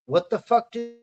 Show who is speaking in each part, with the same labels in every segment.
Speaker 1: What the fuck did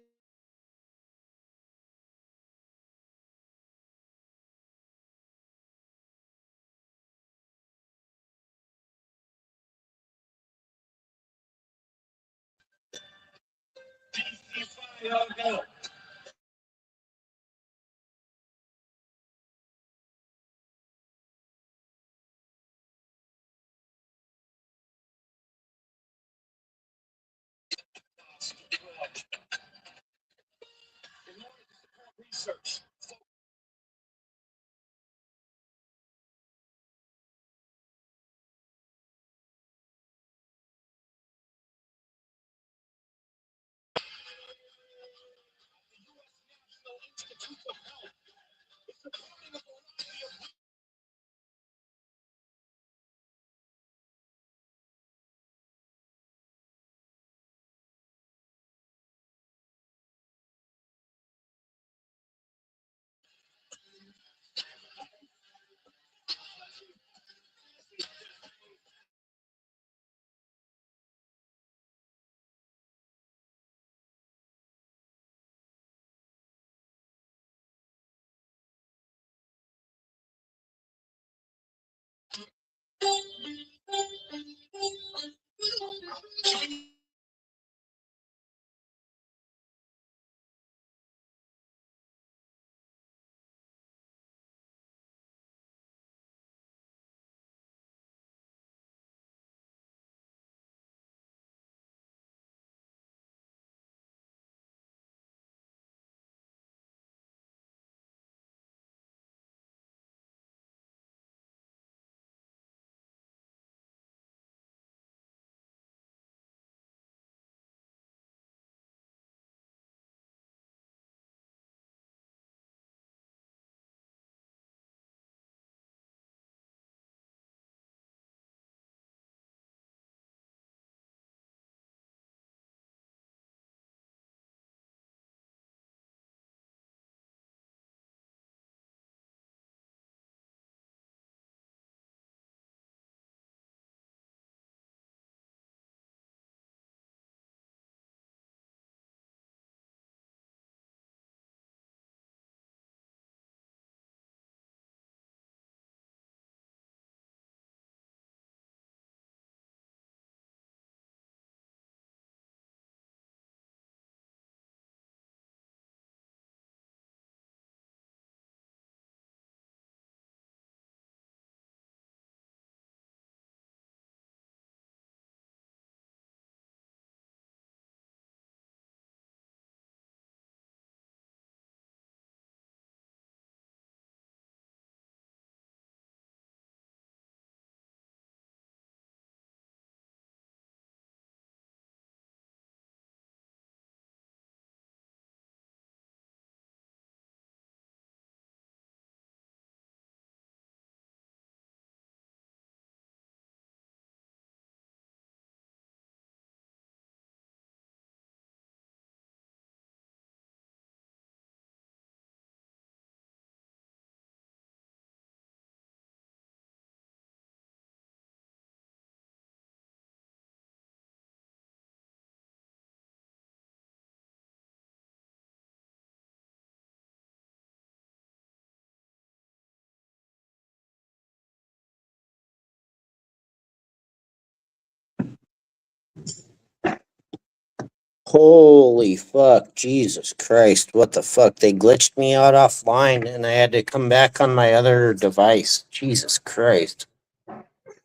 Speaker 1: Holy fuck, Jesus Christ, what the fuck? They glitched me out offline and I had to come back on my other device. Jesus Christ.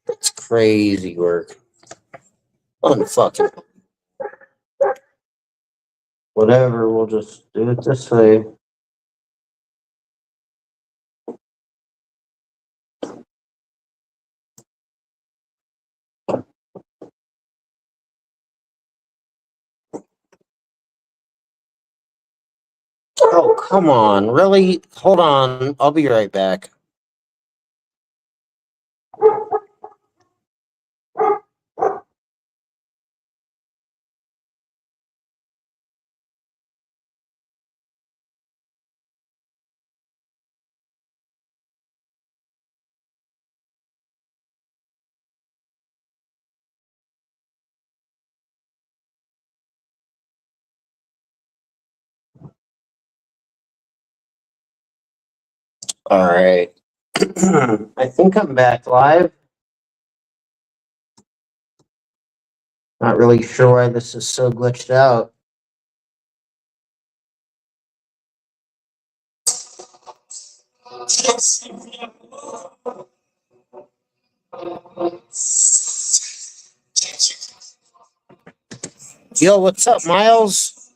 Speaker 1: That's crazy work. Unfucking. Whatever, we'll just do it this way. Oh, come on. Really? Hold on. I'll be right back. All right. I think I'm back live. Not really sure why this is so glitched out. Yo, what's up, Miles?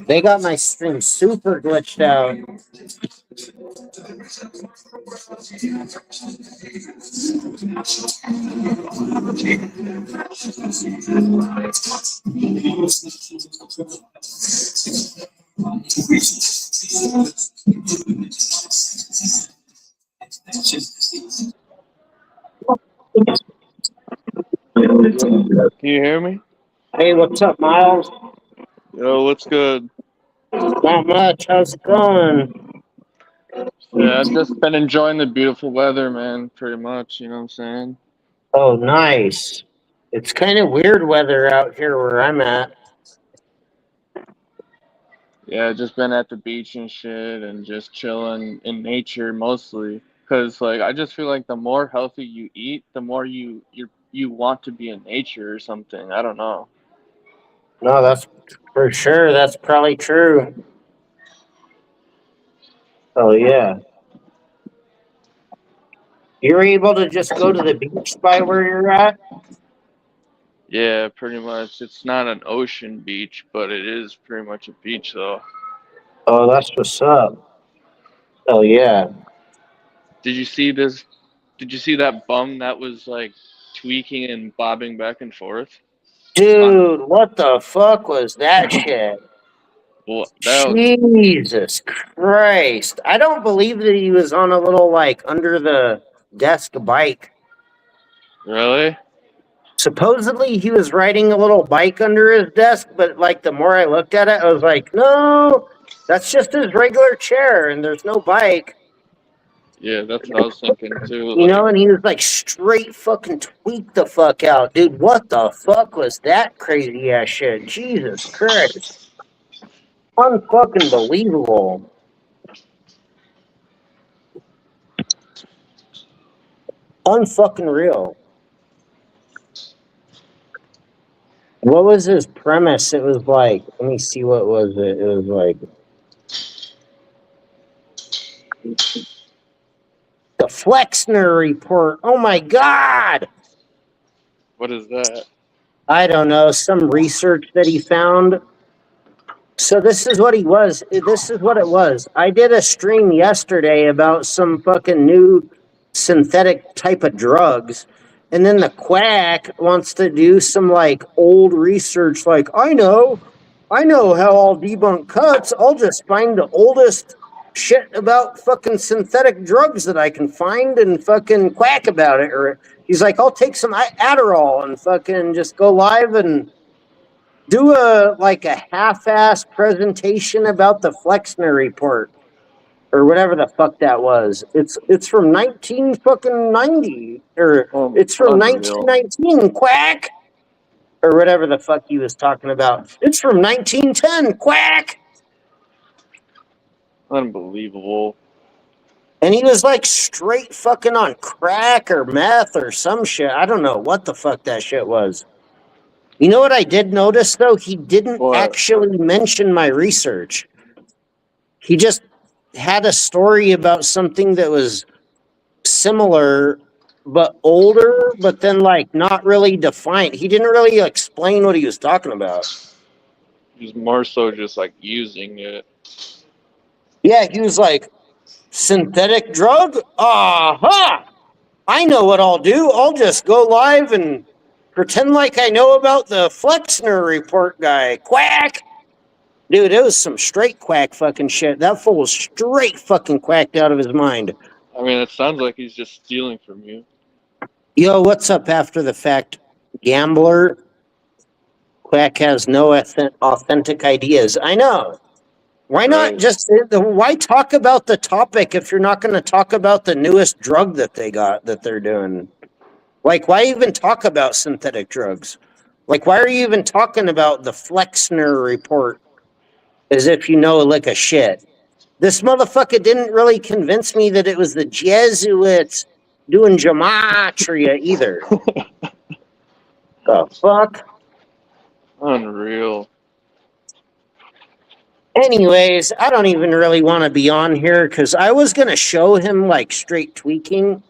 Speaker 1: They got my stream super glitched out.
Speaker 2: Can you hear me?
Speaker 1: Hey, what's up, Miles?
Speaker 2: Yo, what's good?
Speaker 1: Not much. How's it going?
Speaker 2: Yeah, I've just been enjoying the beautiful weather, man, pretty much, you know what I'm saying?
Speaker 1: Oh, nice. It's kind of weird weather out here where I'm at.
Speaker 2: Yeah, just been at the beach and shit and just chilling in nature mostly. Cause like I just feel like the more healthy you eat, the more you want to be in nature or something. I don't know.
Speaker 1: No, that's for sure. That's probably true. Oh, yeah. You're able to just go to the beach by where you're at?
Speaker 2: Yeah, pretty much. It's not an ocean beach, but it is pretty much a beach though.
Speaker 1: Oh, that's what's up. Oh, yeah.
Speaker 2: Did you see this? Did you see that bum that was like tweaking and bobbing back and forth?
Speaker 1: Dude, what the fuck was that shit?
Speaker 2: Well, that
Speaker 1: Jesus Christ. I don't believe that he was on a little, like, under the desk bike.
Speaker 2: really?
Speaker 1: Supposedly he was riding a little bike under his desk, but, like, the more I looked at it, I was like, no, that's just his regular chair and there's no bike.
Speaker 2: Yeah, that's what I was thinking too.
Speaker 1: You
Speaker 2: Like,
Speaker 1: know, and he was like straight fucking tweaked the fuck out. Dude, what the fuck was that crazy ass shit? Jesus Christ. Unfucking believable. Unfucking real. What was his premise? It was like, let me see, what was it? It was like the Flexner report. Oh my God.
Speaker 2: what is that?
Speaker 1: I don't know. Some research that he found. So this is what he was. This is what it was. I did a stream yesterday about some fucking new synthetic type of drugs. And then the quack wants to do some like old research, like, I know how I'll debunk cuts. I'll just find the oldest shit about fucking synthetic drugs that I can find and fucking quack about it. Or he's like, I'll take some Adderall and fucking just go live and do a half-ass presentation about the Flexner report or whatever the fuck that was. It's from 19 fucking 90 or it's from
Speaker 2: Unreal.
Speaker 1: 1919 quack or whatever the fuck he was talking about. It's from 1910 quack.
Speaker 2: Unbelievable.
Speaker 1: And he was like straight fucking on crack or meth or some shit. I don't know what the fuck that shit was. You know what I did notice though? He didn't
Speaker 2: What?
Speaker 1: actually mention my research. He just had a story about something that was similar but older, but then like not really defined. He didn't really explain what he was talking about.
Speaker 2: He's more so just like using it.
Speaker 1: Yeah, he was like, synthetic drug? Aha! I know what I'll do. I'll just go live and pretend like I know about the Flexner report guy. Quack! Dude, it was some straight quack fucking shit. That fool was straight fucking quacked out of his mind.
Speaker 2: I mean, it sounds like he's just stealing from you.
Speaker 1: Yo, what's up after the fact, gambler? Quack has no authentic ideas. I know. Why not
Speaker 2: Right.
Speaker 1: just why talk about the topic if you're not going to talk about the newest drug that they got that they're doing? Like, why even talk about synthetic drugs? Like, why are you even talking about the Flexner report as if you know like a shit? This motherfucker didn't really convince me that it was the Jesuits doing gematria either. The fuck?
Speaker 2: Unreal.
Speaker 1: Anyways, I don't even really want to be on here because I was gonna show him like straight tweaking,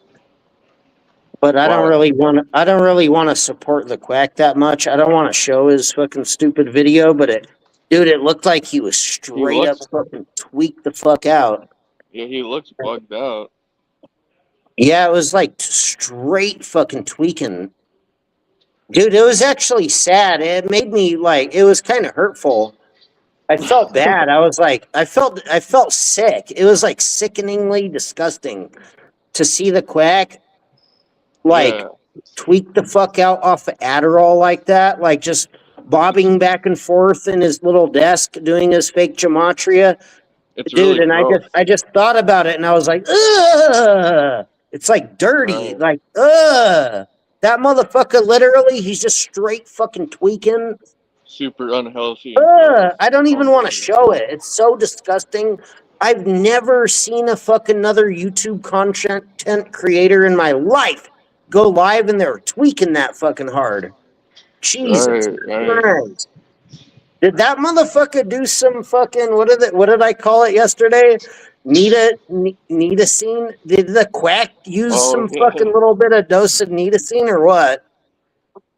Speaker 1: but I don't
Speaker 2: Why?
Speaker 1: really want to. I don't really want to support the quack that much. I don't want to show his fucking stupid video, but dude, it looked like he was straight up
Speaker 2: looks-
Speaker 1: fucking tweaked the fuck out.
Speaker 2: Yeah, he looks bugged out.
Speaker 1: Yeah, it was like straight fucking tweaking. Dude, it was actually sad. It made me like it was kind of hurtful. I felt bad. I was like, I felt sick. It was like sickeningly disgusting to see the quack like
Speaker 2: Yeah,
Speaker 1: tweak the fuck out off of Adderall like that, like just bobbing back and forth in his little desk doing his fake gematria.
Speaker 2: it's
Speaker 1: Dude,
Speaker 2: really
Speaker 1: and
Speaker 2: gross.
Speaker 1: I just thought about it and I was like, ugh, it's like dirty,
Speaker 2: Right.
Speaker 1: like, ugh. That motherfucker literally, he's just straight fucking tweaking.
Speaker 2: Super unhealthy and gross.
Speaker 1: I don't even want to
Speaker 2: Unbelievable.
Speaker 1: show it. It's so disgusting. I've never seen a fucking other YouTube content creator in my life go live and they're tweaking that fucking hard. Jesus
Speaker 2: Right.
Speaker 1: Christ. Did that motherfucker do some fucking what did I call it yesterday? Nitazene? Did the quack use
Speaker 2: Oh
Speaker 1: some
Speaker 2: yeah.
Speaker 1: fucking little bit of dose of nitazene or what?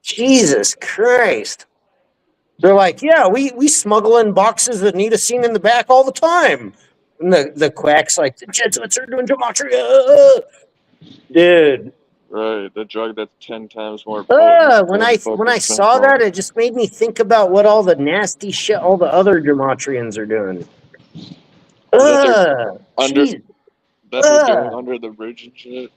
Speaker 1: Jesus Christ. They're like, yeah, we smuggle in boxes of nitazene in the back all the time. And the quack's like, the Jesuits are doing gematria. Dude.
Speaker 2: Right. The drug that's 10 times more potent
Speaker 1: When
Speaker 2: than
Speaker 1: I
Speaker 2: fucking
Speaker 1: saw
Speaker 2: fentanyl.
Speaker 1: that, it just made me think about what all the nasty shit all the other gematrians are doing.
Speaker 2: That they're under
Speaker 1: Jeez.
Speaker 2: that they're doing under the bridge and shit.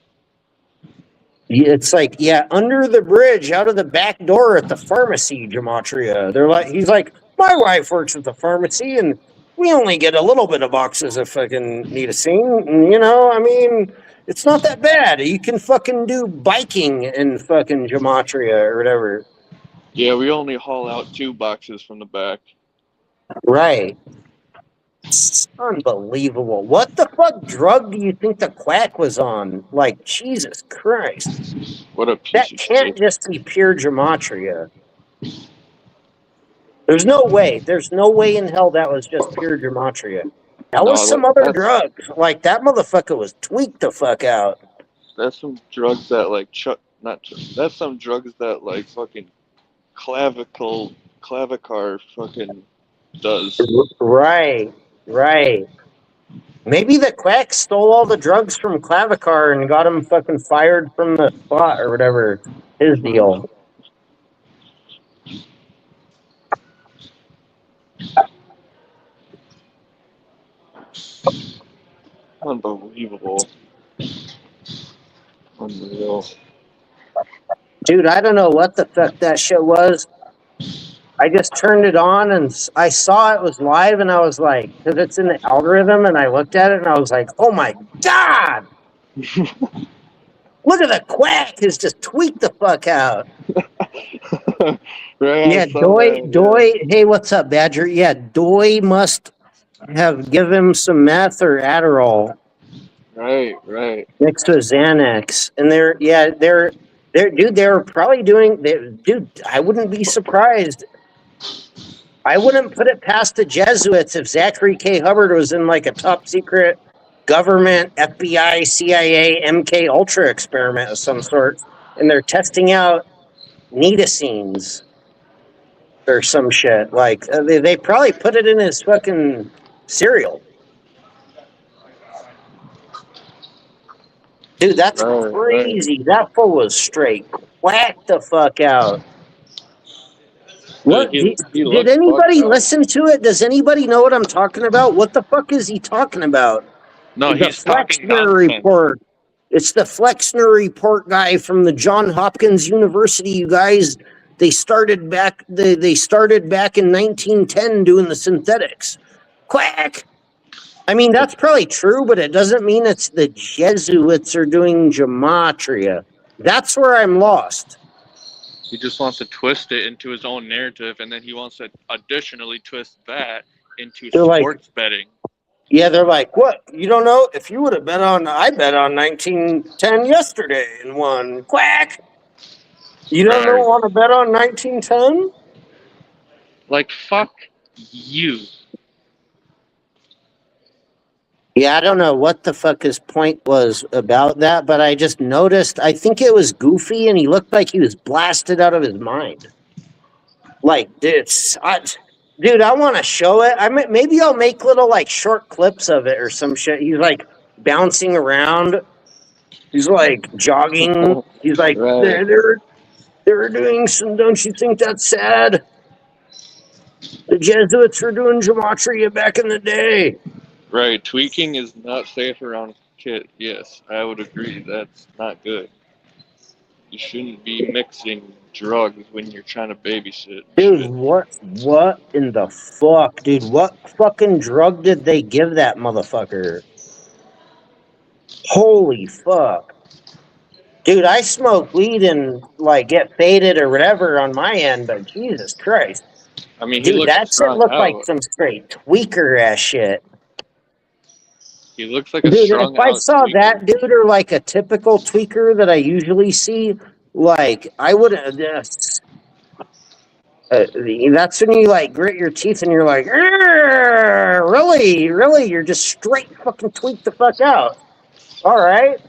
Speaker 1: It's like, yeah, under the bridge, out of the back door at the pharmacy, gematria. They're like, he's like, my wife works at the pharmacy, and we only get a little bit of boxes of fucking nitazene. And, you know, I mean, it's not that bad. You can fucking do biking in fucking gematria or whatever.
Speaker 2: Yeah, we only haul out 2 boxes from the back.
Speaker 1: Right. It's unbelievable. What the fuck drug do you think the quack was on? Like, Jesus Christ.
Speaker 2: What a piece
Speaker 1: That
Speaker 2: of
Speaker 1: can't
Speaker 2: shit.
Speaker 1: just be pure gematria. There's no way. There's no way in hell that was just pure gematria. That was
Speaker 2: No,
Speaker 1: some other
Speaker 2: that's
Speaker 1: drug. Like, that motherfucker was tweaked the fuck out.
Speaker 2: that's some drugs that like that's some drugs that like fucking clavicar fucking does.
Speaker 1: Right. Right. Maybe the quack stole all the drugs from Clavicar and got him fucking fired from the spot or whatever. His deal.
Speaker 2: Unbelievable. Unreal.
Speaker 1: Dude, I don't know what the fuck that shit was. I just turned it on and I saw it was live and I was like, because it's in the algorithm and I looked at it and I was like, oh my God, look at the quack has just tweaked the fuck out.
Speaker 2: Right, I
Speaker 1: Yeah,
Speaker 2: saw that.
Speaker 1: Doy, hey, what's up, Badger? Yeah, Doy must have given him some meth or Adderall
Speaker 2: Yeah. Right.
Speaker 1: next to a Xanax. And dude, they were probably dude, I wouldn't be surprised. I wouldn't put it past the Jesuits if Zachary K. Hubbard was in like a top secret government, FBI, CIA, MK Ultra experiment of some sort, and they're testing out nitazenes or some shit. Like they probably put it in his fucking cereal. Dude, that's
Speaker 2: Right.
Speaker 1: crazy. That fool was straight whacked the fuck out.
Speaker 2: Yeah,
Speaker 1: What
Speaker 2: he
Speaker 1: did
Speaker 2: looks bugged
Speaker 1: anybody
Speaker 2: out.
Speaker 1: listen to it? Does anybody know what I'm talking about? What the fuck is he talking about?
Speaker 2: No,
Speaker 1: The
Speaker 2: he's talking
Speaker 1: Flexner
Speaker 2: nonsense.
Speaker 1: report. It's the Flexner report guy from the John Hopkins University. You guys, they started back in 1910 doing the synthetics. Quack. I mean, that's probably true, but it doesn't mean it's the Jesuits are doing gematria. That's where I'm lost.
Speaker 2: He just wants to twist it into his own narrative, and then he wants to additionally twist that into
Speaker 1: They're like,
Speaker 2: sports betting.
Speaker 1: Yeah, they're like, what? You don't know? If you would have bet on, I bet on 1910 yesterday and won. Quack. You don't know,
Speaker 2: Right.
Speaker 1: want to bet on 1910?
Speaker 2: Like, fuck you.
Speaker 1: Yeah, I don't know what the fuck his point was about that, but I just noticed, I think it was Goofy, and he looked like he was blasted out of his mind. Like, dude, I want to show it. Maybe I'll make little, like, short clips of it or some shit. He's, like, bouncing around. He's, like, jogging. He's like,
Speaker 2: Right.
Speaker 1: they were doing some, don't you think that's sad? The Jesuits were doing gematria back in the day.
Speaker 2: Right. Tweaking is not safe around a kid. Yes, I would agree. That's not good. You shouldn't be mixing drugs when you're trying to babysit.
Speaker 1: Dude,
Speaker 2: Shit.
Speaker 1: what in the fuck? Dude, what fucking drug did they give that motherfucker? Holy fuck. Dude, I smoke weed and, like, get faded or whatever on my end, but Jesus Christ.
Speaker 2: I mean, he
Speaker 1: Dude,
Speaker 2: looks
Speaker 1: that shit
Speaker 2: strung
Speaker 1: looked like
Speaker 2: out.
Speaker 1: some straight tweaker ass shit.
Speaker 2: He looks like a
Speaker 1: Dude, if
Speaker 2: strung
Speaker 1: I
Speaker 2: out
Speaker 1: saw
Speaker 2: tweaker.
Speaker 1: that dude or like a typical tweaker that I usually see, like, I wouldn't just. That's when you, like, grit your teeth and you're like, really, really, you're just straight fucking tweak the fuck out. All right.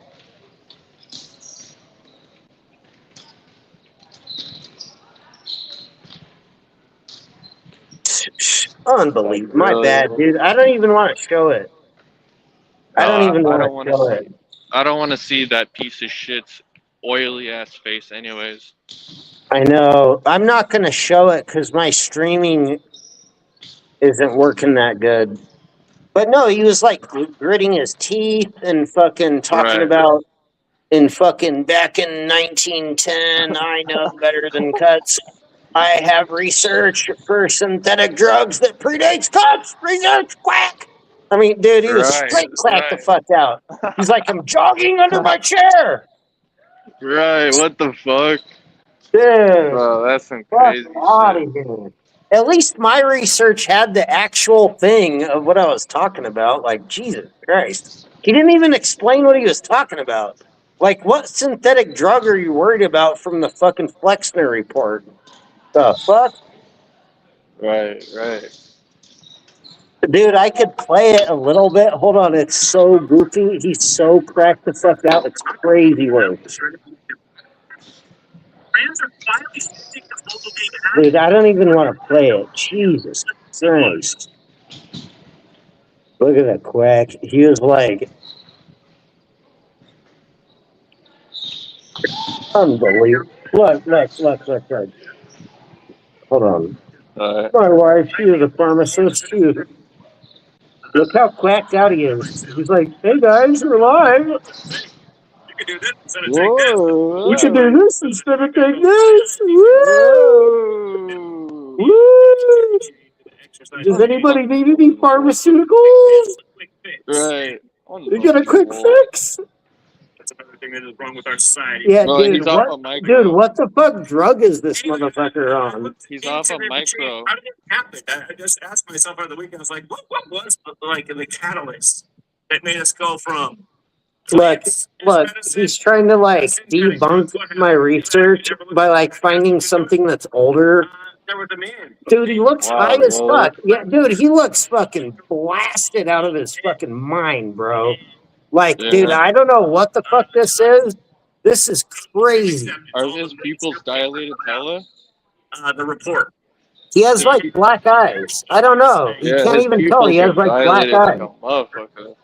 Speaker 1: Unbelievable. My bad, dude. I don't even want to show it. I don't even
Speaker 2: I
Speaker 1: want
Speaker 2: don't
Speaker 1: to
Speaker 2: want
Speaker 1: show
Speaker 2: to
Speaker 1: it.
Speaker 2: see. I don't want to see that piece of shit's oily ass face. Anyways.
Speaker 1: I know. I'm not going to show it because my streaming isn't working that good. But no, he was like gritting his teeth and fucking talking
Speaker 2: Right.
Speaker 1: about in fucking back in 1910, I know better than cuts. I have research for synthetic drugs that predates cuts. Research, quack. I mean, dude, he was
Speaker 2: Right.
Speaker 1: straight clack the
Speaker 2: Right.
Speaker 1: fuck out. He's like, I'm jogging under my chair.
Speaker 2: Right. What the fuck?
Speaker 1: Dude,
Speaker 2: Bro, that's some
Speaker 1: fuck
Speaker 2: crazy
Speaker 1: out
Speaker 2: shit.
Speaker 1: of here. At least my research had the actual thing of what I was talking about. Like, Jesus Christ. He didn't even explain what he was talking about. Like, what synthetic drug are you worried about from the fucking Flexner report? The fuck?
Speaker 2: Right. Right.
Speaker 1: Dude, I could play it a little bit. Hold on, it's so goofy. He's so cracked the fuck out. It's crazy works. Dude, I don't even want to play it. Jesus Christ. Look at that quack. He was like, unbelievable. Look. Hold on. My wife, she is a pharmacist. Look how quacked out he is. He's like, hey guys, we're live.
Speaker 2: Whoa.
Speaker 1: We should do this instead of take this.
Speaker 2: Whoa.
Speaker 1: Woo! Does anybody need any pharmaceuticals?
Speaker 2: Right.
Speaker 1: You got a quick fix?
Speaker 3: That's another thing that is wrong with our society.
Speaker 1: Yeah,
Speaker 2: Well,
Speaker 1: dude,
Speaker 2: he's off a micro.
Speaker 1: Dude, what the fuck drug is this motherfucker on?
Speaker 2: He's off a micro.
Speaker 3: How did it happen? I just asked myself over the weekend. I was like, what was like the catalyst that made us go from?
Speaker 1: Look, he's trying to like debunk my research by like finding something that's older.
Speaker 3: There was a man.
Speaker 1: Dude, he looks
Speaker 2: Wow,
Speaker 1: high as
Speaker 2: really?
Speaker 1: fuck. Yeah, dude, he looks fucking blasted out of his fucking mind, bro. Like,
Speaker 2: Yeah.
Speaker 1: dude, I don't know what the fuck this is. This is crazy.
Speaker 2: Are his pupils dilated hella?
Speaker 3: The report.
Speaker 1: He has like black eyes. I don't know. You
Speaker 2: Yeah,
Speaker 1: can't
Speaker 2: his
Speaker 1: even tell. He has
Speaker 2: pupils are
Speaker 1: like black
Speaker 2: dilated like
Speaker 1: eyes.
Speaker 2: a motherfucker.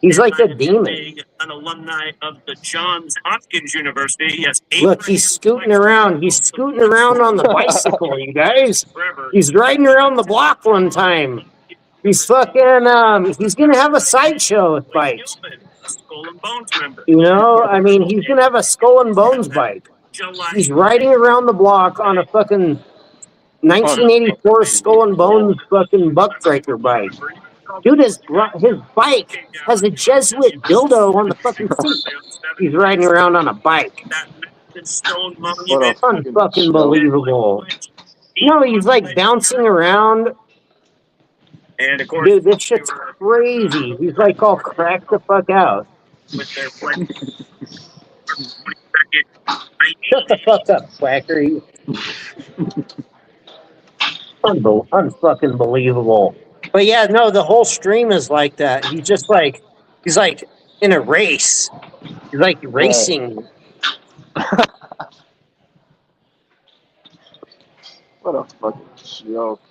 Speaker 1: He's like a demon.
Speaker 3: Being an alumni of the Johns Hopkins University. He has
Speaker 1: Look, he's scooting around. He's scooting around on the bicycle, you guys. He's riding around the block one time. He's fucking, he's gonna have a sideshow with bikes.
Speaker 3: Skull and Bones member.
Speaker 1: You know, I mean, he's gonna have a Skull and Bones bike. He's riding around the block on a fucking 1984 Skull and Bones fucking buck breaker bike. Dude, his bike has a Jesuit dildo on the fucking seat. He's riding around on a bike. Unfucking believable. No, he's like bouncing around.
Speaker 3: And of course,
Speaker 1: Dude, this shit's crazy. He's like all cracked the fuck out.
Speaker 3: with their flex 22nd,
Speaker 1: Shut the fuck up, Quacker. Unfucking believable. But yeah, no, the whole stream is like that. He's like in a race. He's like racing.
Speaker 2: What a fucking joke.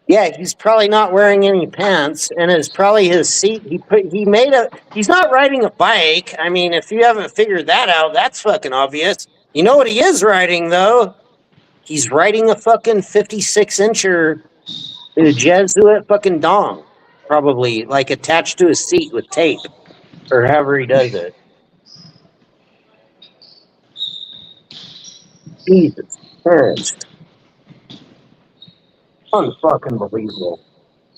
Speaker 1: Yeah, he's probably not wearing any pants, and it's probably his seat. He's not riding a bike. I mean, if you haven't figured that out, that's fucking obvious. You know what he is riding though? He's riding a fucking 56-incher Jesuit fucking dong, probably like attached to his seat with tape, or however he does it. Jesus Christ. Unfucking believable.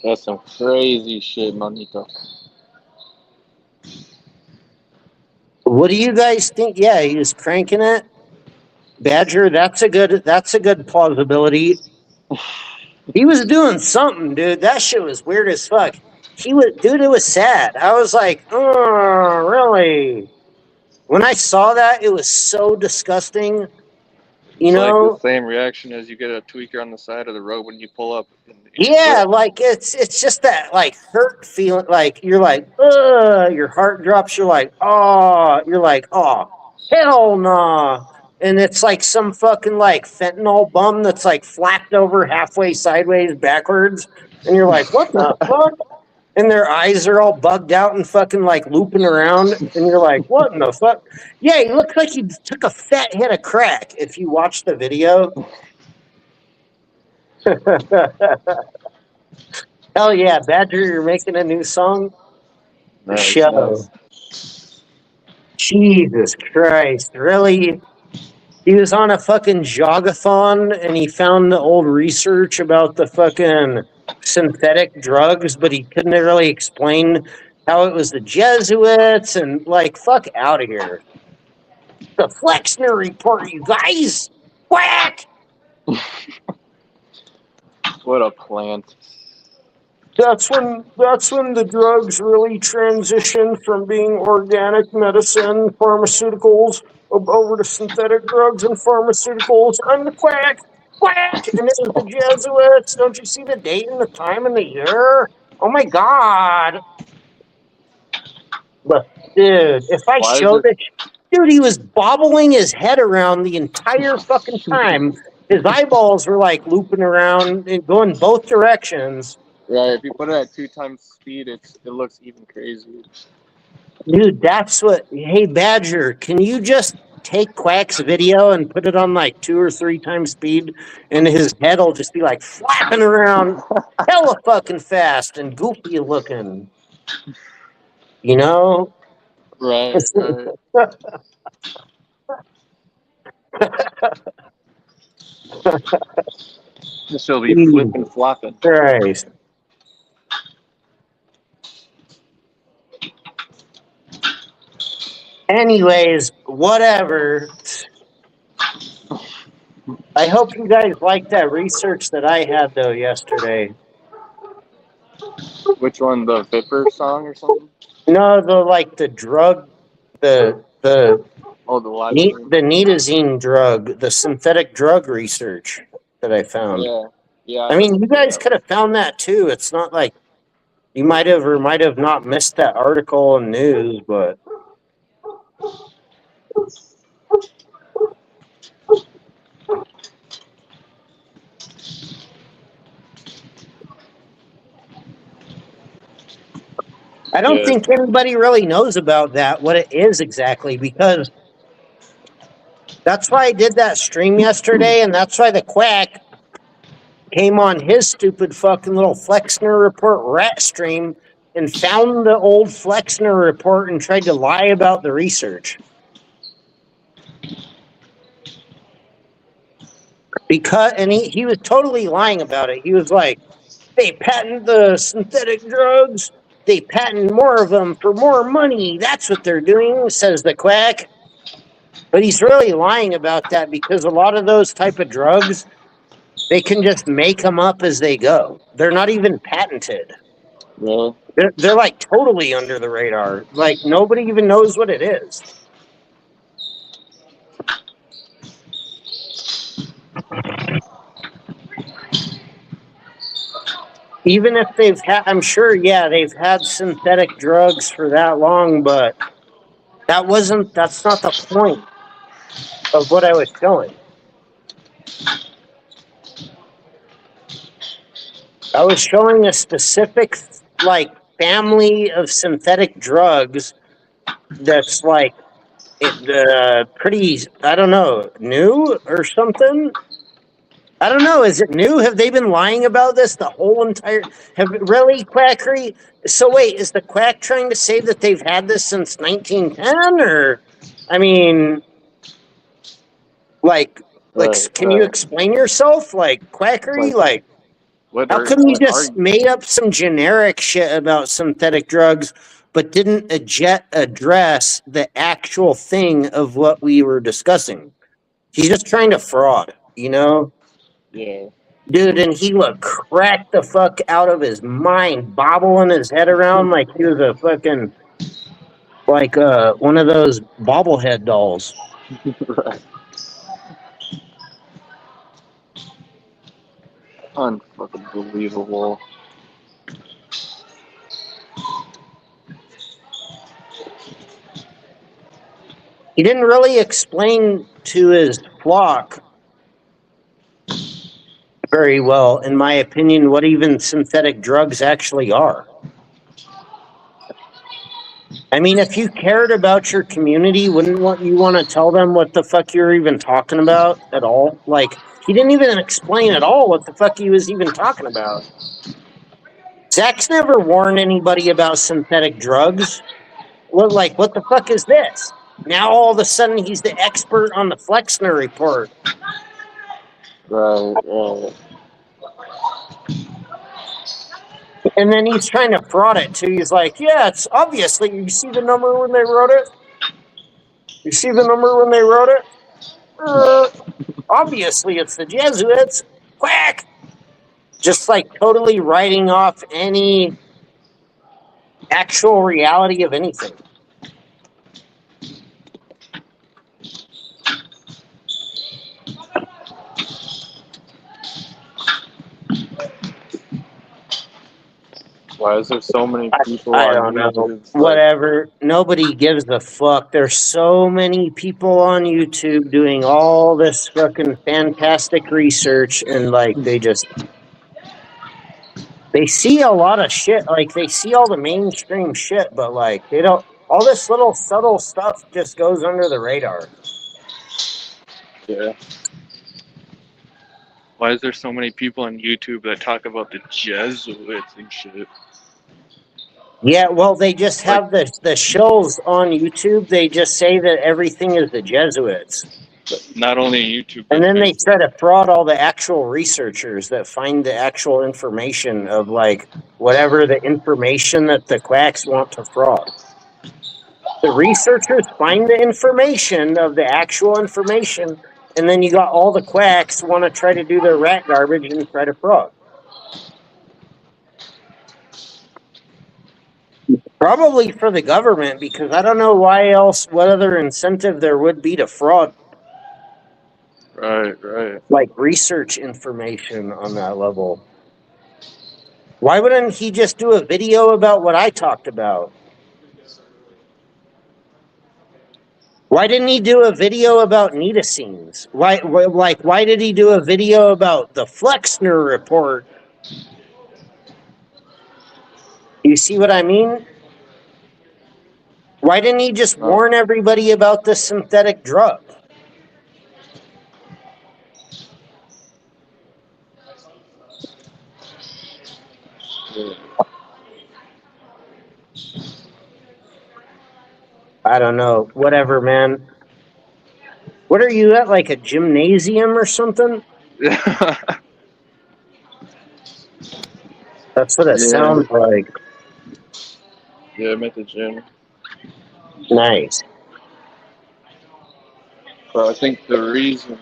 Speaker 2: That's some crazy shit, manito.
Speaker 1: What do you guys think? Yeah, he was cranking it. Badger, that's a good plausibility. He was doing something, dude. That shit was weird as fuck. Dude, it was sad. I was like, oh, really? When I saw that, it was so disgusting. You know,
Speaker 2: like the same reaction as you get a tweaker on the side of the road when you pull up.
Speaker 1: Yeah, like it's just that like hurt feeling. Like you're like, your heart drops. You're like, oh, hell nah. And it's like some fucking like fentanyl bum that's like flapped over halfway sideways backwards, and you're like, what the fuck? And their eyes are all bugged out and fucking like looping around, and you're like, what in the fuck? Yeah, he looked like he took a fat hit of crack. If you watch the video. Hell yeah, Badger, you're making a new song? Show. Jesus Christ, really? He was on a fucking jogathon and he found the old research about the fucking synthetic drugs, but he couldn't really explain how it was the Jesuits and like, fuck out of here. The Flexner report, you guys! Quack!
Speaker 2: What a plant.
Speaker 1: That's when the drugs really transition from being organic medicine, pharmaceuticals, over to synthetic drugs and pharmaceuticals. I'm the quack, and this is the Jesuits. Don't you see the date and the time and the year? Oh my God. But, dude, if I showed it, dude, he was bobbling his head around the entire fucking time. His eyeballs were like looping around and going both directions.
Speaker 2: Right, if you put it at 2 times speed, it looks even crazier.
Speaker 1: Dude, that's what. Hey, Badger, can you just take Quack's video and put it on like 2 or 3 times speed, and his head will just be like flapping around hella fucking fast and goofy looking. You know?
Speaker 2: Right. This will be flipping flopping.
Speaker 1: Christ. Anyways, whatever. I hope you guys liked that research that I had though yesterday.
Speaker 2: Which one, the Vipper song or something?
Speaker 1: No, the drug, the NITAZENE drug, the synthetic drug research that I found.
Speaker 2: Yeah.
Speaker 1: I mean, you guys could have found that too. It's not like you might have or might have not missed that article in news, but. I don't think anybody really knows about that, what it is exactly, because that's why I did that stream yesterday, and that's why the quack came on his stupid fucking little Flexner Report rat stream and found the old Flexner Report and tried to lie about the research. And he was totally lying about it. He was like, they patent the synthetic drugs. They patent more of them for more money. That's what they're doing, says the quack. But he's really lying about that because a lot of those type of drugs They can just make them up as they go. They're not even patented.
Speaker 2: Really?
Speaker 1: They're like totally under the radar. Like nobody even knows what it is. Even if they've had, I'm sure, yeah, they've had synthetic drugs for that long, but that's not the point of what I was showing. I was showing a specific, like, family of synthetic drugs that's like pretty, I don't know, new or something. I don't know. Is it new? Have they been lying about this the whole entire? Have really quackery? So wait, is the quack trying to say that they've had this since 1910? Or, I mean, like,
Speaker 2: Right,
Speaker 1: can you
Speaker 2: right.
Speaker 1: explain yourself? Like quackery,
Speaker 2: Like,
Speaker 1: like. How come you
Speaker 2: what are
Speaker 1: just made up some generic shit about synthetic drugs, but didn't address the actual thing of what we were discussing? He's just trying to fraud, you know?
Speaker 2: yeah.
Speaker 1: Dude, and he looked cracked the fuck out of his mind, bobbling his head around like he was a fucking, like one of those bobblehead dolls.
Speaker 2: Right. Unfucking believable.
Speaker 1: He didn't really explain to his flock very well, in my opinion, what even synthetic drugs actually are. I mean, if you cared about your community, wouldn't you want to tell them what the fuck you're even talking about at all? Like, he didn't even explain at all what the fuck he was even talking about. Zach's never warned anybody about synthetic drugs. What the fuck is this? Now all of a sudden he's the expert on the Flexner report.
Speaker 2: Right, right.
Speaker 1: And then he's trying to fraud it too. He's like, yeah, it's obviously, you see the number when they wrote it? You see the number when they wrote it? Obviously, it's the Jesuits. Quack! Just like totally writing off any actual reality of anything.
Speaker 2: Why is there so many people
Speaker 1: I
Speaker 2: on
Speaker 1: don't know.
Speaker 2: YouTube?
Speaker 1: Whatever. Nobody gives a fuck. There's so many people on YouTube doing all this fucking fantastic research, and like they see a lot of shit. Like they see all the mainstream shit, but like they don't. All this little subtle stuff just goes under the radar.
Speaker 2: Yeah. Why is there so many people on YouTube that talk about the Jesuits and shit?
Speaker 1: Yeah, well, they just have the shows on YouTube. They just say that everything is the Jesuits.
Speaker 2: Not only YouTube,
Speaker 1: And
Speaker 2: but
Speaker 1: then they
Speaker 2: Facebook.
Speaker 1: try to fraud all the actual researchers that find the actual information of like whatever the information that the quacks want to fraud. The researchers find the information of the actual information, and then you got all the quacks want to try to do their rat garbage and try to fraud. Probably for the government, because I don't know what other incentive there would be to fraud
Speaker 2: Right, right.
Speaker 1: like research information on that level. Why wouldn't he just do a video about what I talked about? Why didn't he do a video about NITAZENEs? Why did he do a video about the Flexner report? You see what I mean? Why didn't he just warn everybody about this synthetic drug?
Speaker 2: Yeah.
Speaker 1: I don't know. Whatever, man. What are you at, like a gymnasium or something? That's what it
Speaker 2: Yeah.
Speaker 1: sounds like.
Speaker 2: Yeah, I'm at the gym.
Speaker 1: Nice.
Speaker 2: But I think the reason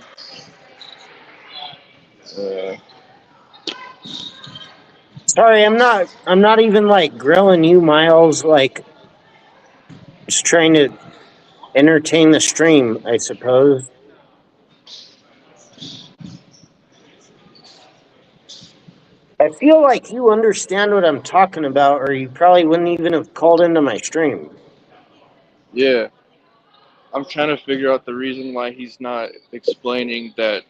Speaker 1: Sorry, I'm not even like grilling you, Miles. Like, just trying to entertain the stream, I suppose. I feel like you understand what I'm talking about, or you probably wouldn't even have called into my stream.
Speaker 2: Yeah. I'm trying to figure out the reason why he's not explaining that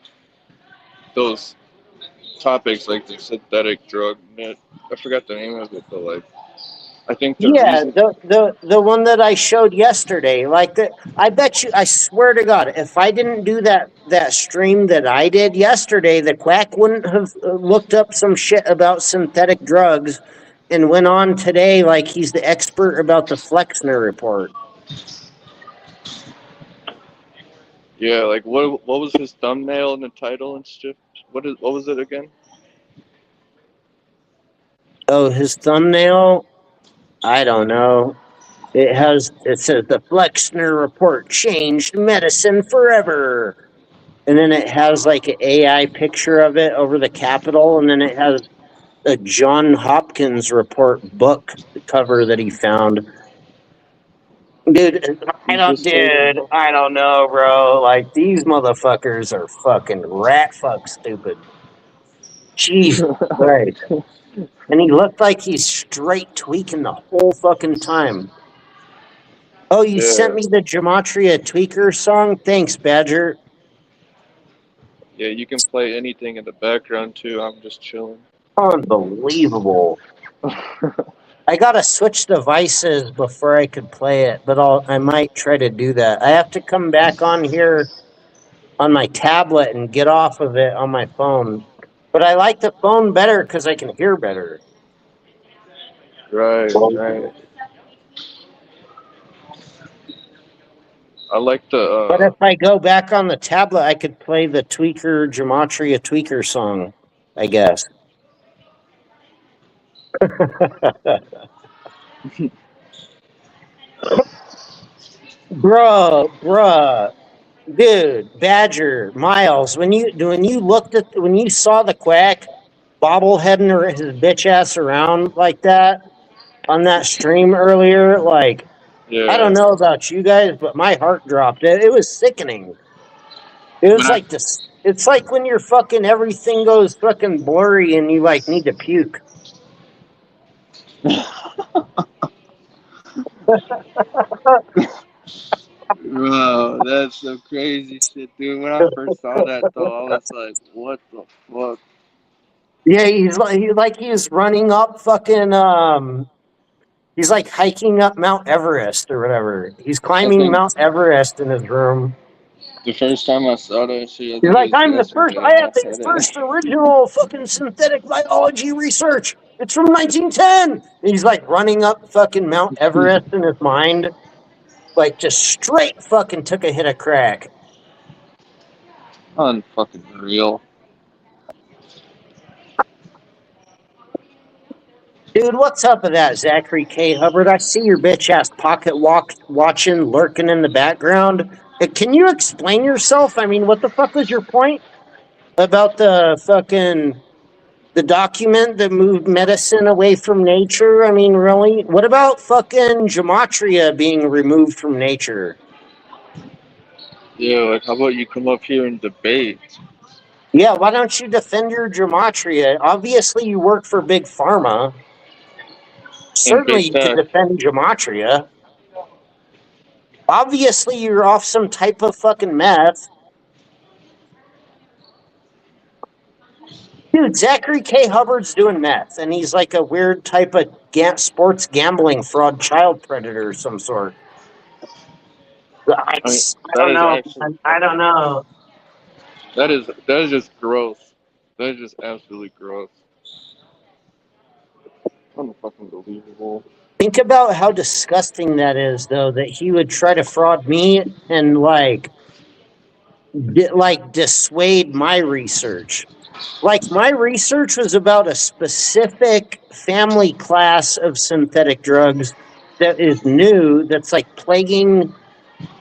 Speaker 2: those topics like the synthetic drug net. I forgot the name of it, but like I think the
Speaker 1: Yeah,
Speaker 2: reason.
Speaker 1: the one that I showed yesterday, like that. I bet you, I swear to God, if I didn't do that stream that I did yesterday, the quack wouldn't have looked up some shit about synthetic drugs and went on today like he's the expert about the Flexner report.
Speaker 2: Yeah, like what was his thumbnail and the title and stuff? What was it again?
Speaker 1: Oh, his thumbnail? I don't know. It says the Flexner report changed medicine forever. And then it has like an AI picture of it over the Capitol, and then it has a John Hopkins report book cover that he found. Dude,
Speaker 2: Interesting.
Speaker 1: I don't know, bro. Like these motherfuckers are fucking rat fuck stupid. Jesus Christ. And he looked like he's straight tweaking the whole fucking time. Oh, you sent
Speaker 2: Yeah.
Speaker 1: me the Gematria Tweaker song? Thanks, Badger.
Speaker 2: Yeah, you can play anything in the background too. I'm just chilling.
Speaker 1: Unbelievable. I gotta switch devices before I could play it, but I might try to do that. I have to come back on here on my tablet and get off of it on my phone. But I like the phone better because I can hear better.
Speaker 2: Right, right. I like
Speaker 1: But
Speaker 2: the
Speaker 1: if I go back on the tablet, I could play the Tweaker Gematria Tweaker song, I guess. Bruh, dude, Badger, Miles, when you saw the quack bobbleheading his bitch ass around like that on that stream earlier, like I don't
Speaker 2: yeah.
Speaker 1: know about you guys, but my heart dropped. It was sickening. It
Speaker 2: When
Speaker 1: was like this. It's like when your fucking everything goes fucking blurry and you like need to puke.
Speaker 2: Bro, that's some crazy shit, dude. When I first saw that though, I was like, what the fuck?
Speaker 1: Yeah, he's running up fucking he's like hiking up Mount Everest or whatever. He's
Speaker 2: I
Speaker 1: climbing
Speaker 2: think
Speaker 1: Mount Everest in his room.
Speaker 2: the first time I saw that shit, I
Speaker 1: He's
Speaker 2: think it
Speaker 1: like,
Speaker 2: was
Speaker 1: I'm the first.
Speaker 2: yesterday.
Speaker 1: I
Speaker 2: I
Speaker 1: have the
Speaker 2: said it.
Speaker 1: first original fucking synthetic biology research. It's from 1910. And he's like running up fucking Mount Everest in his mind, like just straight fucking took a hit of crack.
Speaker 2: Unfucking real.
Speaker 1: Dude, what's up with that, Zachary K. Hubbard? I see your bitch ass watching, lurking in the background. Can you explain yourself? I mean, what the fuck was your point about the document that moved medicine away from nature? I mean, really? What about fucking gematria being removed from nature?
Speaker 2: Yeah, like how about you come up here and debate?
Speaker 1: Yeah, why don't you defend your gematria? Obviously, you work for Big Pharma.
Speaker 2: And
Speaker 1: Certainly,
Speaker 2: big
Speaker 1: you could
Speaker 2: tech.
Speaker 1: defend gematria. Obviously, you're off some type of fucking meth. Dude, Zachary K. Hubbard's doing meth, and he's like a weird type of sports gambling fraud child predator of some sort. I,
Speaker 2: I mean,
Speaker 1: I
Speaker 2: that
Speaker 1: don't
Speaker 2: is
Speaker 1: know.
Speaker 2: actually
Speaker 1: I don't
Speaker 2: fucking.
Speaker 1: know.
Speaker 2: That is just gross. That is just absolutely gross. Unfucking believable.
Speaker 1: Think about how disgusting that is, though, that he would try to fraud me and like dissuade my research. Like my research was about a specific family class of synthetic drugs that is new, that's like plaguing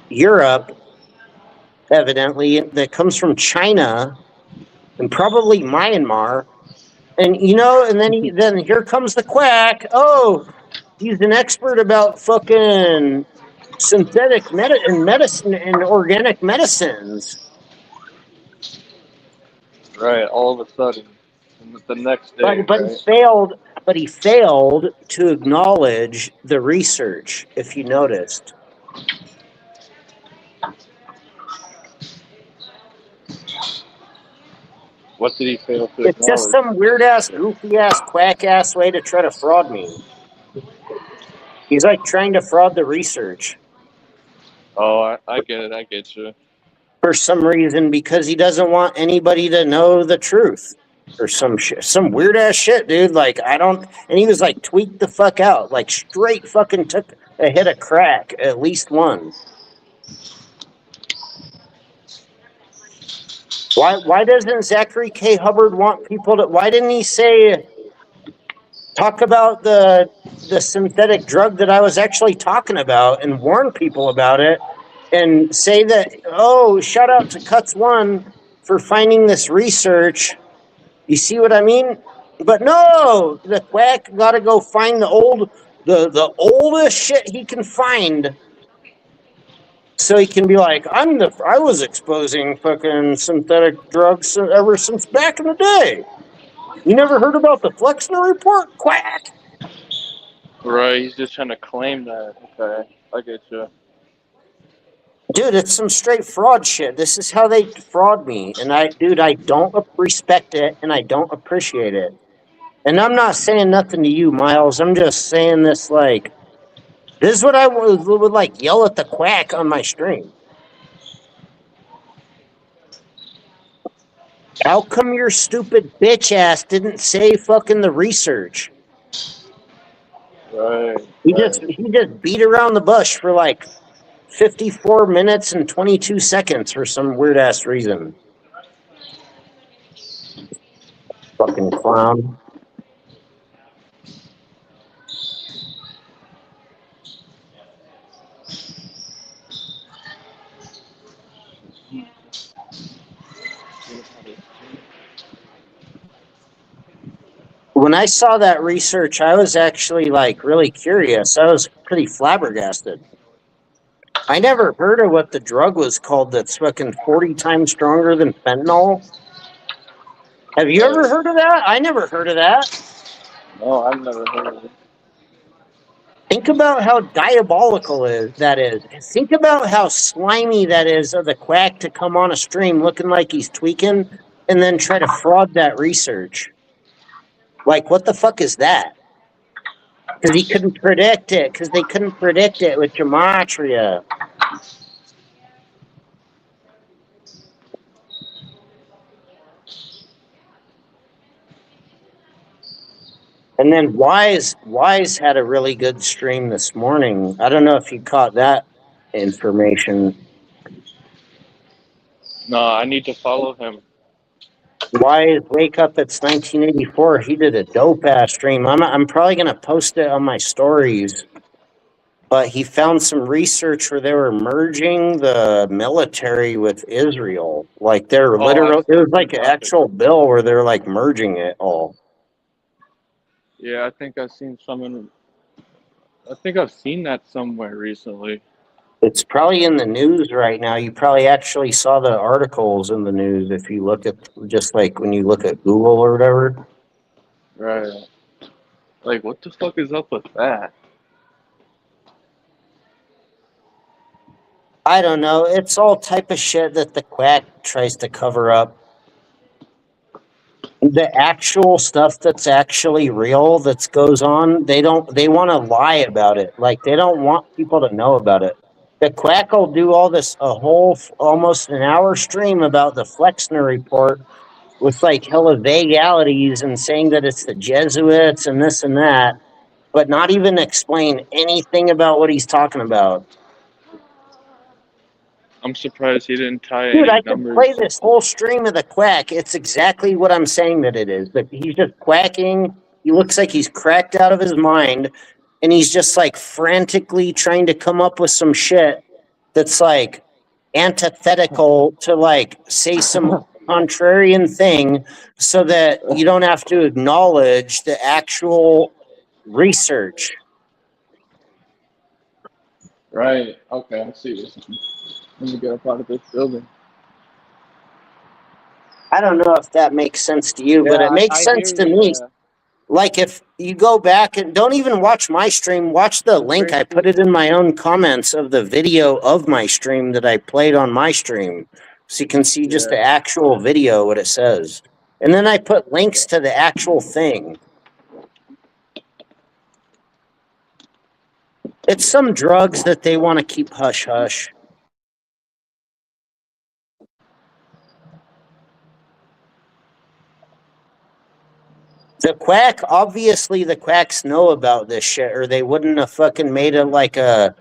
Speaker 1: Europe, evidently, that comes from China. and probably Myanmar. And you know, and then here comes the quack. Oh, he's an expert about fucking synthetic medicine and organic medicines.
Speaker 2: Right, all of a sudden, the next day,
Speaker 1: But
Speaker 2: right?
Speaker 1: he failed to acknowledge the research, if you noticed.
Speaker 2: What did he fail to
Speaker 1: It's just
Speaker 2: acknowledge?
Speaker 1: some weird ass, goofy ass, quack ass way to try to fraud me. He's like trying to fraud the research
Speaker 2: Oh, I get it. I get you.
Speaker 1: for some reason because he doesn't want anybody to know the truth or some shit, some weird ass shit, dude. Like, I don't, and he was like tweaked the fuck out, like straight fucking took a hit of crack, at least one. Why doesn't Zachary K. Hubbard want people to, why didn't he say, talk about the synthetic drug that I was actually talking about and warn people about it and say that, oh, shout out to Cuts One for finding this research. You see what I mean? But no, the quack got to go find the oldest shit he can find, so he can be like, I was exposing fucking synthetic drugs ever since back in the day. You never heard about the Flexner report? Quack.
Speaker 2: Right, he's just trying to claim that. Okay, I get you.
Speaker 1: Dude, it's some straight fraud shit. This is how they fraud me. And I don't respect it and I don't appreciate it. And I'm not saying nothing to you, Miles. I'm just saying this like, this is what I would like yell at the quack on my stream. How come your stupid bitch ass didn't say fucking the research?
Speaker 2: Right.
Speaker 1: He just beat around the bush for like 54 minutes and 22 seconds for some weird ass reason. Fucking clown. When I saw that research, I was actually like really curious. I was pretty flabbergasted. I never heard of what the drug was called that's fucking 40 times stronger than fentanyl. Have you ever heard of that? I never heard of that.
Speaker 2: No, I've never heard of it.
Speaker 1: Think about how diabolical that is. Think about how slimy that is of the quack to come on a stream looking like he's tweaking and then try to fraud that research. Like, what the fuck is that? Because he couldn't predict it, because they couldn't predict it with gematria. And then Wise had a really good stream this morning. I don't know if you caught that information.
Speaker 2: No, I need to follow him.
Speaker 1: Wise Wake Up, it's 1984. He did a dope ass stream. I'm probably gonna post it on my stories. But he found some research where they were merging the military with Israel. Like they're literally, it was like an actual bill where they're like merging it all.
Speaker 2: Yeah, I think I've seen that somewhere recently.
Speaker 1: It's probably in the news right now. You probably actually saw the articles in the news if you look at, just like when you look at Google or whatever.
Speaker 2: Right. Like, what the fuck is up with that?
Speaker 1: I don't know. It's all type of shit that the quack tries to cover up. The actual stuff that's actually real that goes on, they want to lie about it. Like, they don't want people to know about it. The quack will do all this, a whole almost an hour stream about the Flexner report with like hella vagalities and saying that it's the Jesuits and this and that, but not even explain anything about what he's talking about.
Speaker 2: I'm surprised he didn't tie
Speaker 1: Dude,
Speaker 2: any
Speaker 1: I
Speaker 2: numbers.
Speaker 1: could play this whole stream of the quack. It's exactly what I'm saying that it is. But he's just quacking. He looks like he's cracked out of his mind. And he's just like frantically trying to come up with some shit that's like antithetical to like say some contrarian thing so that you don't have to acknowledge the actual research.
Speaker 2: Right. Okay, I see this. Let me get up out of this building.
Speaker 1: I don't know if that makes sense to you, but it makes sense to me.
Speaker 2: Yeah.
Speaker 1: Like if you go back and don't even watch my stream, watch the link. I put it in my own comments of the video of my stream that I played on my stream. So you can see just the actual video, what it says. And then I put links to the actual thing. It's some drugs that they want to keep hush-hush. The quack, obviously the quacks know about this shit, or they wouldn't have fucking made it like a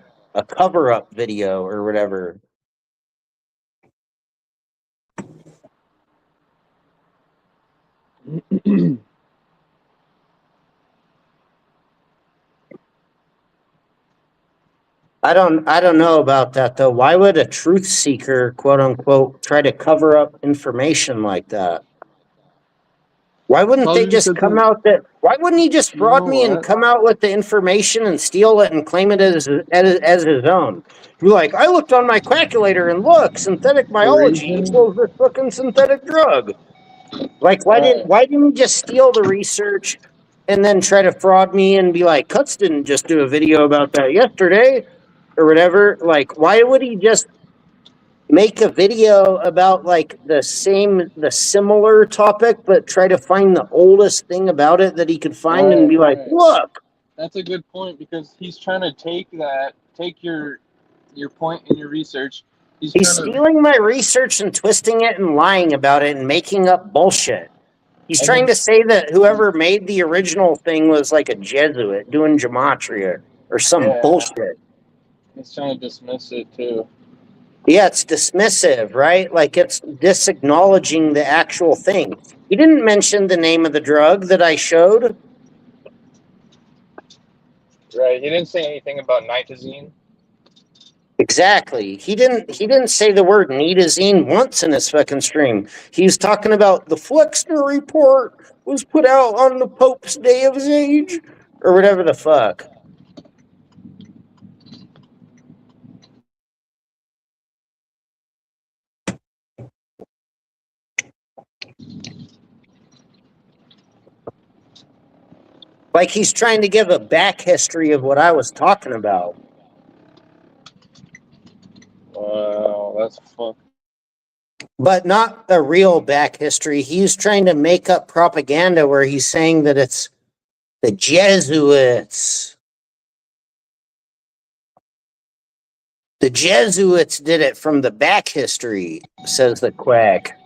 Speaker 1: cover-up video or whatever. I don't know about that though. Why would a truth seeker, quote unquote, try to cover up information like that? Why wouldn't they just come out that? Why wouldn't he just fraud me and come out with the information and steal it and claim it as his own? Be like, I looked on my calculator and look, synthetic biology equals this fucking synthetic drug. Like, why didn't he just steal the research and then try to fraud me and be like, Cuts didn't just do a video about that yesterday or whatever? Like, why would he just make a video about like the similar topic, but try to find the oldest thing about it that he could find and be like, look.
Speaker 2: That's a good point because he's trying to take your point in your research.
Speaker 1: He's stealing my research and twisting it and lying about it and making up bullshit. He's trying to say that whoever made the original thing was like a Jesuit doing gematria or some bullshit.
Speaker 2: He's trying to dismiss it too.
Speaker 1: Yeah, it's dismissive, right? Like it's disacknowledging the actual thing. He didn't mention the name of the drug that I showed.
Speaker 2: Right. He didn't say anything about NITAZENE.
Speaker 1: Exactly. He didn't say the word NITAZENE once in his fucking stream. He was talking about the Flexner report was put out on the Pope's day of his age or whatever the fuck. Like he's trying to give a back history of what I was talking about.
Speaker 2: Wow, that's fun.
Speaker 1: But not a real back history. He's trying to make up propaganda where he's saying that it's the Jesuits. The Jesuits did it from the back history, says the quack.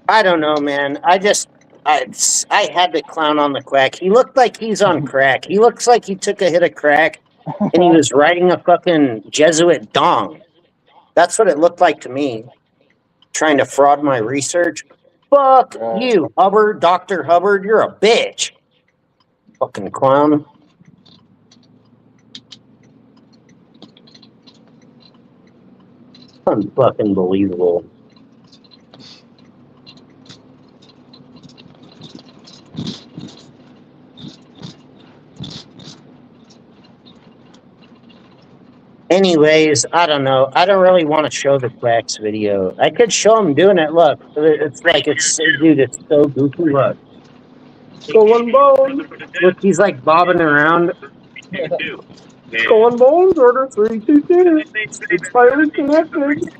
Speaker 1: I don't know, man. I had to clown on the quack. He looked like he's on crack. He looks like he took a hit of crack and he was riding a fucking Jesuit dong. That's what it looked like to me. Trying to fraud my research. Fuck you, Hubbard, Dr. Hubbard. You're a bitch. Fucking clown. Unfucking believable. Anyways, I don't know. I don't really want to show the quacks video. I could show him doing it. Look, it's like dude, it's so goofy. Look, Skull and Bones. Look, he's like bobbing around. Skull and Bones, order 322. It's highly connected.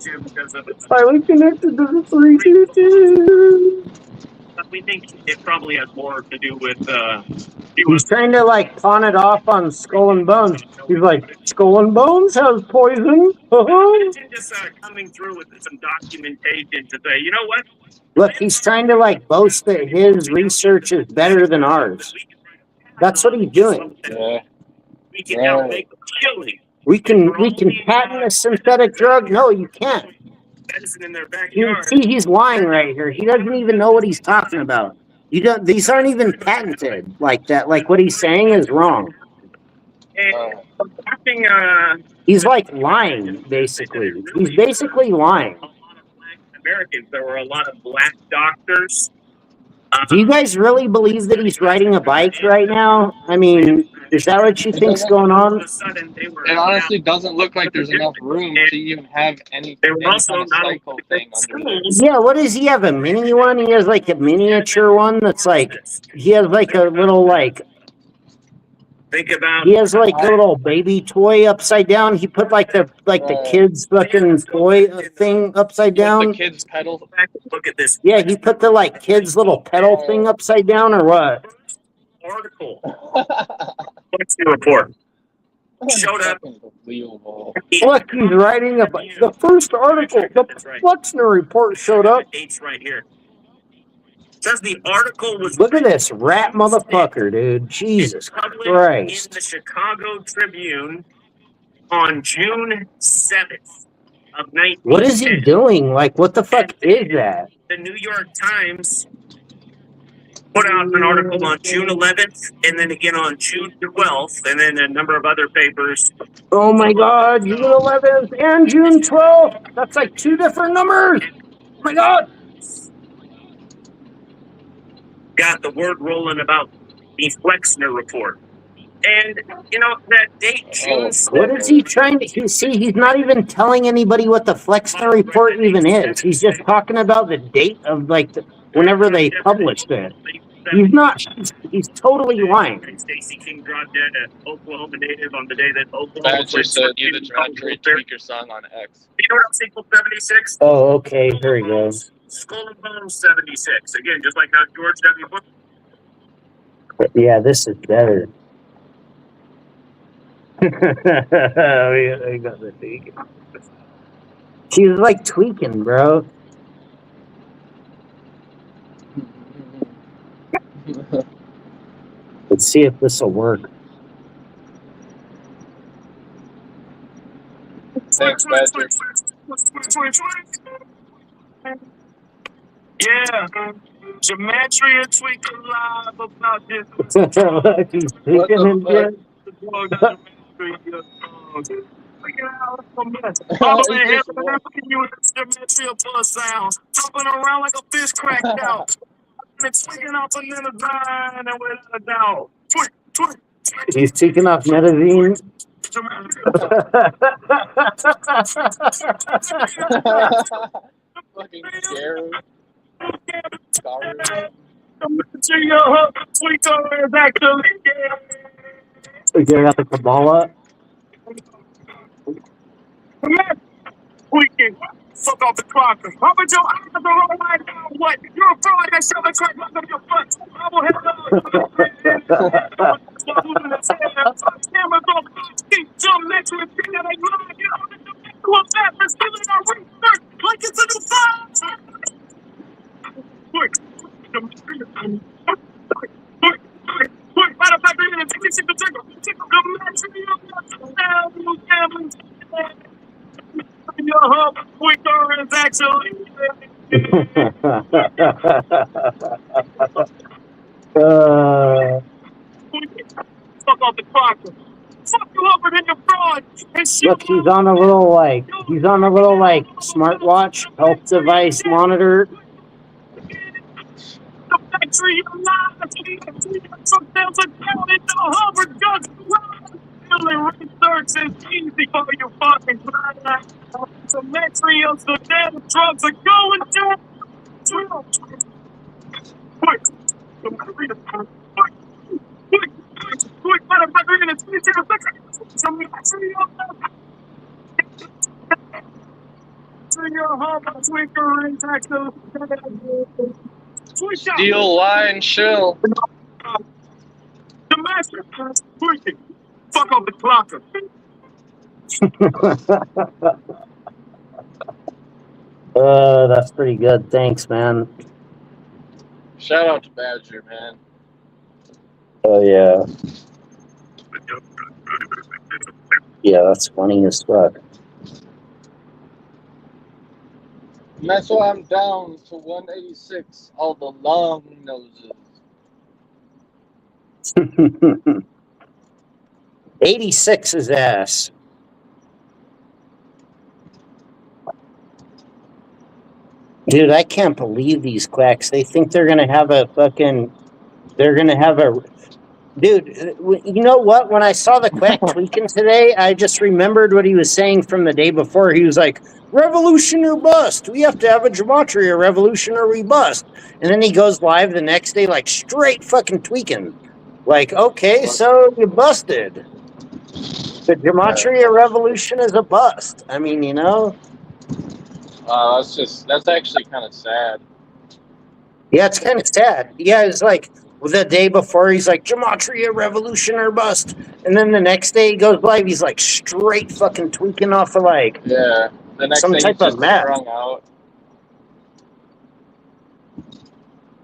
Speaker 1: It's highly connected to the 322.
Speaker 3: We think it probably has more to do with.
Speaker 1: He's trying to like pawn it off on Skull and Bones. He's like, Skull and Bones has poison.
Speaker 3: Just coming through with some documentation to say, you know what?
Speaker 1: Look, he's trying to like boast that his research is better than ours. That's what he's doing.
Speaker 2: Yeah.
Speaker 3: We can now make a killing.
Speaker 1: We can patent a synthetic drug. No, you can't.
Speaker 3: Medicine in their backyard.
Speaker 1: See, he's lying right here. He doesn't even know what he's talking about. These aren't even patented like that. Like what he's saying is wrong.
Speaker 3: And watching,
Speaker 1: He's like lying, basically. He's basically lying.
Speaker 3: a lot of black Americans. There were a lot of black doctors.
Speaker 1: Do you guys really believe that he's riding a bike right now? I mean, is that what you
Speaker 2: It
Speaker 1: think's
Speaker 2: doesn't.
Speaker 1: going
Speaker 3: All
Speaker 1: on?
Speaker 3: of a sudden, they were
Speaker 2: It honestly doesn't look like there's enough room
Speaker 3: And
Speaker 2: to even have any
Speaker 3: they were also
Speaker 2: kind of
Speaker 3: not
Speaker 2: cycle thing under there.
Speaker 3: schools.
Speaker 1: Yeah, what does he have? A mini one? He has like a miniature one that's like, he has like a little like,
Speaker 3: Think about
Speaker 1: he has like a little baby toy upside down. He put like the kids fucking toy thing upside
Speaker 2: Put the
Speaker 1: down.
Speaker 2: kids pedal.
Speaker 3: look at this
Speaker 1: Yeah, he put the like kids little pedal thing upside down or what?
Speaker 3: article. What's the report? Showed up.
Speaker 2: Unbelievable.
Speaker 1: Look, he's riding a bike. The first article, the Flexner report showed up.
Speaker 3: Dates right here. Says the article was.
Speaker 1: Look at this rat motherfucker, dude. Jesus
Speaker 3: published
Speaker 1: Christ.
Speaker 3: in the Chicago Tribune on June 7th of 1910.
Speaker 1: What is he doing? Like, what the fuck is that?
Speaker 3: The New York Times put out an article on June 11th and then again on June 12th, and then a number of other papers.
Speaker 1: Oh my God, June 11th and June 12th. That's like two different numbers. Oh my God.
Speaker 3: Got the word rolling about the Flexner report. And, you know, that date, June 7th.
Speaker 1: What is he trying to see? He's not even telling anybody what the Flexner report even is. He's just talking about the date of like whenever they published it. He's not. He's totally lying.
Speaker 3: Stacey King dropped dead at Oklahoma native on the day that Oklahoma.
Speaker 2: Badger said you the geometry tweaker song on X.
Speaker 3: You know what else equals 76?
Speaker 1: Oh, okay. Here we go.
Speaker 3: Skull and Bones 76. Again, just like how George W. Bush.
Speaker 1: Yeah, this is better. We got the tweak. She's like tweaking, bro. Let's see if this will work.
Speaker 2: Thanks, Badger.
Speaker 3: Yeah. Gematria tweaking live about this.
Speaker 1: He's tweaking and shit.
Speaker 3: You with the Gematria plus sound. Jumping around like a fish cracked out. And tweaking off another vine and without a doubt. Tweak.
Speaker 1: He's tweaking off Netazene.
Speaker 2: Fucking scary.
Speaker 1: Okay, I got the Kabbalah.
Speaker 3: Tweaking. Fuck off the clock. How about your eyes are rolling like now? What? You're a pro like I shove a crack under your foot. I will hit cameras off. Keep jump next to it. Get on the cool fast. Let's do it. Our research. Like it's a new fire. Quick. Matter of fact, we're going to take this shit to your hub, quicker is actually. Fuck off the clock. Fuck you over in your fraud.
Speaker 1: Look, he's on a little like smartwatch, health device monitor.
Speaker 3: The factory of lies. Sometimes I'm down into the Hubbard guns. Research is easy for you fucking blind. Gematria, the damn drugs are going down. Quick. Matter of fact, we're going to finish it in a second.
Speaker 2: Steel line chill.
Speaker 3: The master tweaking. Fuck off the clocker.
Speaker 1: That's pretty good. Thanks, man.
Speaker 2: Shout out to Badger, man.
Speaker 1: Oh yeah. Yeah, that's funny as fuck.
Speaker 2: And that's why I'm down to 186, all the long noses.
Speaker 1: 86's ass. Dude, I can't believe these quacks. They think they're gonna have a fucking. They're gonna have a. Dude, you know what? When I saw the quack tweaking today, I just remembered what he was saying from the day before. He was like, "Revolution or bust. We have to have a gematria revolution or we bust." And then he goes live the next day, like straight fucking tweaking. Like, okay, so you busted. The gematria revolution is a bust. I mean, you know.
Speaker 2: That's actually kind of sad.
Speaker 1: Yeah, it's kind of sad. Yeah, it's like the day before he's like gematria revolution or bust, and then the next day he goes live, he's like straight fucking tweaking off of like
Speaker 2: the next
Speaker 1: some
Speaker 2: day
Speaker 1: type
Speaker 2: he's
Speaker 1: of
Speaker 2: just
Speaker 1: meth.
Speaker 2: strung out.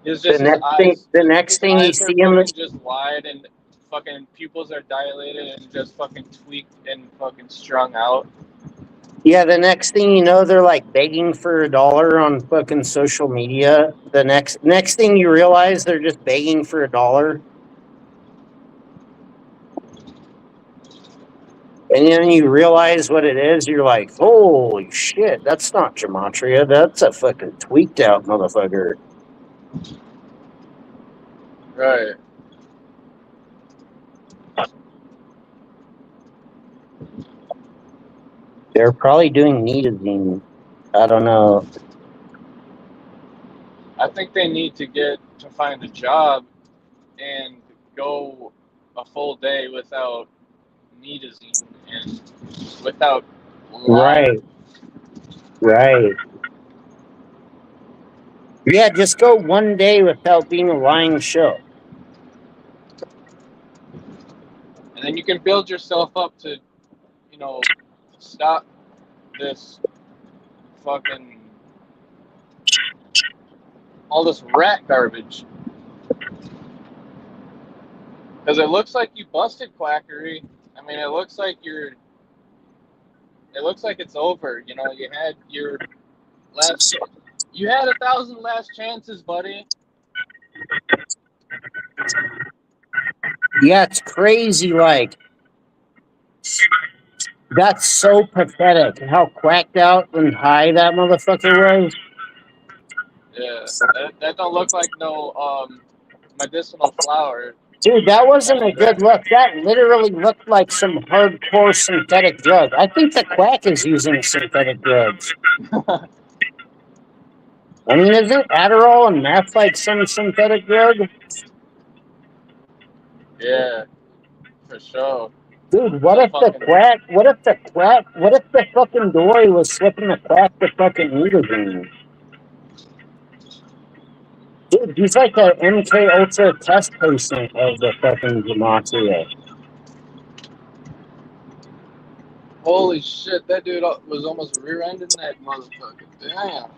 Speaker 2: It's
Speaker 1: The
Speaker 2: just his eyes.
Speaker 1: the next thing you
Speaker 2: Eyes are
Speaker 1: see him,
Speaker 2: fucking just wide and fucking pupils are dilated and just fucking tweaked and fucking strung out.
Speaker 1: yeah, the next thing you know, they're like begging for $1 on fucking social media. The next thing you realize, they're just begging for $1. And then you realize what it is, you're like, holy shit, that's not gematria, that's a fucking tweaked out motherfucker.
Speaker 2: Right.
Speaker 1: They're probably doing NITAZENE. I don't know.
Speaker 2: I think they need to find a job and go a full day without NITAZENE and without lying.
Speaker 1: Right. Yeah, just go one day without being a lying show.
Speaker 2: And then you can build yourself up to, stop this fucking all this rat garbage. Because it looks like you busted quackery. I mean, it looks like it's over. You know, you had 1,000 last chances, buddy.
Speaker 1: Yeah, it's crazy. Like, that's so pathetic. How quacked out and high that motherfucker was.
Speaker 2: Yeah, that don't look like no medicinal flower.
Speaker 1: Dude, that wasn't a good look. That literally looked like some hardcore synthetic drug. I think the quack is using synthetic drugs. I mean, isn't Adderall and meth like some synthetic drug?
Speaker 2: Yeah, for sure.
Speaker 1: Dude, what if the fucking Dory was slipping the quack to fucking NITAZENE? Dude, he's like a MK Ultra test patient of the fucking gematria.
Speaker 2: Holy shit, that dude was almost rear-ending that motherfucker. Damn.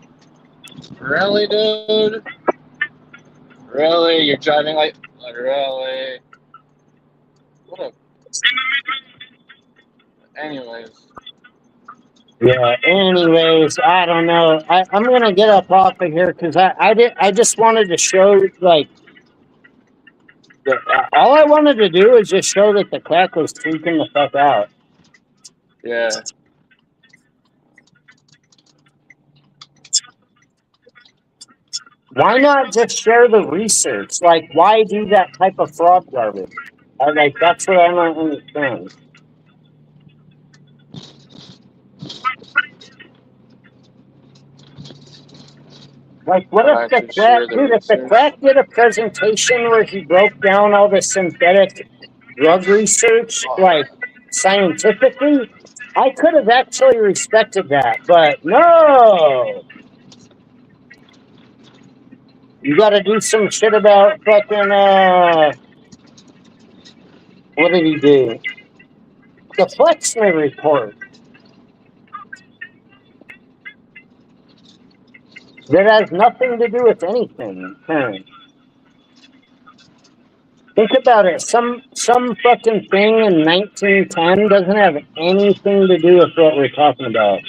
Speaker 2: Really, dude? Really? You're driving like... Really? What a... Anyways.
Speaker 1: Yeah, anyways, I don't know. I'm going to get up off of here because I just wanted to show, like, all I wanted to do is just show that the quack was freaking the fuck out.
Speaker 2: Yeah.
Speaker 1: Why not just share the research? Like, why do that type of fraud garbage? That's what I don't understand. Like, what if the quack, dude, if the quack did a presentation where he broke down all the synthetic drug research, like, scientifically, I could have actually respected that, but no! You gotta do some shit about fucking, what did he do? The Flexner report. That has nothing to do with anything. Think about it. Some fucking thing in 1910 doesn't have anything to do with what we're talking about.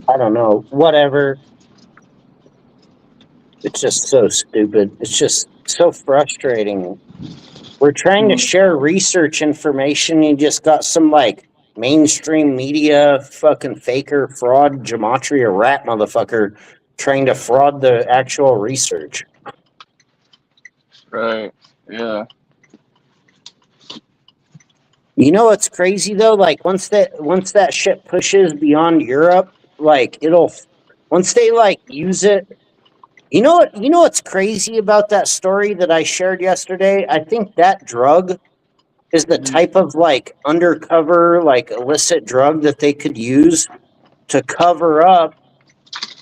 Speaker 1: I don't know. Whatever. It's just so stupid. It's just so frustrating. We're trying to share research information. You just got some like mainstream media fucking faker fraud gematria rat motherfucker trying to fraud the actual research.
Speaker 2: Right. Yeah.
Speaker 1: You know what's crazy though? Like once that shit pushes beyond Europe, like it'll once they like use it. You know what's crazy about that story that I shared yesterday? I think that drug is the type of like undercover, like illicit drug that they could use to cover up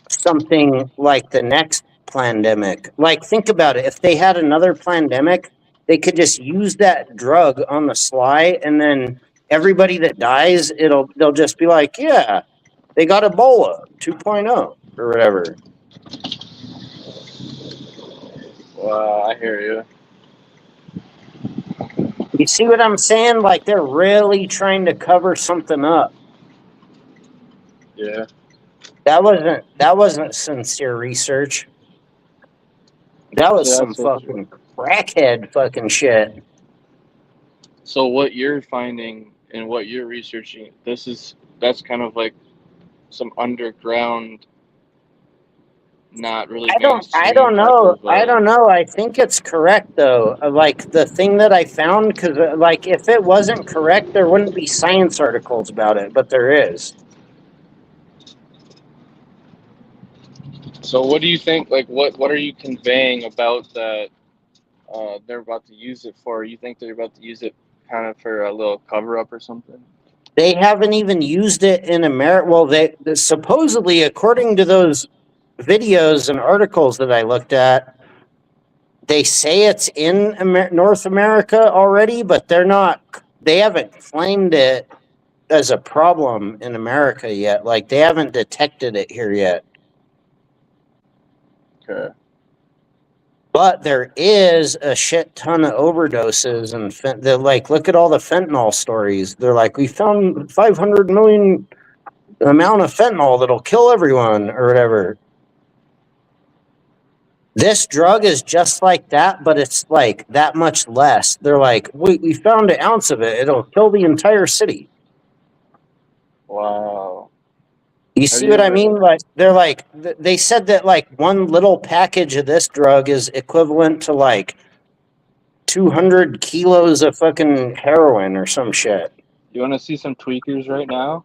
Speaker 1: something like the next pandemic. Like, think about it. If they had another pandemic, they could just use that drug on the sly, and then everybody that dies, they'll just be like, yeah, they got Ebola 2.0 or whatever.
Speaker 2: Wow, I hear you.
Speaker 1: You see what I'm saying? Like they're really trying to cover something up.
Speaker 2: Yeah.
Speaker 1: That wasn't sincere research. That was
Speaker 2: Yeah,
Speaker 1: some
Speaker 2: that's so true.
Speaker 1: fucking crackhead fucking shit.
Speaker 2: So what you're finding and what you're researching, that's kind of like some underground, not really mainstream type of.
Speaker 1: I don't know. I think it's correct though. Like the thing that I found, because like if it wasn't correct, there wouldn't be science articles about it, but there is.
Speaker 2: So what do you think? Like, what are you conveying about that? They're about to use it for. You think they're about to use it kind of for a little cover up or something?
Speaker 1: They haven't even used it in America. Well, they supposedly, according to those videos and articles that I looked at, they say it's in North America already, but they're not. They haven't claimed it as a problem in America yet. Like they haven't detected it here yet.
Speaker 2: Okay.
Speaker 1: But there is a shit ton of overdoses and they're like, look at all the fentanyl stories. They're like, we found 500 million amount of fentanyl that'll kill everyone or whatever. This drug is just like that, but it's like that much less. They're like, we found an ounce of it. It'll kill the entire city.
Speaker 2: Wow.
Speaker 1: You
Speaker 2: Have
Speaker 1: see
Speaker 2: you
Speaker 1: what I
Speaker 2: ever?
Speaker 1: mean? Like they're like they said that like one little package of this drug is equivalent to like 200 kilos of fucking heroin or some shit.
Speaker 2: You want to see some tweakers right now?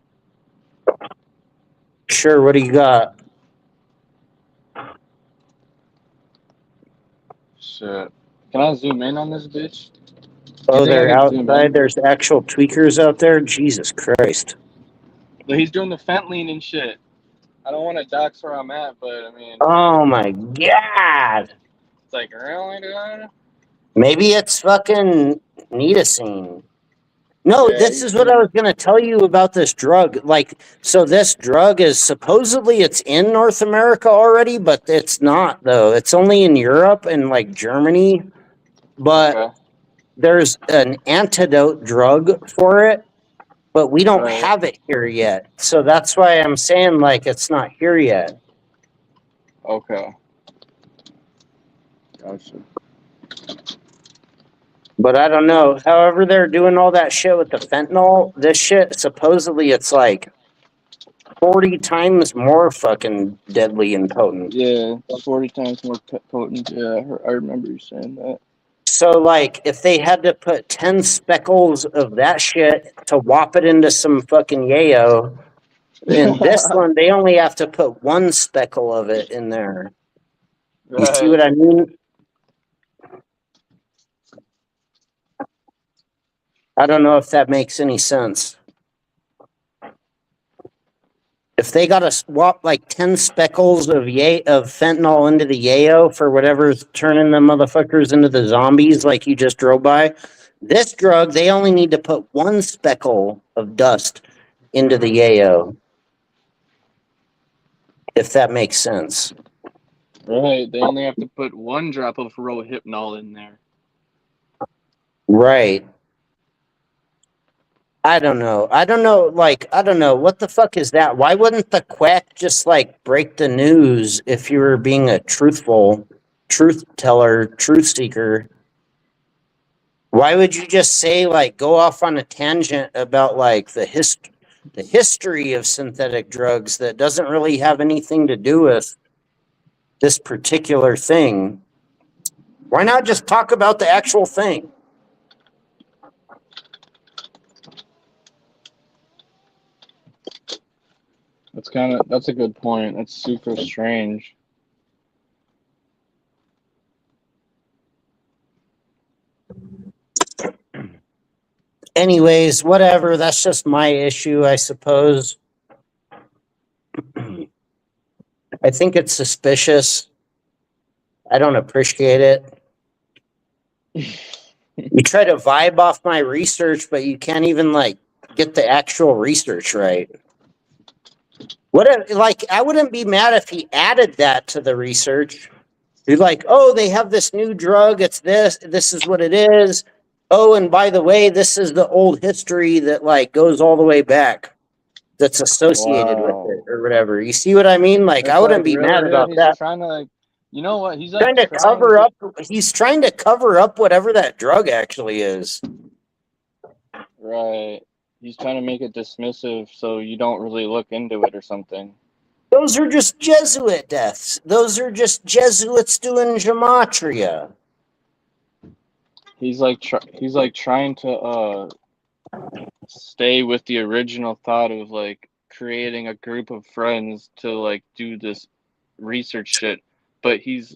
Speaker 1: Sure, what do you got?
Speaker 2: Shit. Can I zoom in on this bitch? Do you
Speaker 1: Oh,
Speaker 2: think I
Speaker 1: they're
Speaker 2: can zoom
Speaker 1: outside.
Speaker 2: in?
Speaker 1: There's actual tweakers out there. Jesus Christ.
Speaker 2: But he's doing the fentanyl and shit. I don't want to dox where I'm at, but I mean,
Speaker 1: Oh my God.
Speaker 2: it's like really, dude?
Speaker 1: Maybe it's fucking NITAZENE. No,
Speaker 2: Yeah,
Speaker 1: this
Speaker 2: he's
Speaker 1: is what I
Speaker 2: doing.
Speaker 1: was going to tell you about this drug. Like, so this drug is supposedly it's in North America already, but it's not though. It's only in Europe and like Germany. But
Speaker 2: Okay.
Speaker 1: there's an antidote drug for it, but we don't
Speaker 2: Right.
Speaker 1: have it here yet. So that's why I'm saying like it's not here yet.
Speaker 2: Okay. Gotcha.
Speaker 1: But I don't know. However, they're doing all that shit with the fentanyl. This shit supposedly it's like 40 times more fucking deadly and potent.
Speaker 2: Yeah, 40 times more potent. Yeah, I remember you saying that.
Speaker 1: So like if they had to put 10 speckles of that shit to whop it into some fucking yayo, in this one they only have to put one speckle of it in there. You see
Speaker 2: Right.
Speaker 1: what I mean? I don't know if that makes any sense. If they got to swap like 10 speckles of fentanyl into the yayo for whatever's turning them motherfuckers into the zombies like you just drove by, this drug they only need to put one speckle of dust into the yayo. If that makes sense.
Speaker 2: Right. They only have to put one drop of rohypnol in there.
Speaker 1: Right. I don't know. I don't know. Like, I don't know. What the fuck is that? Why wouldn't the quack just like break the news if you were being a truthful truth teller, truth seeker? Why would you just say like go off on a tangent about like the history of synthetic drugs that doesn't really have anything to do with this particular thing? Why not just talk about the actual thing?
Speaker 2: That's a good point. That's super strange.
Speaker 1: Anyways, whatever. That's just my issue, I suppose. I think it's suspicious. I don't appreciate it. You try to vibe off my research, but you can't even like get the actual research right. What if, like, I wouldn't be mad if he added that to the research. You're like, oh, they have this new drug. It's this is what it is. Oh, and by the way, this is the old history that like goes all the way back that's associated with
Speaker 2: Wow.
Speaker 1: it or whatever. You see what I mean? Like,
Speaker 2: It's
Speaker 1: I wouldn't be
Speaker 2: really,
Speaker 1: mad
Speaker 2: dude.
Speaker 1: about
Speaker 2: He's
Speaker 1: that.
Speaker 2: just trying to like, you know what? He's like
Speaker 1: Trying to cover up. He's trying to cover up whatever that drug actually is.
Speaker 2: Right. He's trying to make it dismissive so you don't really look into it or something.
Speaker 1: Those are just Jesuit deaths. Those are just Jesuits doing gematria.
Speaker 2: He's like trying to stay with the original thought of like creating a group of friends to like do this research shit, but he's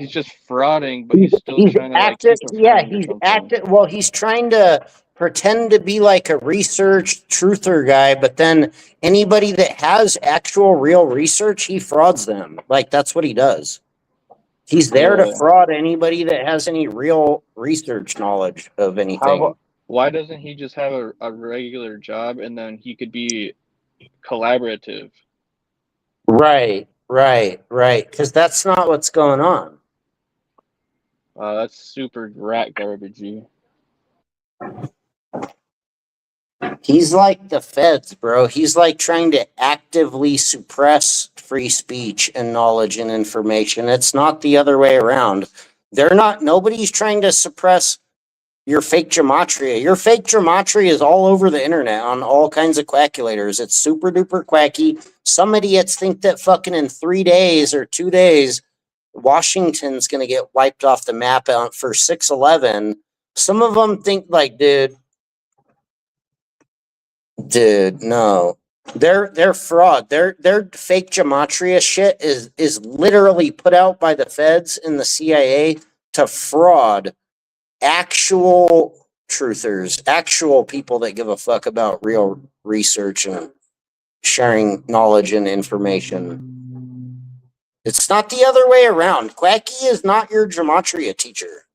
Speaker 2: just frauding, but he's still
Speaker 1: He's
Speaker 2: trying to like
Speaker 1: active.
Speaker 2: keep a
Speaker 1: Yeah,
Speaker 2: friend or
Speaker 1: he's
Speaker 2: something.
Speaker 1: active. Well, he's trying to pretend to be like a research truther guy, but then anybody that has actual real research, he frauds them. Like that's what he does. He's there to
Speaker 2: Really?
Speaker 1: fraud anybody that has any real research knowledge of anything.
Speaker 2: Why doesn't he just have a regular job and then he could be collaborative?
Speaker 1: Right. Because that's not what's going on.
Speaker 2: That's super rat garbagey.
Speaker 1: He's like the feds, bro. He's like trying to actively suppress free speech and knowledge and information. It's not the other way around. Nobody's trying to suppress your fake gematria. Your fake gematria is all over the internet on all kinds of quackulators. It's super duper quacky. Some idiots think that fucking in 3 days or 2 days, Washington's going to get wiped off the map out for 6/11. Some of them think like, dude, no. They're fraud. Their fake gematria shit is literally put out by the feds and the CIA to fraud actual truthers, actual people that give a fuck about real research and sharing knowledge and information. It's not the other way around. Quacky is not your gematria teacher.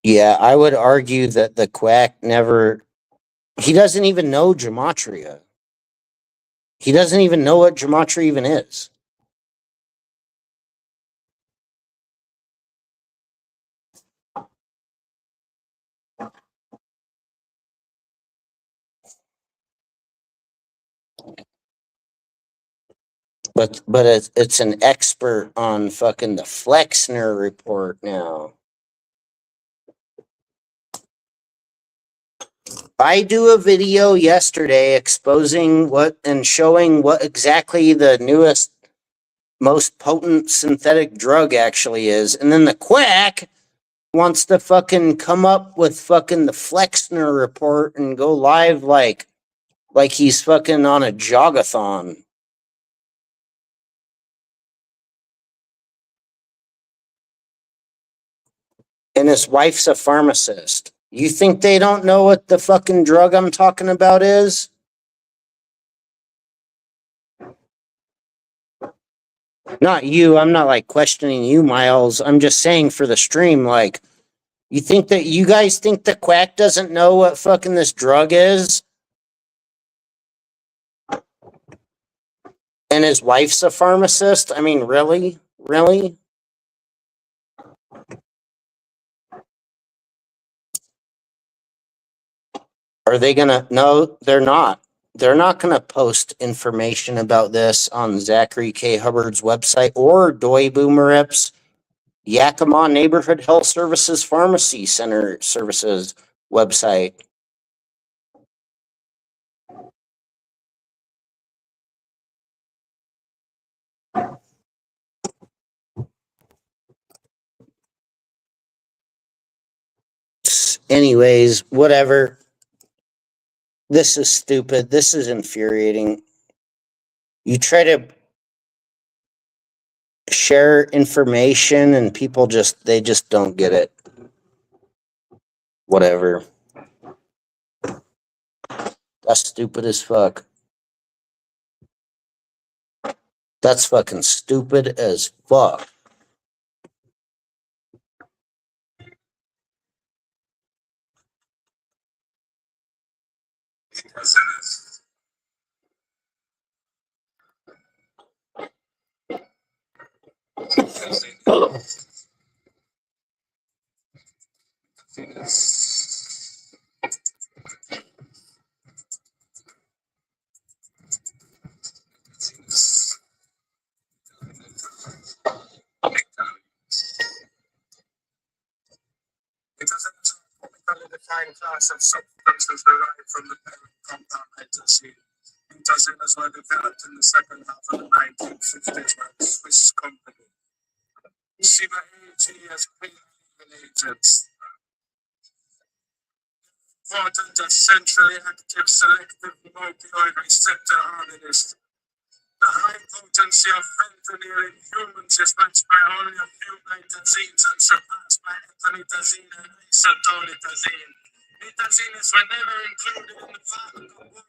Speaker 1: Yeah, I would argue that the quack he doesn't even know gematria. He doesn't even know what gematria even is. But it's an expert on fucking the Flexner report now. I do a video yesterday exposing what and showing what exactly the newest, most potent synthetic drug actually is. And then the quack wants to fucking come up with fucking the Flexner report and go live like he's fucking on a jogathon. And his wife's a pharmacist. You think they don't know what the fucking drug I'm talking about is? Not you. I'm not like questioning you, Miles. I'm just saying for the stream, like, you guys think the quack doesn't know what fucking this drug is? And his wife's a pharmacist? I mean, really? Really? Are they gonna? No, they're not. They're not gonna post information about this on Zachary K. Hubbard's website or Doi Boomerip's Yakima Neighborhood Health Services Pharmacy Center Services website. Anyways, whatever. This is stupid. This is infuriating. You try to share information and people they just don't get it. Whatever. That's stupid as fuck. That's fucking stupid as fuck.
Speaker 3: NITAZENE is a chemically defined class of substances derived from the parent compound NITAZENE. NITAZENEs were developed in the second half of the 1950s by a Swiss company. Siva AG as clean agents. Important as centrally active selective opioid receptor agonist. The high potency of fentanyl in humans is matched by only a few nitazenes and surpassed by ethanitazene and isotolitazene. Nitazenes were never included in the pharmacology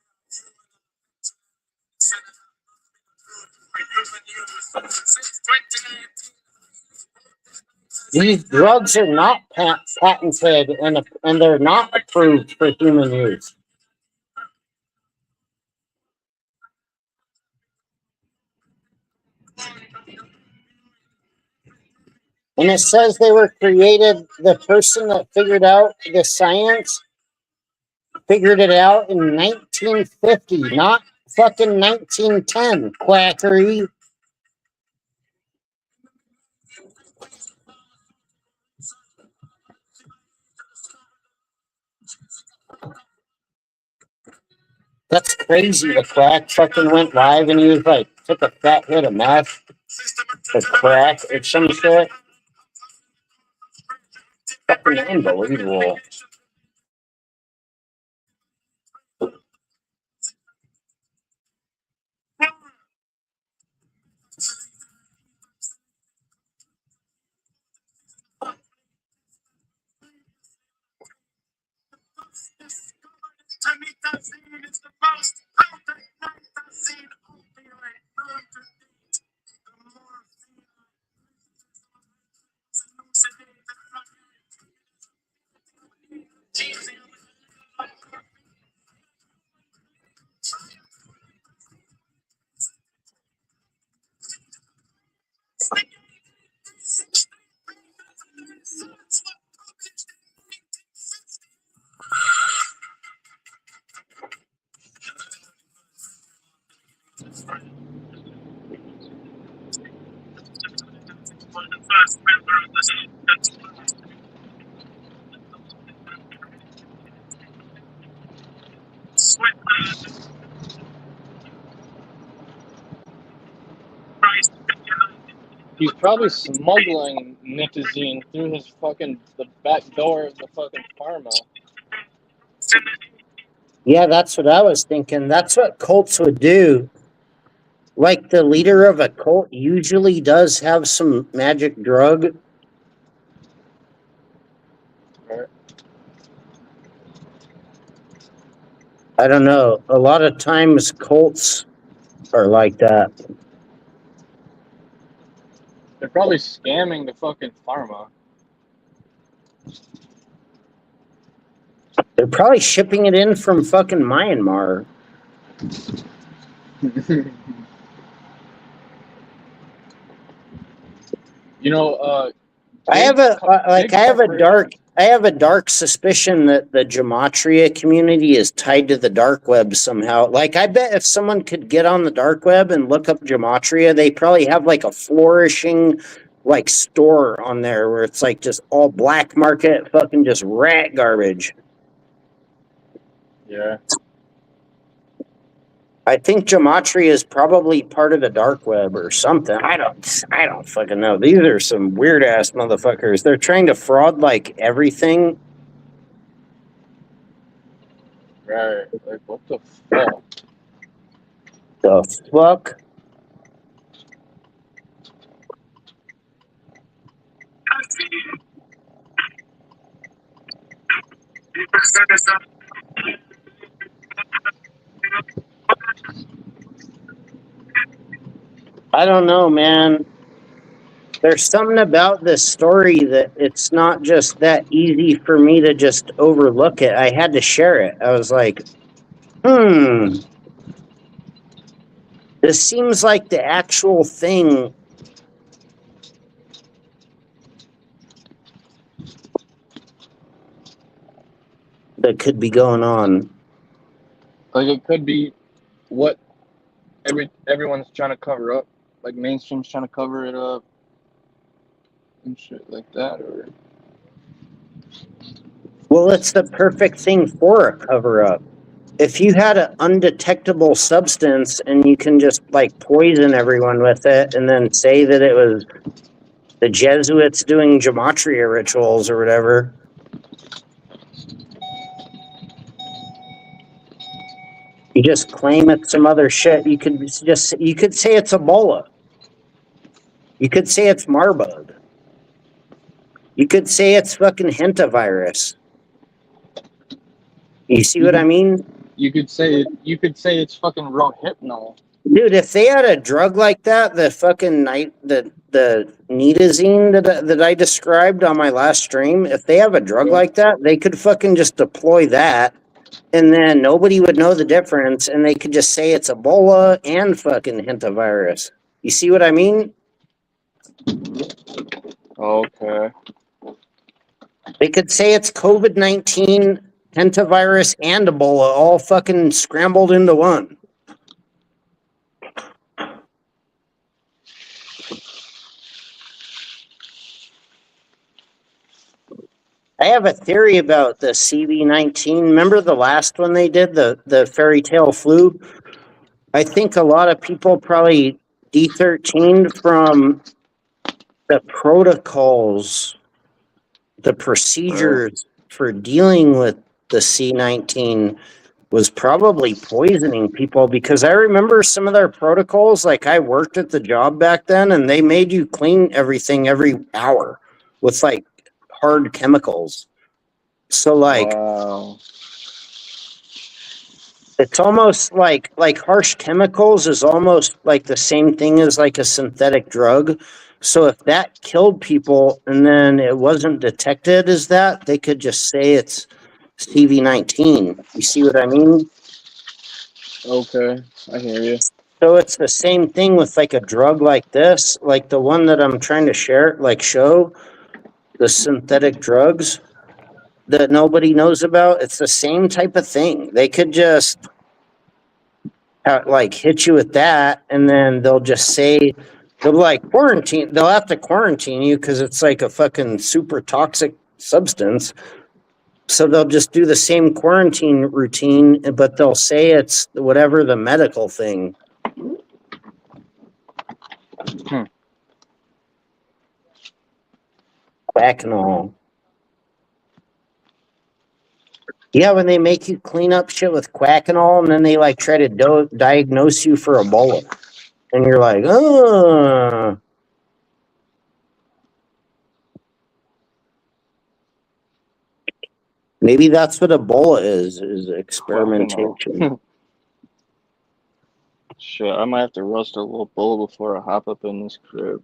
Speaker 3: for human use since 2019.
Speaker 1: These drugs are not patented and they're not approved for human use. And it says they were created, the person that figured out the science figured it out in 1950, not fucking 1910, quackery. That's crazy. The quack fucking went live and he was like, took a fat hit of meth or crack or some shit. Fucking unbelievable.
Speaker 3: NITAZENE is the most potent nitazene opioid known to date. The morphine was the first member of the Switzerland.
Speaker 2: He's probably smuggling nitazene through his the back door of the fucking pharma.
Speaker 1: Yeah, that's what I was thinking. That's what cults would do. Like the leader of a cult usually does have some magic drug.
Speaker 2: Right.
Speaker 1: I don't know. A lot of times cults are like that.
Speaker 2: They're probably scamming the fucking pharma.
Speaker 1: They're probably shipping it in from fucking Myanmar.
Speaker 2: You know,
Speaker 1: I have
Speaker 2: big
Speaker 1: I
Speaker 2: corporations.
Speaker 1: have a dark suspicion that the gematria community is tied to the dark web somehow. Like, I bet if someone could get on the dark web and look up gematria, they probably have like a flourishing like store on there where it's like just all black market fucking just rat garbage.
Speaker 2: Yeah.
Speaker 1: I think gematria is probably part of the dark web or something. I don't fucking know. These are some weird ass motherfuckers. They're trying to fraud like everything.
Speaker 2: Right. Like, what the fuck?
Speaker 1: The fuck? I don't know, man. There's something about this story that it's not just that easy for me to just overlook it. I had to share it. I was like, this seems like the actual thing that could be going on.
Speaker 2: Like, it could be what everyone's trying to cover up. Like, mainstream's trying to cover it up and shit like that, or
Speaker 1: Well, it's the perfect thing for a cover up. If you had an undetectable substance and you can just like poison everyone with it and then say that it was the Jesuits doing gematria rituals or whatever, you just claim it's some other shit. You could say it's Ebola. You could say it's Marburg. You could say it's fucking hantavirus. You see what I mean?
Speaker 2: you could say it's fucking Rohypnol.
Speaker 1: Dude, if they had a drug like that, the fucking the NITAZENE that I described on my last stream, if they have a drug like that, they could fucking just deploy that, and then nobody would know the difference, and they could just say it's Ebola and fucking hantavirus. You see what I mean?
Speaker 2: Okay.
Speaker 1: They could say it's COVID-19, hantavirus, and Ebola all fucking scrambled into one. I have a theory about the CV-19. Remember the last one they did, the fairy tale flu? I think a lot of people probably D13 from the protocols, the procedures for dealing with the C19 was probably poisoning people, because I remember some of their protocols. Like, I worked at the job back then and they made you clean everything every hour with like hard chemicals. So like,
Speaker 2: Wow.
Speaker 1: it's almost like harsh chemicals is almost like the same thing as like a synthetic drug. So if that killed people and then it wasn't detected as that, they could just say it's CV-19. You see what I mean?
Speaker 2: Okay, I hear you.
Speaker 1: So it's the same thing with like a drug like this, like the one that I'm trying to share, like show the synthetic drugs that nobody knows about. It's the same type of thing. They could just like hit you with that, and then they'll just say they'll like quarantine. They'll have to quarantine you because it's like a fucking super toxic substance. So they'll just do the same quarantine routine, but they'll say it's whatever the medical thing. Bacanol. Yeah, when they make you clean up shit with Quacanol, and then they like try to diagnose you for Ebola, and you're like, oh. Maybe that's what Ebola is experimentation.
Speaker 2: Shit, I might have to roast a little bowl before I hop up in this crib.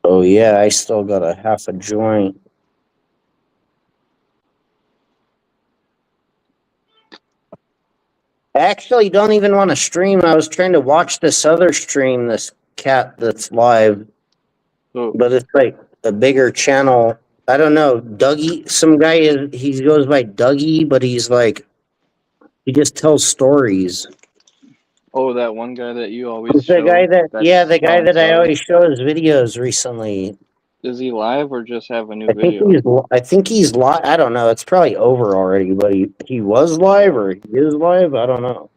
Speaker 1: Oh yeah, I still got a half a joint. I actually don't even want to stream. I was trying to watch this other stream, this cat that's live,
Speaker 2: So,
Speaker 1: but it's like a bigger channel. I don't know. Dougie, some guy he goes by Dougie, but he's like he just tells stories.
Speaker 2: oh, that one guy that you always
Speaker 1: The guy
Speaker 2: show,
Speaker 1: that
Speaker 2: that's
Speaker 1: the guy
Speaker 2: telling
Speaker 1: that I
Speaker 2: stories.
Speaker 1: always show his videos recently.
Speaker 2: Is he live or just have a new
Speaker 1: I think
Speaker 2: video?
Speaker 1: I think he's live. I don't know. It's probably over already, but he was live or he is live. I don't know.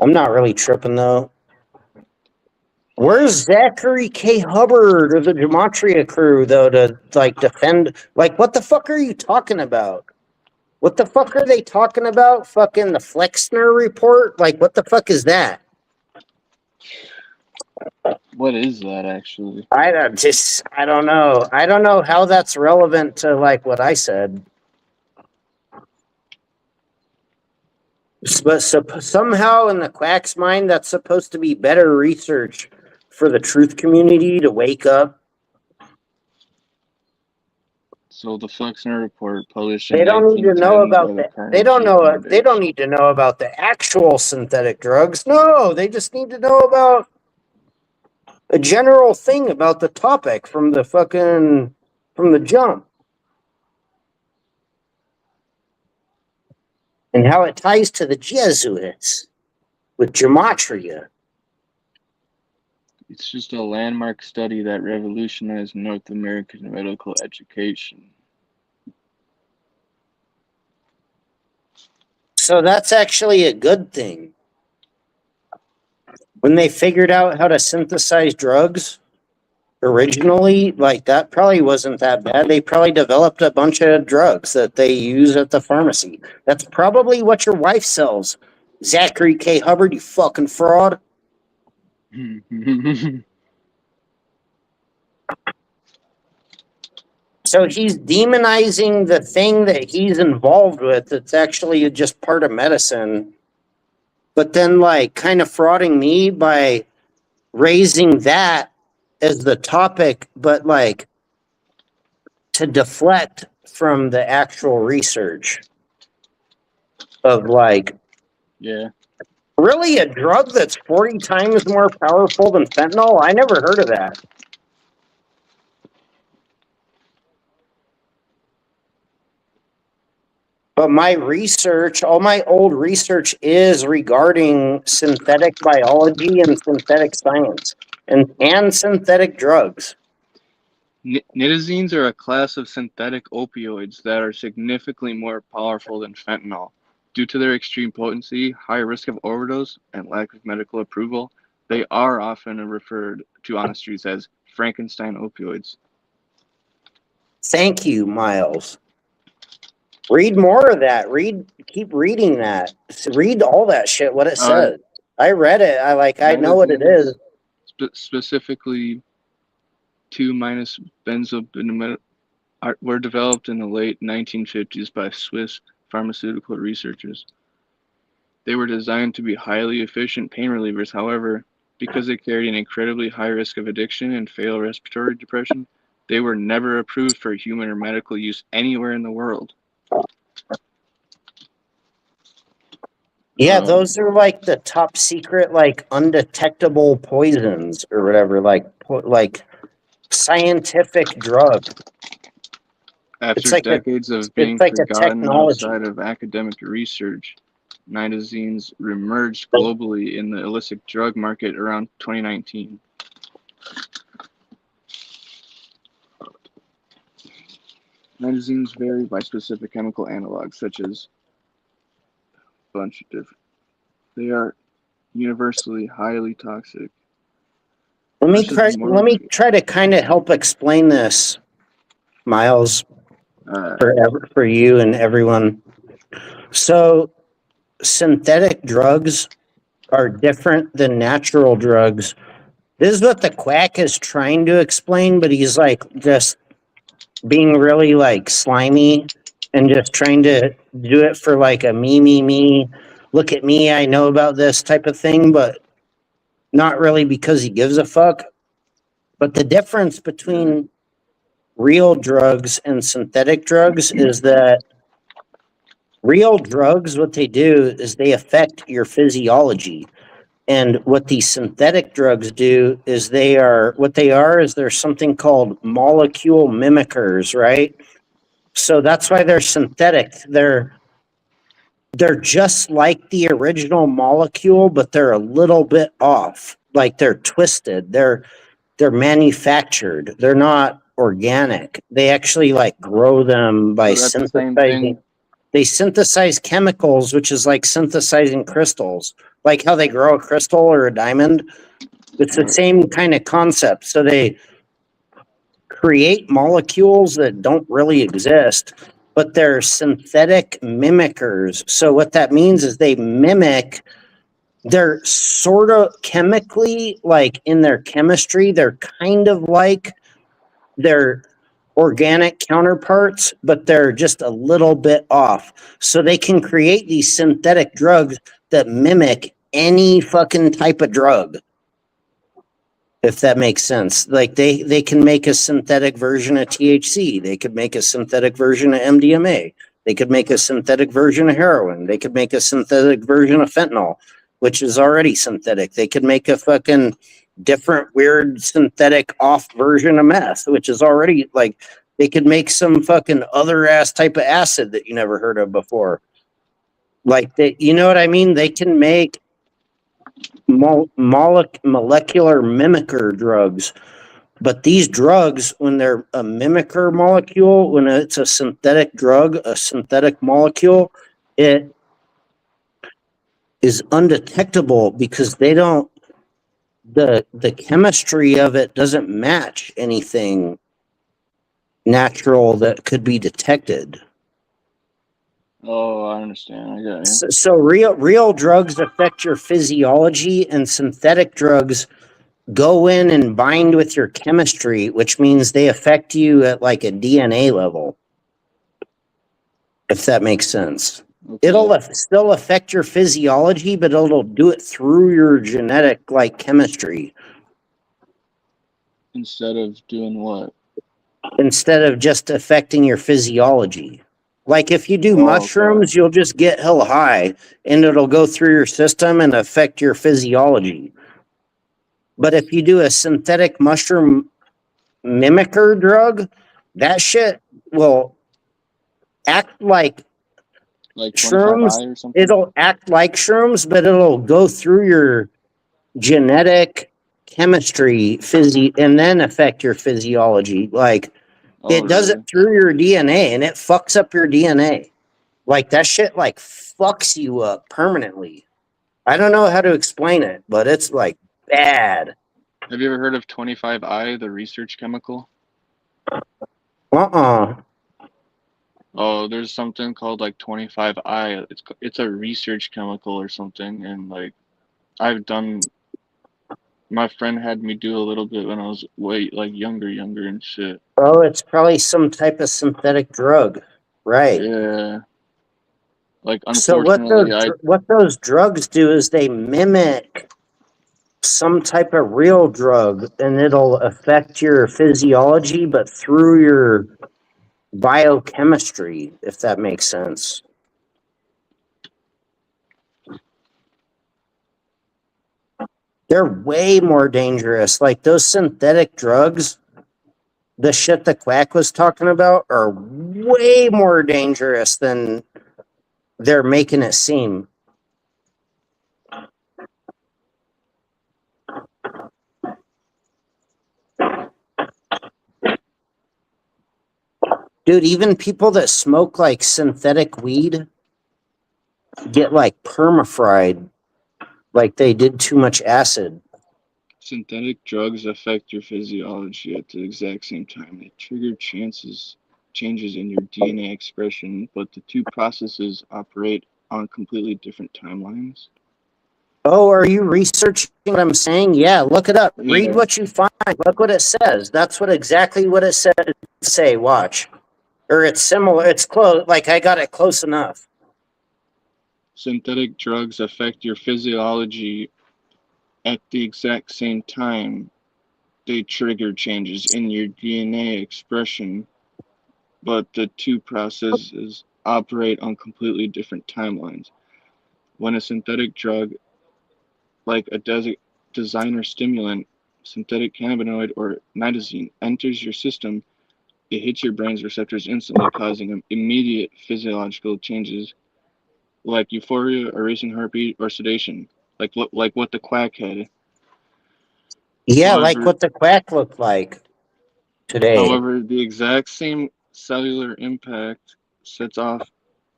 Speaker 1: I'm not really tripping though. Where's Zachary K. Hubbard or the Gematria crew though to like defend? Like, what the fuck are you talking about? What the fuck are they talking about? Fucking the Flexner report? Like, what the fuck is that?
Speaker 2: What is that actually?
Speaker 1: I don't know. I don't know how that's relevant to like what I said. But somehow in the quack's mind, that's supposed to be better research for the truth community to wake up.
Speaker 2: So the Flexner report published in
Speaker 1: They don't need to know
Speaker 2: 1910 by
Speaker 1: about
Speaker 2: the
Speaker 1: that. They don't
Speaker 2: Carnegie
Speaker 1: know. They don't
Speaker 2: Foundation.
Speaker 1: need to know about the actual synthetic drugs. No, they just need to know about a general thing about the topic from the jump. And how it ties to the Jesuits with gematria.
Speaker 2: It's just a landmark study that revolutionized North American medical education.
Speaker 1: So that's actually a good thing. When they figured out how to synthesize drugs originally, like that probably wasn't that bad. They probably developed a bunch of drugs that they use at the pharmacy. That's probably what your wife sells. Zachary K. Hubbard, you fucking fraud. So he's demonizing the thing that he's involved with that's actually just part of medicine, but then like kind of frauding me by raising that as the topic, but like to deflect from the actual research of like,
Speaker 2: Yeah.
Speaker 1: really a drug that's 40 times more powerful than fentanyl? I never heard of that. But my research, all my old research is regarding synthetic biology and synthetic science and synthetic drugs.
Speaker 2: Nitazenes are a class of synthetic opioids that are significantly more powerful than fentanyl. Due to their extreme potency, high risk of overdose, and lack of medical approval, they are often referred to on the streets as Frankenstein opioids.
Speaker 1: Thank you, Miles. Read more of that. Keep reading that. Read all that shit, what it says. I read it. I know what it is.
Speaker 2: Specifically, 2-benzobenzone were developed in the late 1950s by Swiss pharmaceutical researchers. They were designed to be highly efficient pain relievers. However, because they carried an incredibly high risk of addiction and fatal respiratory depression, they were never approved for human or medical use anywhere in the world.
Speaker 1: Yeah, those are like the top secret, like undetectable poisons or whatever, like scientific drug.
Speaker 2: After decades of being
Speaker 1: like
Speaker 2: forgotten outside of academic research, nitazenes reemerged globally in the illicit drug market around 2019. Nitazenes vary by specific chemical analogs, such as a bunch of different. They are universally highly toxic.
Speaker 1: Let me try to kind of help explain this, Miles, for you and everyone. So, synthetic drugs are different than natural drugs. This is what the quack is trying to explain, but he's like just being really like slimy and just trying to do it for like a me, look at me, I know about this type of thing, but not really because he gives a fuck. But the difference between real drugs and synthetic drugs is that Real drugs, what they do is they affect your physiology. And what these synthetic drugs do is they're something called molecule mimickers, right? So that's why they're synthetic. They're just like the original molecule, but they're a little bit off. Like they're twisted. They're manufactured. They're not organic. They actually like grow them by
Speaker 2: So that's the same thing.
Speaker 1: they synthesize chemicals, which is like synthesizing crystals, like how they grow a crystal or a diamond. It's the same kind of concept. So they create molecules that don't really exist, but they're synthetic mimickers. So what that means is they mimic, they're sort of chemically, like in their chemistry, they're kind of like their organic counterparts, but they're just a little bit off. So they can create these synthetic drugs that mimic any fucking type of drug, if that makes sense. Like they can make a synthetic version of THC. They could make a synthetic version of MDMA. They could make a synthetic version of heroin. They could make a synthetic version of fentanyl, which is already synthetic. They could make a fucking different weird synthetic off version of meth, which is already like, they could make some fucking other ass type of acid that you never heard of before. Like they, you know what I mean? They can make molecular mimicker drugs. But these drugs, when they're a mimicker molecule, when it's a synthetic drug, a synthetic molecule, it is undetectable because they don't, the chemistry of it doesn't match anything natural that could be detected.
Speaker 2: Oh, I understand. I got you.
Speaker 1: So real drugs affect your physiology, and synthetic drugs go in and bind with your chemistry, which means they affect you at like a DNA level, if that makes sense.
Speaker 2: Okay.
Speaker 1: It'll still affect your physiology, but it'll do it through your genetic like chemistry.
Speaker 2: Instead of doing what?
Speaker 1: Instead of just affecting your physiology. Like if you do mushrooms, you'll just get hell high and it'll go through your system and affect your physiology. But if you do a synthetic mushroom mimicker drug, that shit will act like shrooms.
Speaker 2: Or something?
Speaker 1: It'll act like shrooms, but it'll go through your genetic chemistry, and then affect your physiology. Like it does it through your DNA, and it fucks up your DNA. Like that shit like fucks you up permanently. I don't know how to explain it, but it's like bad.
Speaker 2: Have you ever heard of 25I, the research chemical?
Speaker 1: Oh,
Speaker 2: there's something called like 25I. It's a research chemical or something, and like my friend had me do a little bit when I was younger and shit.
Speaker 1: Oh, it's probably some type of synthetic drug, right?
Speaker 2: Yeah. Like
Speaker 1: so what those drugs do is they mimic some type of real drug, and it'll affect your physiology, but through your biochemistry, if that makes sense. They're way more dangerous. Like those synthetic drugs, the shit that Quack was talking about, are way more dangerous than they're making it seem. Dude, even people that smoke like synthetic weed get like perma-fried, like they did too much acid.
Speaker 2: Synthetic drugs affect your physiology at the exact same time. They trigger changes in your DNA expression, but the two processes operate on completely different timelines.
Speaker 1: Oh, are you researching what I'm saying? Yeah, look it up. Yeah. Read what you find. Look what it says. That's exactly what it says. Say, watch. Or it's similar. It's close. Like I got it close enough.
Speaker 2: Synthetic drugs affect your physiology at the exact same time. They trigger changes in your DNA expression, but the two processes operate on completely different timelines. When a synthetic drug, like a designer stimulant, synthetic cannabinoid, or nitazene, enters your system, it hits your brain's receptors instantly, causing immediate physiological changes like euphoria, or racing heartbeat, or sedation, like what the quack had.
Speaker 1: Yeah, like
Speaker 2: However,
Speaker 1: what the quack looked like today.
Speaker 2: however, the exact same cellular impact sets off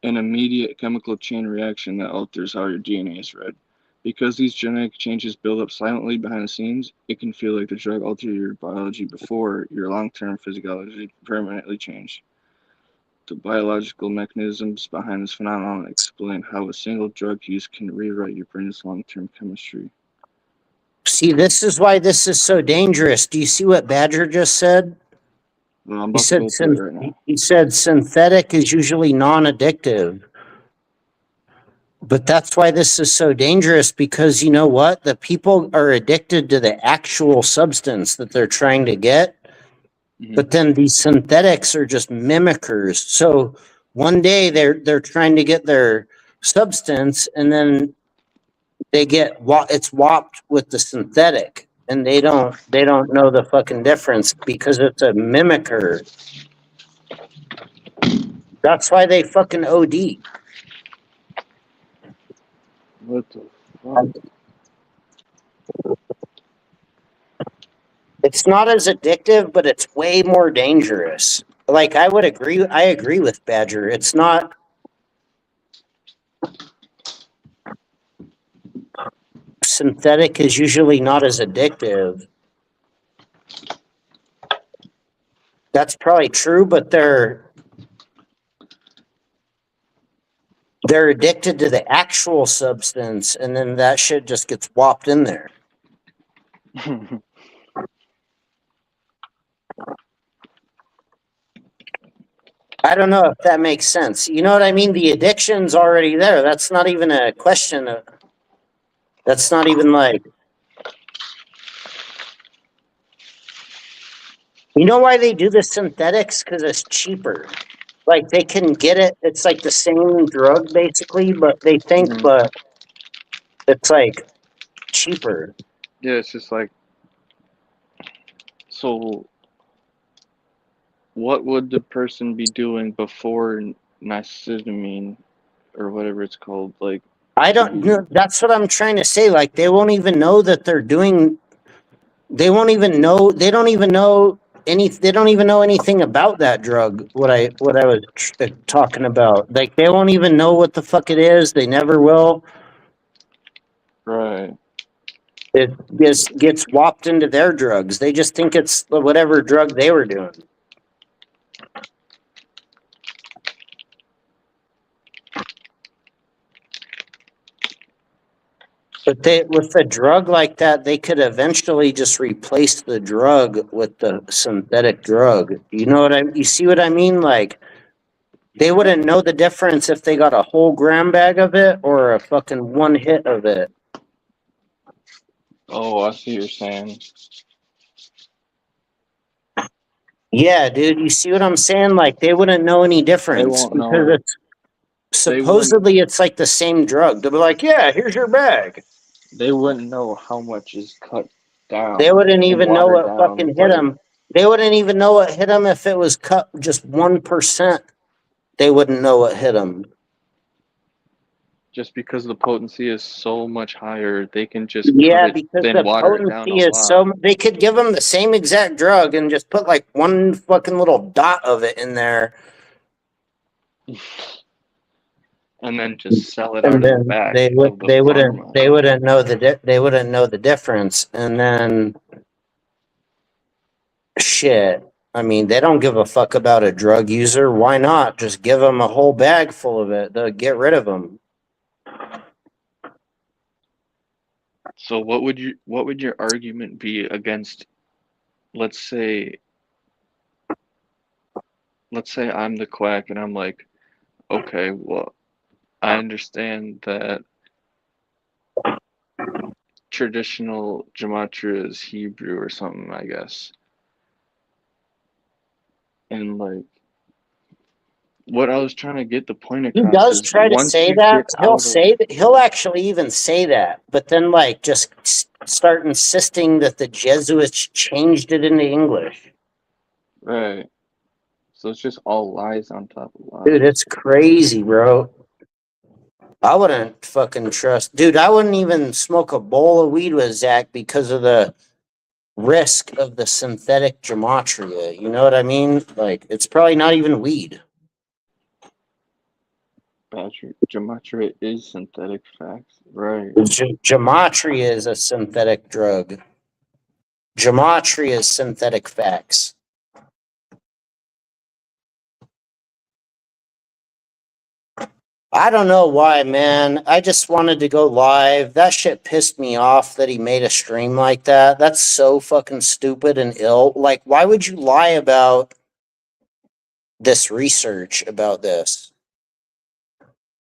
Speaker 2: an immediate chemical chain reaction that alters how your DNA is read. Because these genetic changes build up silently behind the scenes, it can feel like the drug altered your biology before your long-term physiology permanently changed. The biological mechanisms behind this phenomenon explain how a single drug use can rewrite your brain's long-term chemistry.
Speaker 1: See, this is why this is so dangerous. Do you see what Badger just said?
Speaker 2: Well, I'm
Speaker 1: He
Speaker 2: about to
Speaker 1: said
Speaker 2: go through it right now.
Speaker 1: he said synthetic is usually non-addictive. But that's why this is so dangerous, because you know what? The people are addicted to the actual substance that they're trying to get.
Speaker 2: Mhm.
Speaker 1: But then these synthetics are just mimickers. So one day they're trying to get their substance, and then they get it's whopped with the synthetic, and they don't know the fucking difference because it's a mimicker. That's why they fucking OD.
Speaker 2: What the fuck?
Speaker 1: It's not as addictive, but it's way more dangerous. Like I agree with Badger. It's not synthetic is usually not as addictive. That's probably true, but they're addicted to the actual substance, and then that shit just gets whopped in there. I don't know if that makes sense. You know what I mean? The addiction's already there. That's not even a question. That's not even like, you know why they do the synthetics? Because it's cheaper. Like they can get it. It's like the same drug basically, but they think,
Speaker 2: Mhm.
Speaker 1: but it's like cheaper.
Speaker 2: Yeah, it's just like, so what would the person be doing before nicotinamine or whatever it's called? Like,
Speaker 1: I
Speaker 2: to
Speaker 1: don't
Speaker 2: be,
Speaker 1: know. That's what I'm trying to say. Like they won't even know that they're doing. They won't even know. They don't even know any. They don't even know anything about that drug. What I was talking about. Like they won't even know what the fuck it is. They never will.
Speaker 2: right.
Speaker 1: It just gets whopped into their drugs. They just think it's whatever drug they were doing. But they, with a drug like that, they could eventually just replace the drug with the synthetic drug. You know what you see what I mean? Like they wouldn't know the difference if they got a whole gram bag of it or a fucking one hit of it.
Speaker 2: Oh, I see what you're saying.
Speaker 1: Yeah, dude, you see what I'm saying? Like they wouldn't know any
Speaker 2: They
Speaker 1: difference
Speaker 2: won't
Speaker 1: because
Speaker 2: know.
Speaker 1: it's
Speaker 2: They wouldn't.
Speaker 1: supposedly it's like the same drug. They'll be like, "Yeah, here's your bag."
Speaker 2: They wouldn't know how much is cut
Speaker 1: They
Speaker 2: down
Speaker 1: wouldn't
Speaker 2: and
Speaker 1: even know
Speaker 2: watered
Speaker 1: what
Speaker 2: down,
Speaker 1: fucking hit
Speaker 2: but it
Speaker 1: them. They wouldn't even know what hit them if it was cut just 1%. They wouldn't know what hit them.
Speaker 2: just because the potency is so much higher, they can just cut
Speaker 1: Yeah,
Speaker 2: it,
Speaker 1: because
Speaker 2: then
Speaker 1: the
Speaker 2: water it down a
Speaker 1: potency is
Speaker 2: lot.
Speaker 1: so. They could give them the same exact drug and just put like one fucking little dot of it in there,
Speaker 2: And then just sell it
Speaker 1: and
Speaker 2: out of the
Speaker 1: then
Speaker 2: back of the pharma.
Speaker 1: they wouldn't know they wouldn't know the difference. And then shit. I mean, they don't give a fuck about a drug user. Why not? Just give them a whole bag full of it. They'll get rid of them.
Speaker 2: So what would your argument be against, let's say let's say I'm the quack and I'm like, okay, well, I understand that traditional gematria is Hebrew or something, I guess. And like what I was trying to get the point
Speaker 1: He
Speaker 2: across
Speaker 1: does
Speaker 2: is
Speaker 1: try to
Speaker 2: once
Speaker 1: say
Speaker 2: you
Speaker 1: that.
Speaker 2: get out of
Speaker 1: He'll actually even say that, but then like just start insisting that the Jesuits changed it into English.
Speaker 2: right, so it's just all lies on top of lies.
Speaker 1: Dude, it's crazy, bro. I wouldn't fucking trust. Dude, I wouldn't even smoke a bowl of weed with Zach because of the risk of the synthetic gematria. You know what I mean? Like, it's probably not even weed.
Speaker 2: Gematria is synthetic facts, right?
Speaker 1: Gematria is a synthetic drug. Gematria is synthetic facts. I don't know why, man. I just wanted to go live. That shit pissed me off that he made a stream like that. That's so fucking stupid and ill. Like, why would you lie about this research about this?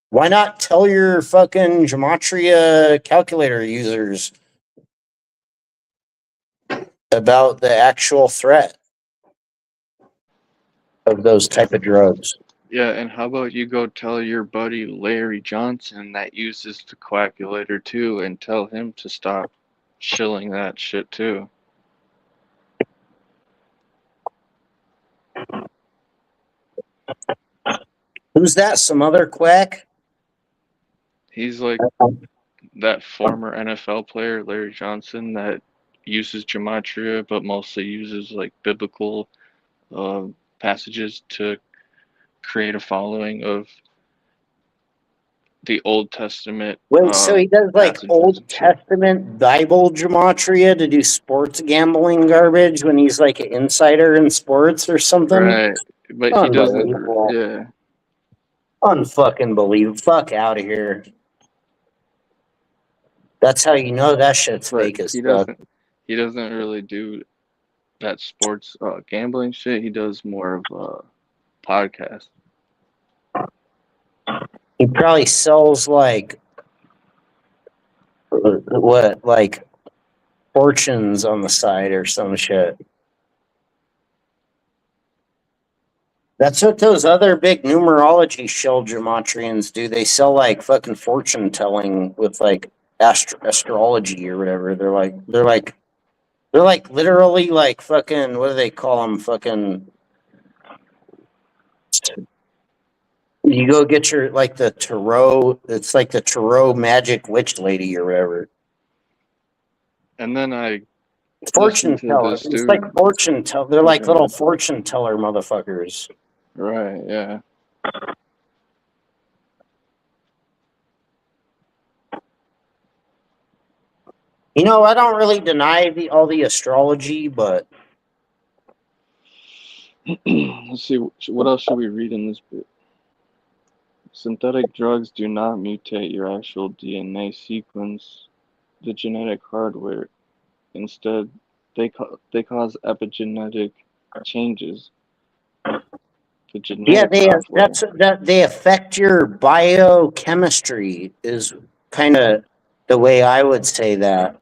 Speaker 1: Why not tell your fucking gematria calculator users about the actual threat of those type of drugs?
Speaker 2: Yeah, and how about you go tell your buddy Larry Johnson that uses the coagulator too, and tell him to stop shilling that shit too.
Speaker 1: Who's that? Some other quack?
Speaker 2: He's like that former NFL player, Larry Johnson, that uses gematria, but mostly uses like biblical passages to create a following of the Old Testament
Speaker 1: Wait, so he does like
Speaker 2: passages
Speaker 1: Old
Speaker 2: and shit.
Speaker 1: Testament Bible gematria to do sports gambling garbage when he's like an insider in sports or something?
Speaker 2: Right, but he doesn't.
Speaker 1: Unbelievable.
Speaker 2: Yeah,
Speaker 1: Unfucking believable. Fuck out of here. That's how you know that shit's
Speaker 2: but
Speaker 1: fake as
Speaker 2: he
Speaker 1: fuck.
Speaker 2: doesn't. He doesn't really do that sports gambling shit. He does more of podcasts.
Speaker 1: He probably sells like what, like fortunes on the side or some shit. That's what those other big numerology shell gematrians do. They sell like fucking fortune telling with like astrology or whatever. They're like literally like fucking, what do they call them? Fucking, you go get your like the tarot. It's like the tarot magic witch lady or whatever.
Speaker 2: And then I
Speaker 1: Fortune
Speaker 2: listened to
Speaker 1: teller.
Speaker 2: this
Speaker 1: It's like
Speaker 2: dude.
Speaker 1: fortune teller. They're like
Speaker 2: Yeah,
Speaker 1: little fortune teller motherfuckers.
Speaker 2: right. Yeah.
Speaker 1: You know, I don't really deny all the astrology, but
Speaker 2: Let's see. What else should we read in this bit? Synthetic drugs do not mutate your actual DNA sequence, the genetic hardware. Instead, they cause epigenetic changes, the
Speaker 1: yeah,
Speaker 2: genetic software.
Speaker 1: that they affect your biochemistry is kind of the way I would say that.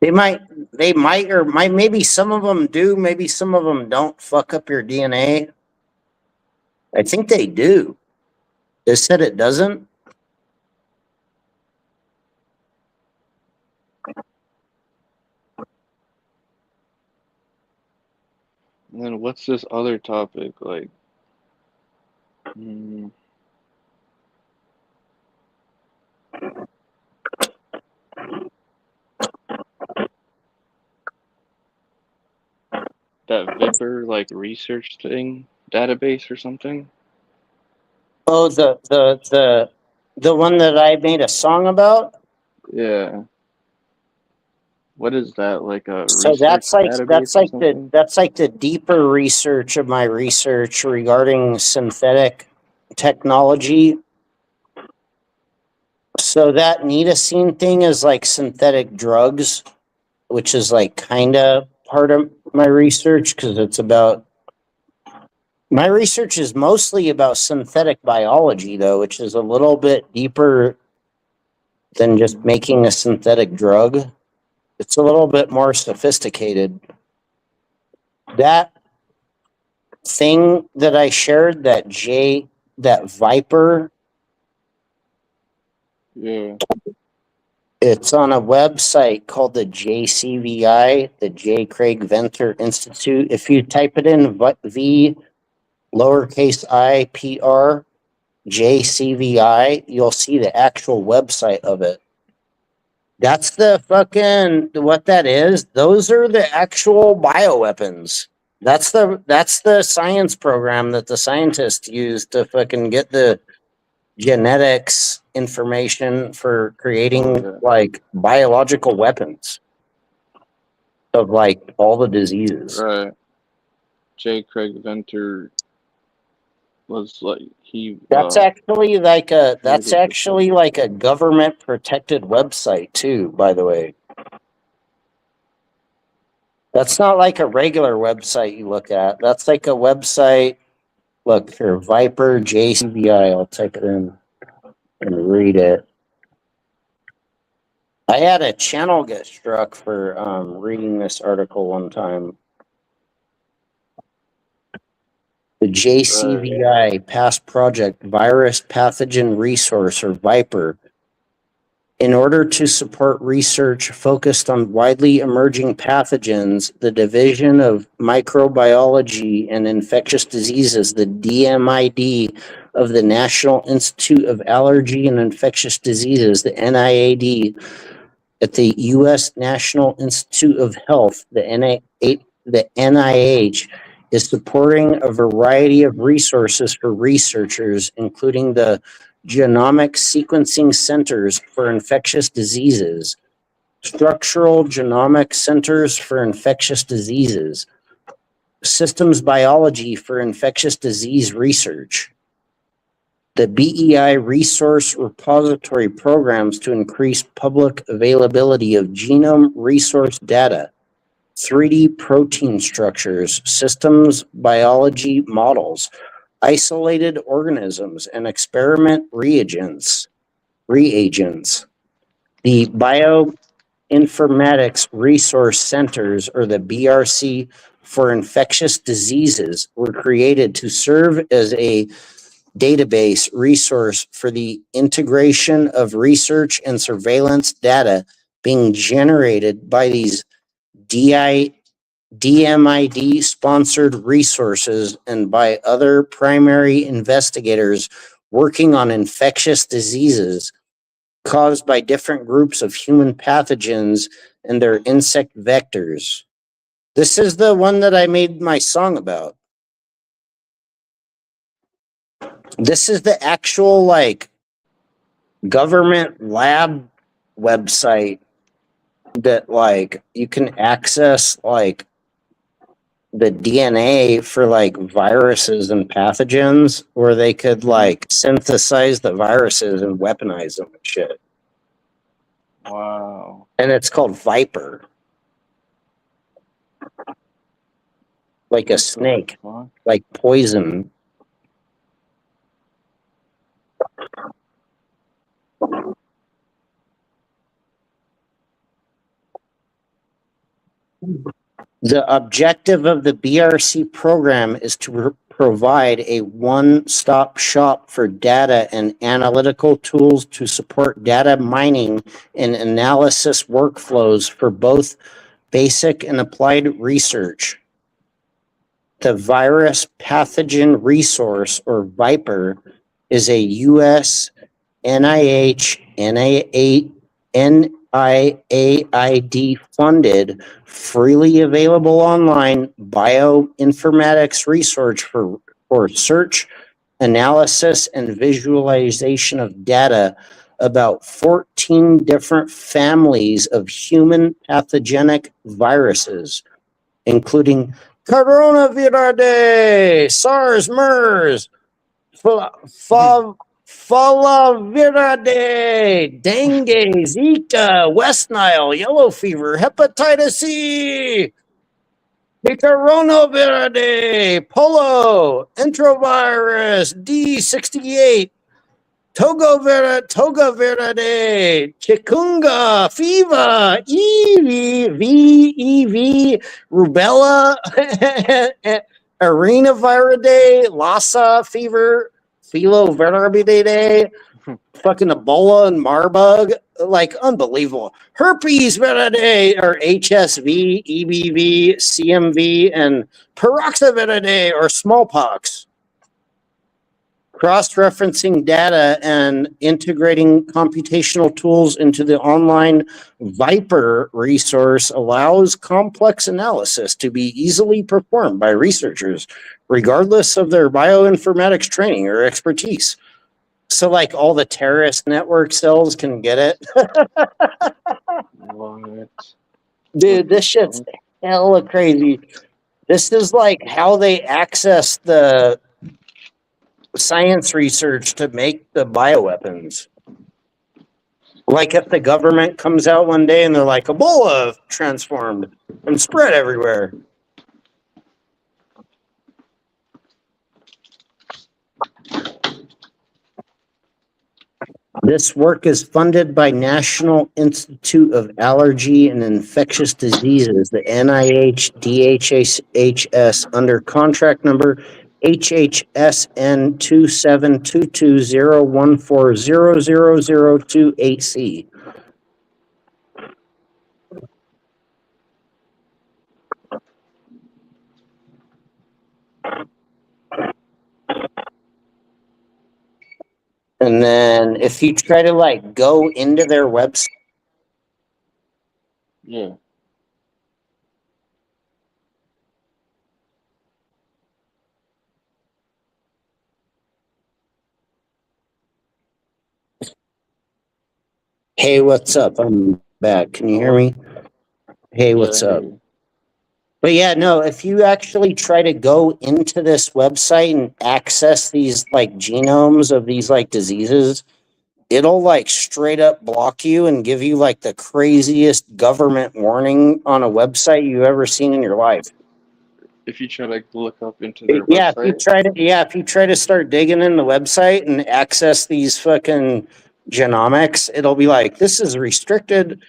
Speaker 1: They might, or might, maybe some of them do, maybe some of them don't fuck up your DNA. I think they do. They said it doesn't.
Speaker 2: And then what's this other topic like? Hmm, that Viper like research thing database or something?
Speaker 1: Oh, the one that I made a song about.
Speaker 2: Yeah. What is that? Like a
Speaker 1: So
Speaker 2: research database or something?
Speaker 1: that's like the deeper research of my research regarding synthetic technology. So that nitazene thing is like synthetic drugs, which is like kind of part of my research because it's about my research is mostly about synthetic biology though, which is a little bit deeper than just making a synthetic drug. It's a little bit more sophisticated. That thing that I shared, that Viper,
Speaker 2: Yeah.
Speaker 1: it's on a website called the JCVI, the J. Craig Venter Institute. If you type it in V lowercase I P R JCVI, you'll see the actual website of it. That's the fucking what that is. Those are the actual bioweapons. That's the science program that the scientists use to fucking get the genetics information for creating like biological weapons of like all the diseases.
Speaker 2: Right. J. Craig Venter was like
Speaker 1: That's actually like a
Speaker 2: created this
Speaker 1: government protected website too, by the way. That's not like a regular website you look at. That's like a website. Look here, Viper JCVI. I'll type it in and read it. I had a channel get struck for reading this article one time. The JCVI past project virus pathogen resource, or Viper, in order to support research focused on widely emerging pathogens, the Division of Microbiology and Infectious Diseases, the DMID of the National Institute of Allergy and Infectious Diseases, the NIAD, at the U.S. National Institute of Health, the NIH, is supporting a variety of resources for researchers, including the Genomic Sequencing Centers for Infectious Diseases, Structural Genomic Centers for Infectious Diseases, Systems Biology for Infectious Disease Research, the BEI Resource Repository programs to increase public availability of genome resource data, 3D protein structures, systems biology models, isolated organisms, and experiment reagents. The Bioinformatics Resource Centers, or the BRC, for infectious diseases were created to serve as a database resource for the integration of research and surveillance data being generated by these DMID sponsored resources and by other primary investigators working on infectious diseases caused by different groups of human pathogens and their insect vectors. This is the one that I made my song about. This is the actual like government lab website that like you can access like the DNA for like viruses and pathogens, where they could like synthesize the viruses and weaponize them and shit.
Speaker 2: Wow.
Speaker 1: And it's called Viper. Like a snake, like poison. The objective of the BRC program is to provide a one-stop shop for data and analytical tools to support data mining and analysis workflows for both basic and applied research. The Virus Pathogen Resource, or Viper, is a U.S. NIH, NIAID funded, freely available online bioinformatics research for search, analysis, and visualization of data about 14 different families of human pathogenic viruses, including coronavirus, SARS, MERS, Falaviridae, dengue, Zika, West Nile, yellow fever, hepatitis C, Coronavirus, polio, enterovirus, D68, Toga verde, chikunga, fever, EV, rubella, arenaviride, Lassa fever, filoverabide, fucking Ebola and Marburg, like unbelievable. Herpes viridae or HSV, EBV, CMV, and peroxaviridae or smallpox. Cross-referencing data and integrating computational tools into the online Viper resource allows complex analysis to be easily performed by researchers, regardless of their bioinformatics training or expertise. So, like, all the terrorist network cells can get it.
Speaker 2: What?
Speaker 1: Dude, this shit's hella crazy. This is like how they access the science research to make the bioweapons. Like if the government comes out one day and they're like, Ebola transformed and spread everywhere. This work is funded by National Institute of Allergy and Infectious Diseases, the NIH DHHS, under contract number HHSN 272201400028C. And then if you try to like go into their website,
Speaker 2: Yeah.
Speaker 1: hey, what's up? I'm back. Can you hear me? Hey, what's up? But yeah, no, if you actually try to go into this website and access these like genomes of these like diseases, it'll like straight up block you and give you like the craziest government warning on a website you've ever seen in your life.
Speaker 2: If you try to look up into their
Speaker 1: Yeah,
Speaker 2: website.
Speaker 1: if you try to start digging in the website and access these fucking genomics, it'll be like, this is restricted.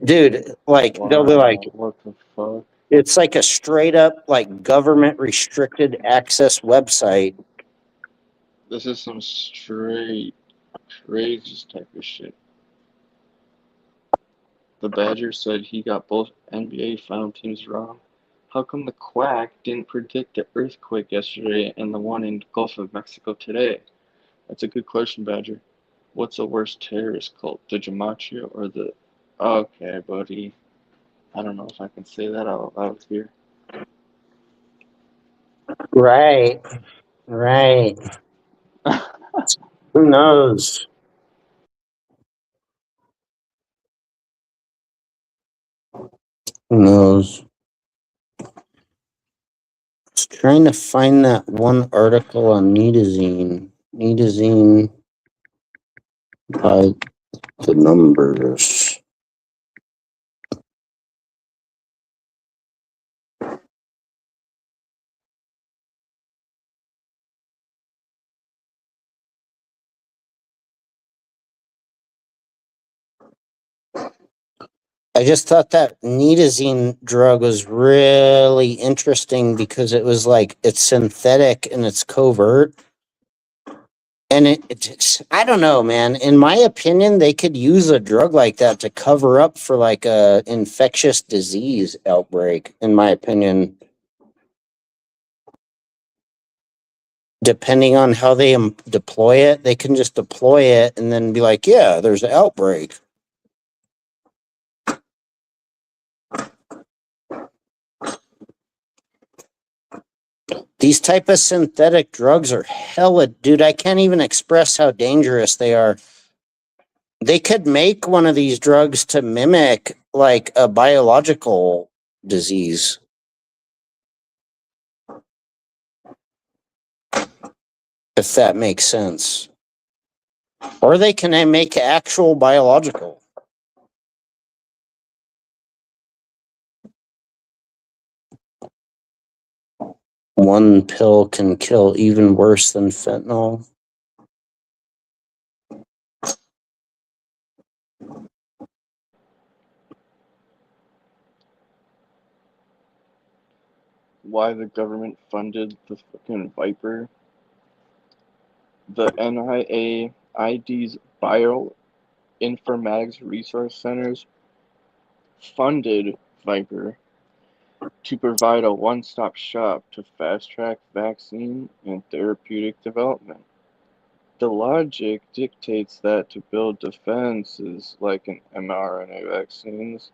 Speaker 1: Dude, like
Speaker 2: Wow,
Speaker 1: they'll be like,
Speaker 2: what the fuck?
Speaker 1: it's like a straight up like government restricted access website.
Speaker 2: This is some straight crazy type of shit. The Badger said he got both NBA final teams wrong. How come the Quack didn't predict the earthquake yesterday and the one in Gulf of Mexico today? That's a good question, Badger. What's the worst terrorist cult, the Gematria or the... Okay, buddy. I don't know if I can say that out loud here.
Speaker 1: Right. Right. Who knows? Who knows? I was trying to find that one article on Nitazene. Nitazene by the numbers. I just thought that Nitazene drug was really interesting because it was like it's synthetic and it's covert. And it's, I don't know, man. In my opinion, they could use a drug like that to cover up for like a infectious disease outbreak. In my opinion, depending on how they deploy it, they can just deploy it and then be like, "Yeah, there's an outbreak." These type of synthetic drugs are hella, dude. I can't even express how dangerous they are. They could make one of these drugs to mimic like a biological disease. If that makes sense. Or they can make actual biological. One pill can kill even worse than fentanyl.
Speaker 2: why the government funded the fucking Viper. The NIAID's Bioinformatics Resource Centers funded Viper to provide a one-stop shop to fast-track vaccine and therapeutic development. The logic dictates that to build defenses like an mRNA vaccines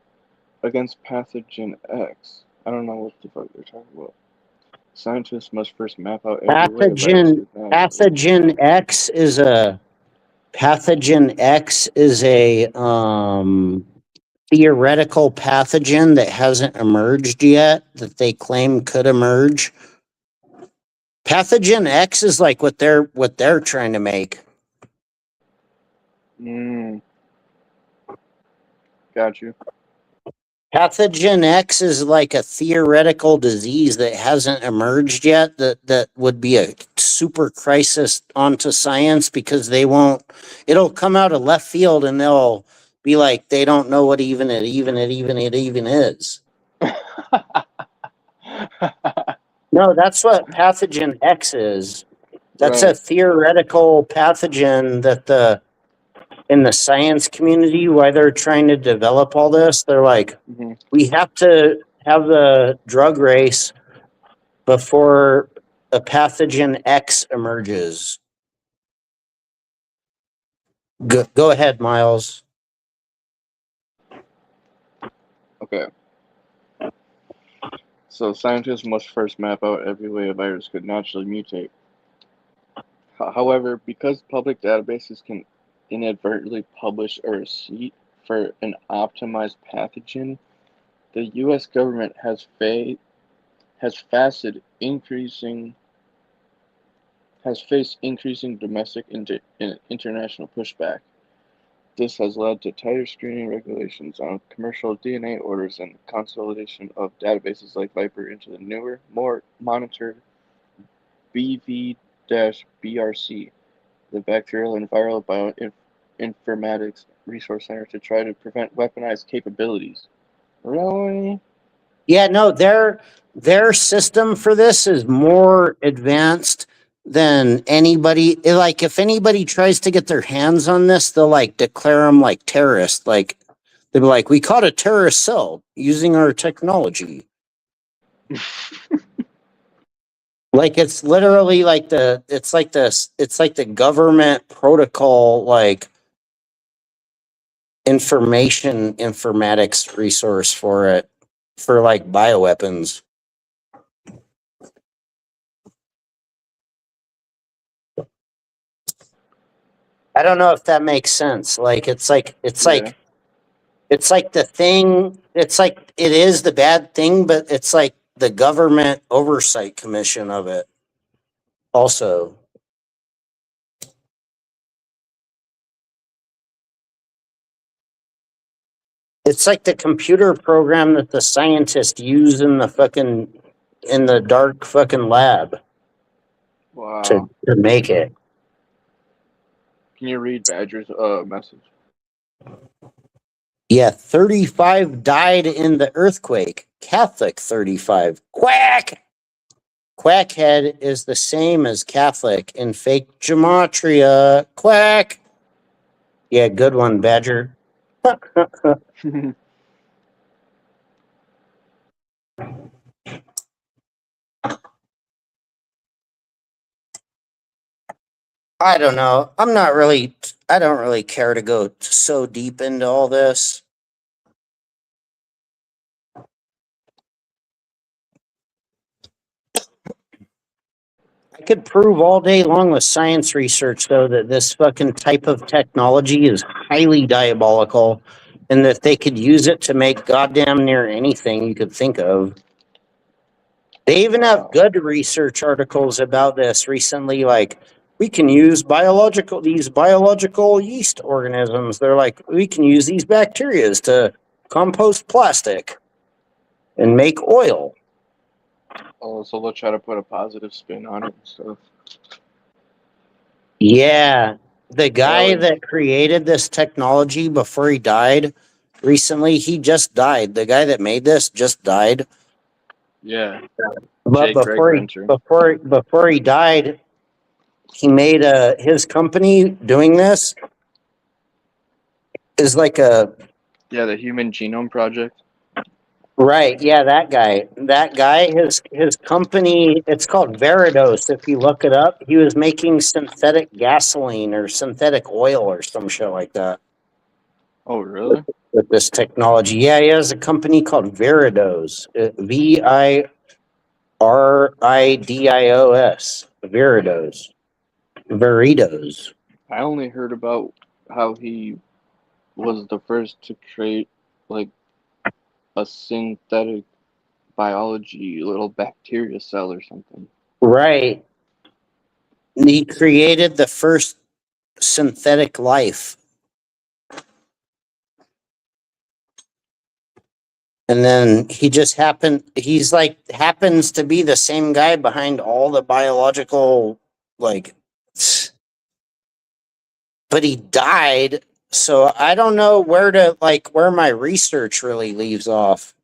Speaker 2: against pathogen X. I don't know what the fuck they're talking about. Scientists must first map out every way a virus could
Speaker 1: Pathogen X is a theoretical pathogen that hasn't emerged yet that they claim could emerge. Pathogen X is like what they're trying to make.
Speaker 2: Got you.
Speaker 1: Pathogen X is like a theoretical disease that hasn't emerged yet that would be a super crisis onto science because it'll come out of left field and they'll be like, they don't know what even it is. No, that's what pathogen X is. That's
Speaker 2: Right.
Speaker 1: a theoretical pathogen that in the science community, why they're trying to develop all this, they're like, we have to have the drug race before a pathogen X emerges. Go ahead, Miles.
Speaker 2: Okay. So scientists must first map out every way a virus could naturally mutate. However, because public databases can inadvertently publish a receipt for an optimized pathogen, the U.S. government has faced increasing domestic and international pushback. This has led to tighter screening regulations on commercial DNA orders and consolidation of databases like Viper into the newer, more monitored BV-BRC, the Bacterial and Viral Bioinformatics Resource Center, to try to prevent weaponized capabilities. Really?
Speaker 1: Yeah, no, their system for this is more advanced than anybody. Like, if anybody tries to get their hands on this, they'll like declare them like terrorists. Like, they'll be like, we caught a terrorist cell using our technology. Like, it's literally like it's like the government protocol, like informatics resource for it, for like bioweapons. I don't know if that makes sense. Like, it's like the thing. It's like it is the bad thing, but it's like the government oversight commission of it. Also, it's like the computer program that the scientists use in the dark fucking lab.
Speaker 2: Wow.
Speaker 1: To make it.
Speaker 2: Can you read Badger's message?
Speaker 1: Yeah, 35 died in the earthquake. Catholic 35. Quack! Quackhead is the same as Catholic in fake gematria. Quack! Yeah, good one, Badger. I don't know. I don't really care to go so deep into all this. I could prove all day long with science research, though, that this fucking type of technology is highly diabolical and that they could use it to make goddamn near anything you could think of. They even have good research articles about this recently, like, we can use these biological yeast organisms. They're like, we can use these bacteria to compost plastic and make oil.
Speaker 2: Oh, so they'll try to put a positive spin on it and stuff.
Speaker 1: Yeah. The guy that created this technology before he died recently, he just died. The guy that made this just died.
Speaker 2: Yeah.
Speaker 1: But
Speaker 2: Greg Venter.
Speaker 1: before he died, he made his company doing this is like a
Speaker 2: Yeah, the Human Genome Project.
Speaker 1: right. Yeah, that guy. That guy. His company. It's called Veridos. If you look it up, he was making synthetic gasoline or synthetic oil or some shit like that
Speaker 2: Oh, really?
Speaker 1: with this technology. Yeah, he has a company called Veridos. Veridios. Veridos. Veridos.
Speaker 2: I only heard about how he was the first to create like a synthetic biology little bacteria cell or something.
Speaker 1: Right. He created the first synthetic life. And then he just happens to be the same guy behind all the biological, like, but he died. So I don't know where my research really leaves off.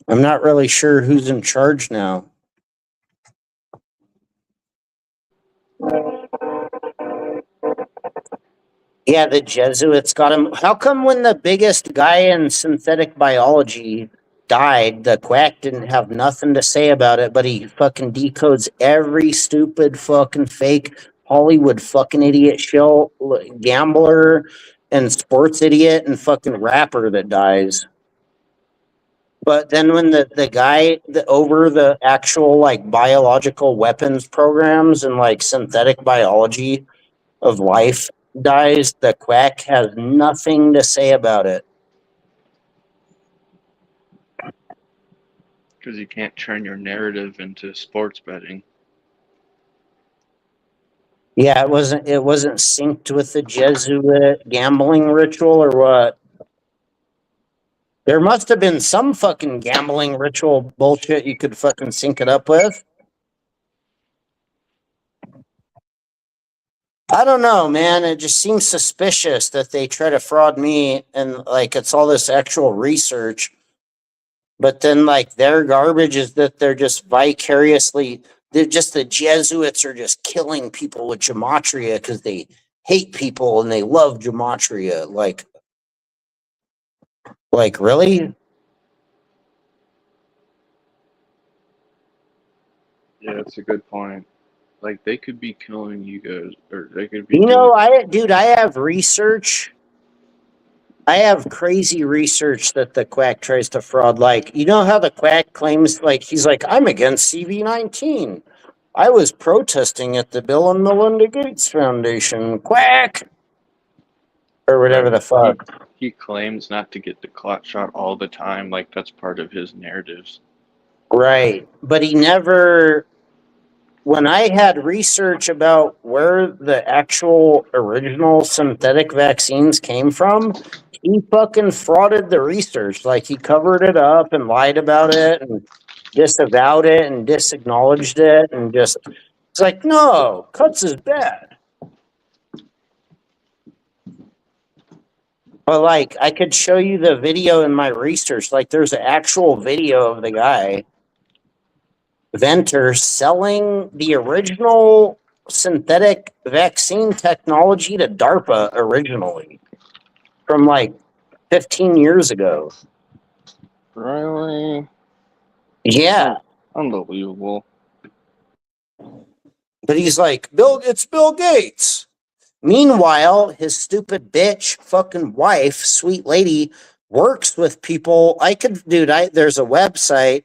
Speaker 1: I'm not really sure who's in charge now. Yeah, the Jesuits got him. How come when the biggest guy in synthetic biology died, the quack didn't have nothing to say about it, but he fucking decodes every stupid fucking fake Hollywood fucking idiot shill gambler and sports idiot and fucking rapper that dies. But then when the guy over the actual like biological weapons programs and like synthetic biology of life dies, the quack has nothing to say about it.
Speaker 2: Because you can't turn your narrative into sports betting.
Speaker 1: Yeah, it wasn't synced with the Jesuit gambling ritual or what? There must have been some fucking gambling ritual bullshit you could fucking sync it up with. I don't know, man. It just seems suspicious that they try to fraud me and like it's all this actual research. But then like their garbage is that they're just the Jesuits are just killing people with gematria because they hate people and they love gematria. Like really?
Speaker 2: Yeah, that's a good point. Like they could be killing you guys, or they could be
Speaker 1: You know,
Speaker 2: doing.
Speaker 1: I have research. I have crazy research that the quack tries to fraud. Like, you know how the quack claims, like, he's like, I'm against CV-19. I was protesting at the Bill and Melinda Gates Foundation. Quack! Or whatever
Speaker 2: Right.
Speaker 1: the fuck.
Speaker 2: He claims not to get the clot shot all the time, like that's part of his narratives.
Speaker 1: Right. But he never, when I had research about where the actual original synthetic vaccines came from, he fucking frauded the research. Like he covered it up and lied about it and disavowed it and disacknowledged it and just, it's like, no, cuts is bad. But like, I could show you the video in my research. Like, there's an actual video of the guy Venter selling the original synthetic vaccine technology to DARPA originally from like 15 years ago.
Speaker 2: Really?
Speaker 1: Yeah.
Speaker 2: Unbelievable.
Speaker 1: But he's like, it's Bill Gates. Meanwhile, his stupid bitch fucking wife, sweet lady, works with people. There's a website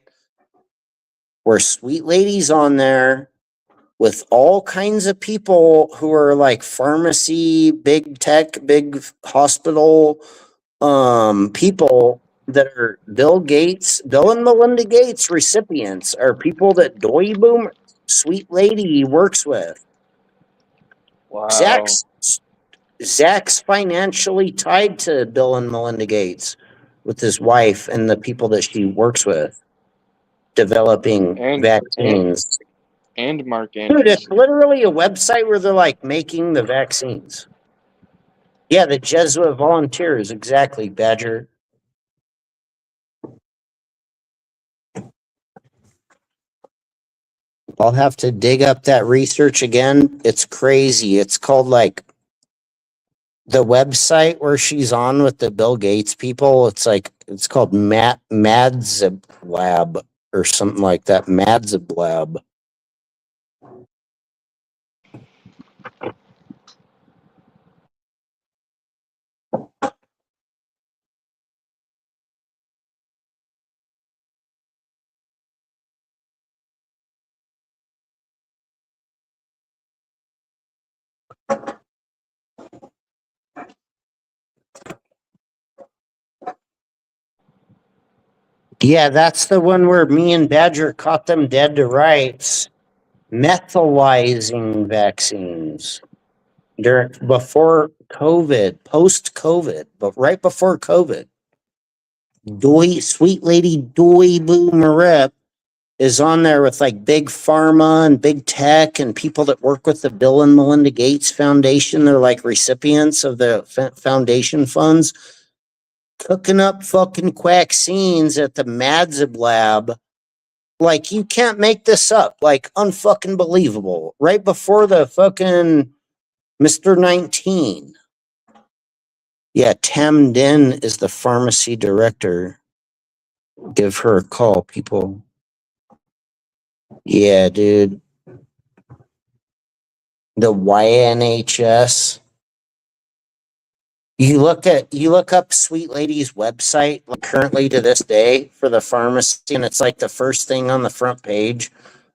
Speaker 1: where sweet lady's on there with all kinds of people who are like pharmacy, big tech, big hospital people that are Bill and Melinda Gates recipients are people that Doy Boom sweet lady works with.
Speaker 2: Wow.
Speaker 1: Zach's financially tied to Bill and Melinda Gates with his wife and the people that she works with developing vaccines.
Speaker 2: And Mark
Speaker 1: Dude,
Speaker 2: Andrews.
Speaker 1: it's literally a website where they're like making the vaccines. Yeah, the Jesuit volunteers, exactly, Badger. I'll have to dig up that research again. It's crazy. It's called like the website where she's on with the Bill Gates people. It's called Madzib Lab or something like that. Madzib Lab. Yeah, that's the one where me and Badger caught them dead to rights. Methylizing vaccines before COVID, post COVID, but right before COVID. Sweet lady Doi Boo Marip is on there with like big pharma and big tech and people that work with the Bill and Melinda Gates Foundation. They're like recipients of the foundation funds, cooking up fucking vaccines at the Madzib lab. Like, you can't make this up. Like, unfucking believable. Right before the fucking Mr. 19. Yeah, Tam Din is the pharmacy director. Give her a call, people. Yeah, dude. The YNHS. You look up Sweet Lady's website like, currently to this day for the pharmacy, and it's like the first thing on the front page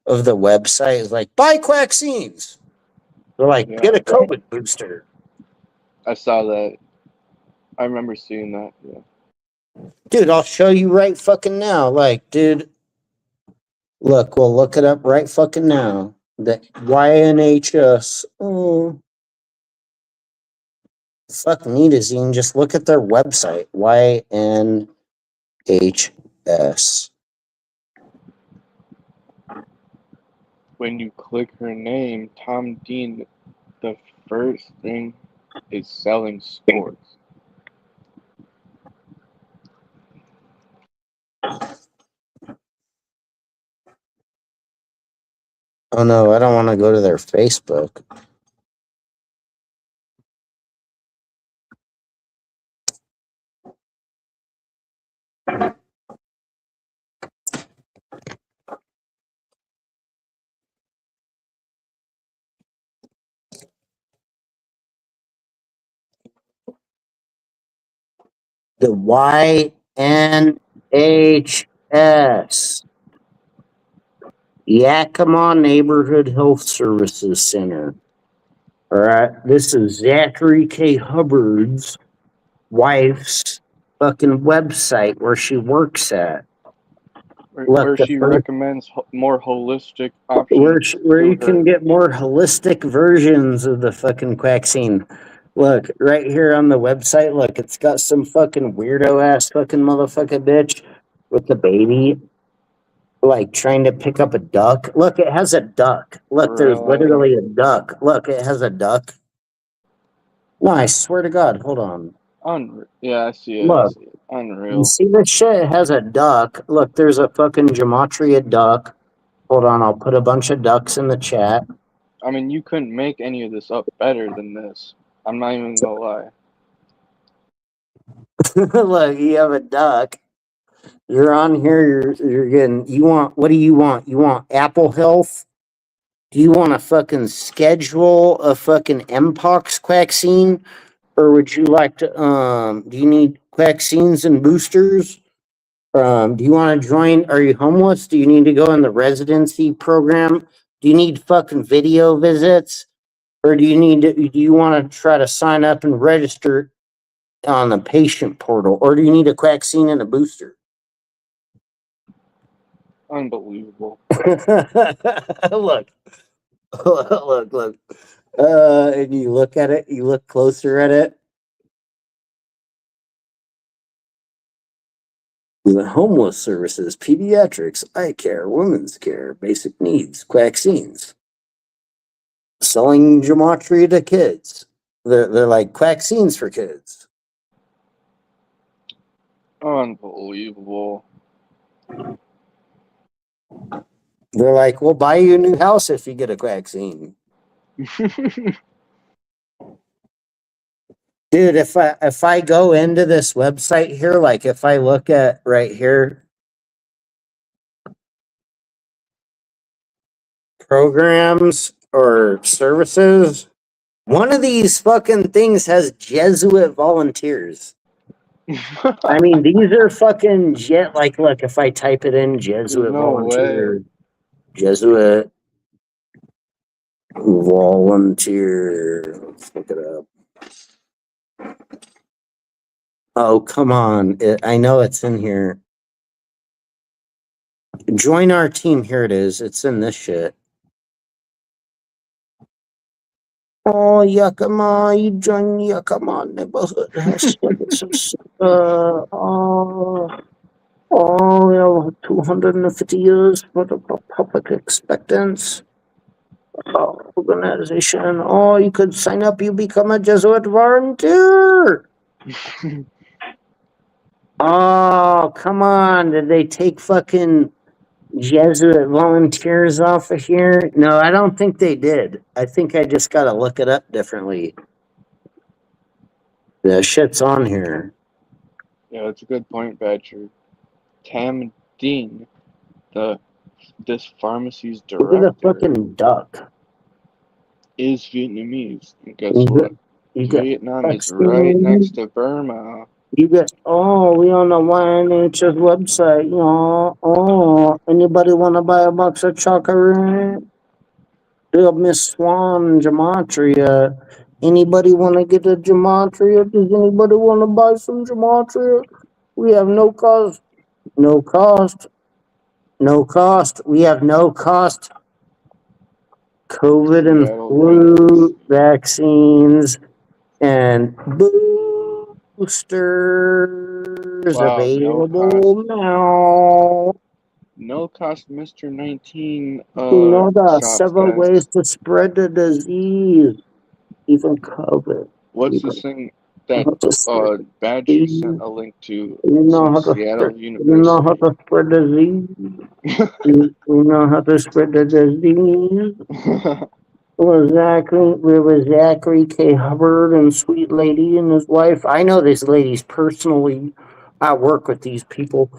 Speaker 1: of the website is like, buy vaccines. They're like, get a COVID booster.
Speaker 2: I saw that. I remember seeing that. Yeah.
Speaker 1: Dude, I'll show you right fucking now. Like, dude, look, we'll look it up right fucking now. The YNHS. Oh, fuck NITAZENE. Just look at their website. YNHS.
Speaker 2: When you click her name, Tom Dean, the first thing is selling stores.
Speaker 1: Oh no, I don't want to go to their Facebook. The YNHS. Yakima Neighborhood Health Services Center. All right, this is Zachary K. Hubbard's wife's fucking website where she works at.
Speaker 2: Where she recommends more holistic options
Speaker 1: where you can get more holistic versions of the fucking vaccine. Look, right here on the website, look, it's got some fucking weirdo ass fucking motherfucker bitch with the baby, like trying to pick up a duck. Look, it has a duck. Look, there's literally a duck. Look, it has a duck. No, I swear to God, hold on.
Speaker 2: Yeah, I see it.
Speaker 1: Look,
Speaker 2: I see it. Unreal.
Speaker 1: you see this shit? It has a duck. Look, there's a fucking gematria duck. Hold on, I'll put a bunch of ducks in the chat.
Speaker 2: I mean, you couldn't make any of this up better than this. I'm not even gonna lie.
Speaker 1: Look, you have a duck. You're on here. You're getting. You want? What do you want? You want Apple Health? Do you want a fucking schedule a fucking Mpox vaccine, or would you like to? Do you need vaccines and boosters? Do you want to join? Are you homeless? Do you need to go in the residency program? Do you need fucking video visits? Or do you need to, do you want to try to sign up and register on the patient portal? Or do you need a vaccine and a booster?
Speaker 2: Unbelievable.
Speaker 1: Look. Look. And you look at it, you look closer at it. The homeless services, pediatrics, eye care, women's care, basic needs, vaccines. Selling gematria to kids. They're like vaccines for kids.
Speaker 2: Unbelievable.
Speaker 1: They're like, we'll buy you a new house if you get a vaccine. Dude, if I go into this website here, like if I look at right here, programs or services, one of these fucking things has Jesuit volunteers. I mean, these are fucking like, look, if I type it in, Jesuit
Speaker 2: no
Speaker 1: volunteer,
Speaker 2: way.
Speaker 1: Jesuit volunteer. Let's look it up. Oh, come on. I know it's in here. Join our team. Here it is. It's in this shit. Oh, Yakima, you join Yakima neighborhood health services. We have 250 years for the public expectance. Organization. Oh, you could sign up. You become a Jesuit volunteer. Oh, come on. Did they take fucking Jesuit volunteers off of here? No, I don't think they did. I think I just got to look it up differently. The shit's on here.
Speaker 2: Yeah, that's a good point, Badger. Tam Dean, this pharmacy's
Speaker 1: Look at the
Speaker 2: director,
Speaker 1: fucking duck.
Speaker 2: is Vietnamese. And guess
Speaker 1: You
Speaker 2: what?
Speaker 1: got
Speaker 2: Vietnam is right
Speaker 1: vaccine.
Speaker 2: next to Burma.
Speaker 1: You get, we on the YNH's website, anybody want to buy a box of chocolate? Miss Swan, Gematria. Anybody want to get a Gematria? Does anybody want to buy some Gematria? We have no cost. No cost. No cost. We have no cost. COVID and
Speaker 2: Seattle
Speaker 1: flu vaccines and boosters
Speaker 2: Wow,
Speaker 1: available now.
Speaker 2: no cost Mr. 19
Speaker 1: There
Speaker 2: shots,
Speaker 1: several
Speaker 2: guys.
Speaker 1: ways to spread the disease, even COVID.
Speaker 2: What's
Speaker 1: Even
Speaker 2: this thing that
Speaker 1: how to spread the
Speaker 2: Badger sent
Speaker 1: disease.
Speaker 2: a link to
Speaker 1: You know
Speaker 2: some
Speaker 1: how to
Speaker 2: Seattle
Speaker 1: spread. You know how
Speaker 2: University?
Speaker 1: to spread disease. You know how to spread the disease. We were Zachary K. Hubbard and Sweet Lady and his wife. I know these ladies personally. I work with these people.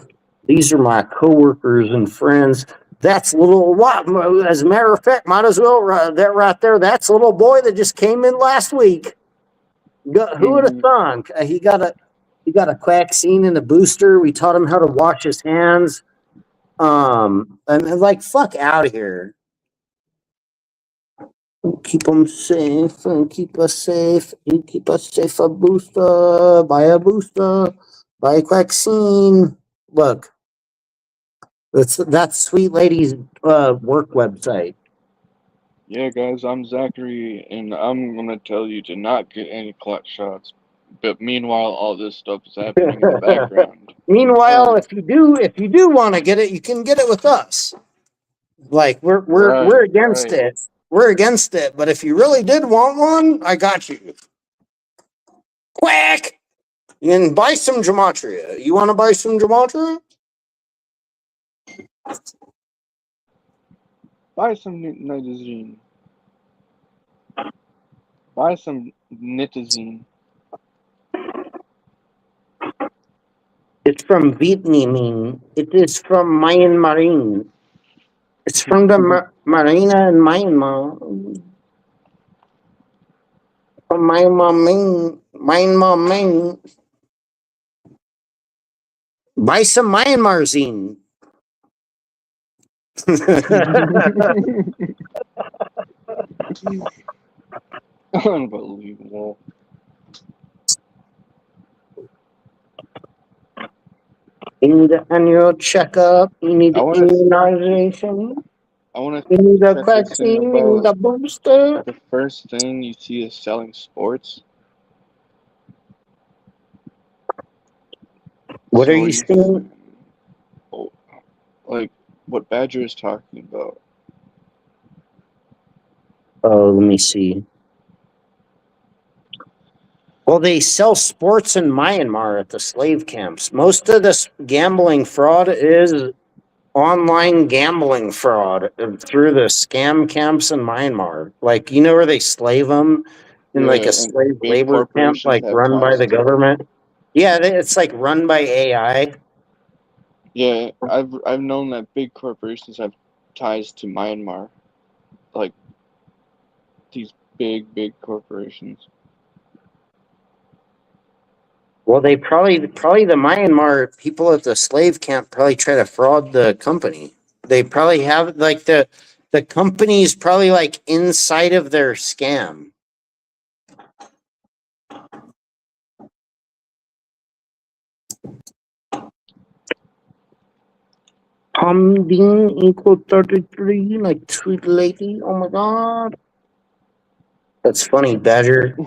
Speaker 1: These are my coworkers and friends. That's little what? As a matter of fact, might as well that right there. That's a little boy that just came in last week. Who would have thunk? He got a vaccine and a booster. We taught him how to wash his hands. And like fuck out of here. Keep them safe and keep us safe. You keep us safe. A booster, buy a booster, buy a vaccine. Look, that's Sweet Lady's work website.
Speaker 2: Yeah, guys, I'm Zachary, and I'm gonna tell you to not get any clot shots. But meanwhile, all this stuff is happening in the background.
Speaker 1: Meanwhile, if you do want to get it, you can get it with us. Like we're against
Speaker 2: Right.
Speaker 1: it. We're against it. But if you really did want one, I got you. Quack! You can buy some gematria. You want to buy some gematria?
Speaker 2: Buy some nitazene. Buy some nitazene.
Speaker 1: It's from Vietnamese. It is from Myanmar. It's from the Marina in Myanmar. From Myanmar. Buy some Myanmarzine.
Speaker 2: Unbelievable.
Speaker 1: You need an annual checkup. You need
Speaker 2: I want to.
Speaker 1: immunization.
Speaker 2: I want
Speaker 1: You
Speaker 2: to
Speaker 1: need a
Speaker 2: check this thing
Speaker 1: vaccine. You need
Speaker 2: about
Speaker 1: a booster.
Speaker 2: the first thing you see is selling sports.
Speaker 1: What are you saying?
Speaker 2: Oh, like what Badger is talking about.
Speaker 1: Oh, let me see. Well, they sell sports in Myanmar at the slave camps. Most of this gambling fraud is online gambling fraud through the scam camps in Myanmar. Like, you know where they slave them in like
Speaker 2: Yeah,
Speaker 1: a
Speaker 2: and
Speaker 1: slave
Speaker 2: big
Speaker 1: labor camp,
Speaker 2: corporations
Speaker 1: like
Speaker 2: have
Speaker 1: run by
Speaker 2: ties
Speaker 1: the
Speaker 2: to it.
Speaker 1: government? Yeah, it's like run by AI.
Speaker 2: Yeah, I've known that big corporations have ties to Myanmar, like these big corporations.
Speaker 1: Well, they probably the Myanmar people at the slave camp probably try to fraud the company. They probably have like the company's probably like inside of their scam. Humding equal 33, like sweet lady. Oh my god. That's funny, Badger.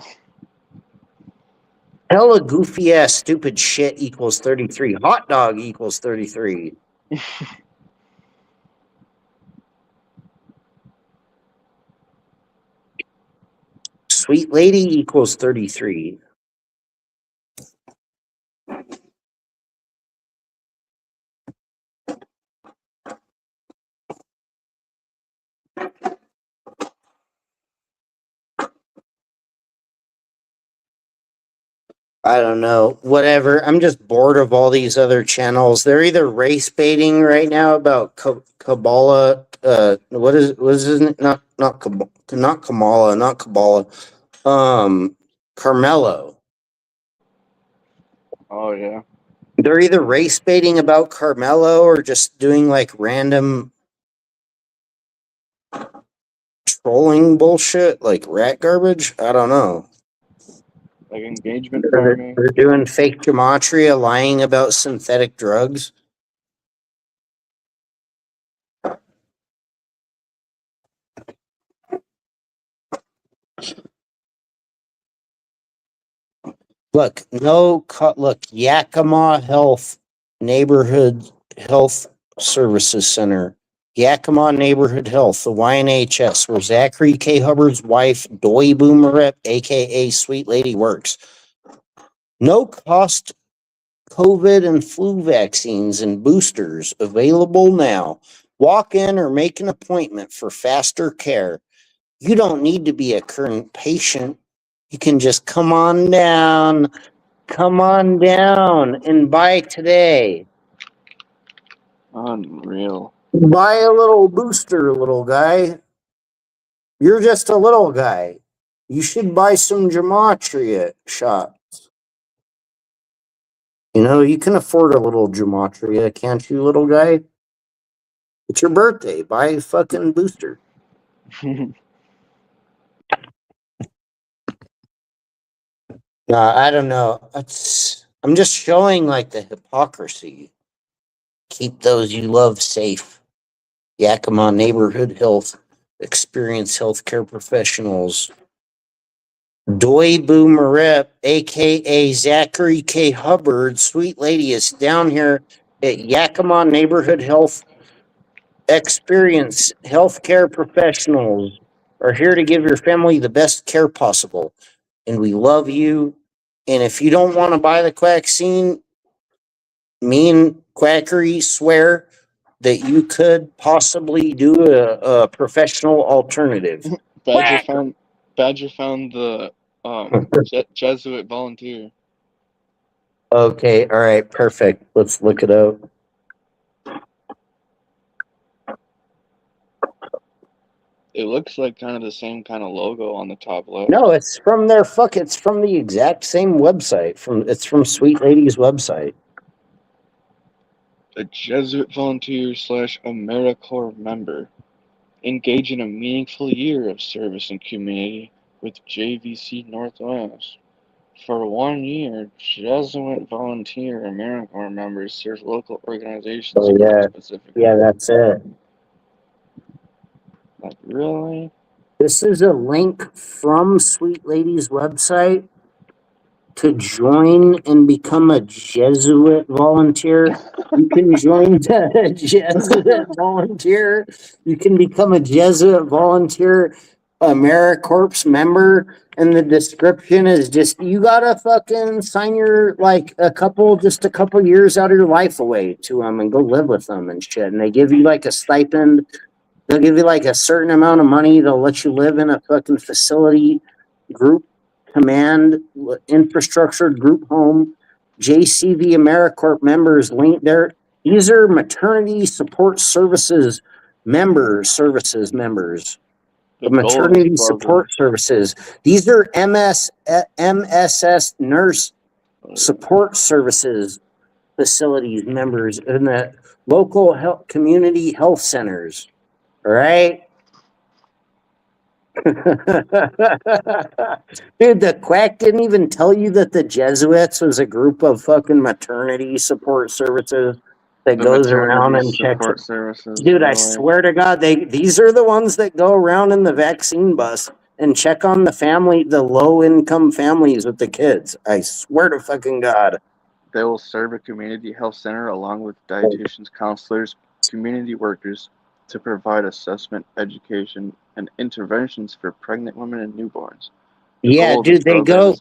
Speaker 1: Hella goofy ass stupid shit equals 33. Hot dog equals 33. Sweet lady equals 33. I don't know. Whatever. I'm just bored of all these other channels. They're either race baiting right now about Kabbalah. What is his name? Not Kamala, not Kabbalah. Carmelo.
Speaker 2: Oh yeah.
Speaker 1: They're either race baiting about Carmelo or just doing like random trolling bullshit, like rat garbage. I don't know.
Speaker 2: Like engagement farming.
Speaker 1: They're doing fake gematria, lying about synthetic drugs. Look, Yakima Neighborhood Health Services Center. Yakima Neighborhood Health, the YNHS, where Zachary K. Hubbard's wife, Doy Boomerep, aka Sweet Lady, works. No cost COVID and flu vaccines and boosters available now. Walk in or make an appointment for faster care. You don't need to be a current patient. You can just come on down and buy today.
Speaker 2: Unreal.
Speaker 1: Buy a little booster, little guy. You're just a little guy. You should buy some gematria shots. You know, you can afford a little gematria, can't you, little guy? It's your birthday. Buy a fucking booster. I don't know. I'm just showing like the hypocrisy. Keep those you love safe. Yakima Neighborhood Health, experienced healthcare professionals. Doy Boomerep, aka Zachary K. Hubbard, sweet lady, is down here at Yakima Neighborhood Health. Experienced healthcare professionals are here to give your family the best care possible. And we love you. And if you don't want to buy the vaccine, me and Quackery swear that you could possibly do a professional alternative.
Speaker 2: Badger found the Jesuit volunteer.
Speaker 1: Okay, all right, perfect. Let's look it up.
Speaker 2: It looks like kind of the same kind of logo on the top left.
Speaker 1: No, it's from their it's from the exact same website. It's from Sweet Lady's website.
Speaker 2: A Jesuit volunteer / AmeriCorps member. Engage in a meaningful year of service and community with JVC Northwest. For 1 year, Jesuit volunteer AmeriCorps members serve local organizations
Speaker 1: Oh
Speaker 2: across
Speaker 1: yeah,
Speaker 2: Pacific.
Speaker 1: yeah, that's it.
Speaker 2: Like, really?
Speaker 1: This is a link from Sweet Lady's website to join and become a Jesuit volunteer. You can join the Jesuit volunteer. You can become a Jesuit volunteer AmeriCorps member, and the description is just you gotta fucking sign your like a couple years out of your life away to them and go live with them and shit. And they give you like a stipend. They'll give you like a certain amount of money. They'll let you live in a fucking facility, group command, infrastructure, group home. JCV AmeriCorps members linked there. These are maternity support services members. The maternity support services. These are MSS nurse support services facilities members in the local health community health centers. All right. Dude, the quack didn't even tell you that the Jesuits was a group of fucking maternity support services that goes around and checks.
Speaker 2: Services,
Speaker 1: dude, I swear to God, these are the ones that go around in the vaccine bus and check on the family, the low income families with the kids. I swear to fucking God.
Speaker 2: They will serve a community health center along with dietitians, counselors, community workers to provide assessment, education, and interventions for pregnant women and newborns.
Speaker 1: Yeah, dude, they go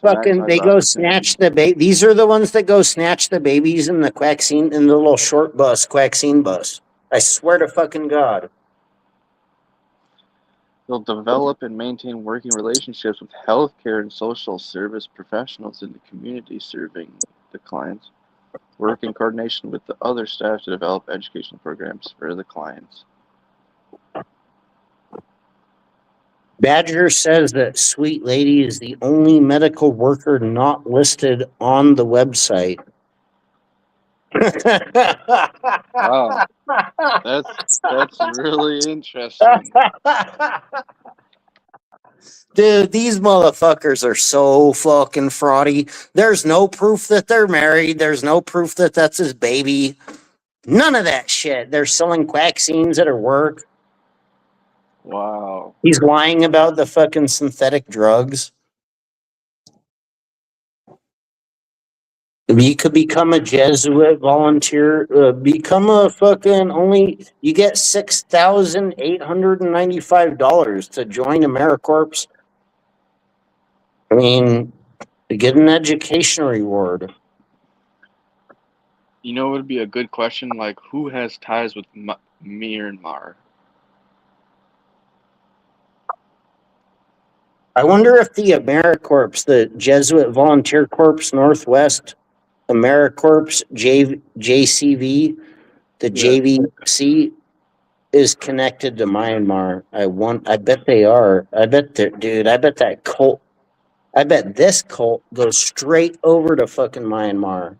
Speaker 1: snatch the baby. These are the ones that go snatch the babies in the quackscene, in the little short bus, quackscene bus. I swear to fucking God.
Speaker 2: They'll develop and maintain working relationships with healthcare and social service professionals in the community serving the clients. Work in coordination with the other staff to develop educational programs for the clients.
Speaker 1: Badger says that Sweet Lady is the only medical worker not listed on the website.
Speaker 2: Wow, that's really interesting.
Speaker 1: Dude, these motherfuckers are so fucking fraudy. There's no proof that they're married. There's no proof that that's his baby. None of that shit. They're selling quackscenes at her work.
Speaker 2: Wow.
Speaker 1: He's lying about the fucking synthetic drugs. You could become a Jesuit volunteer, become a fucking you get $6,895 to join AmeriCorps. I mean, to get an education reward.
Speaker 2: You know, it would be a good question, like, who has ties with Myanmar?
Speaker 1: I wonder if the AmeriCorps, the Jesuit Volunteer Corps Northwest, AmeriCorps JCV, the JVC, is connected to Myanmar. I bet they are. I bet that cult. I bet this cult goes straight over to fucking Myanmar.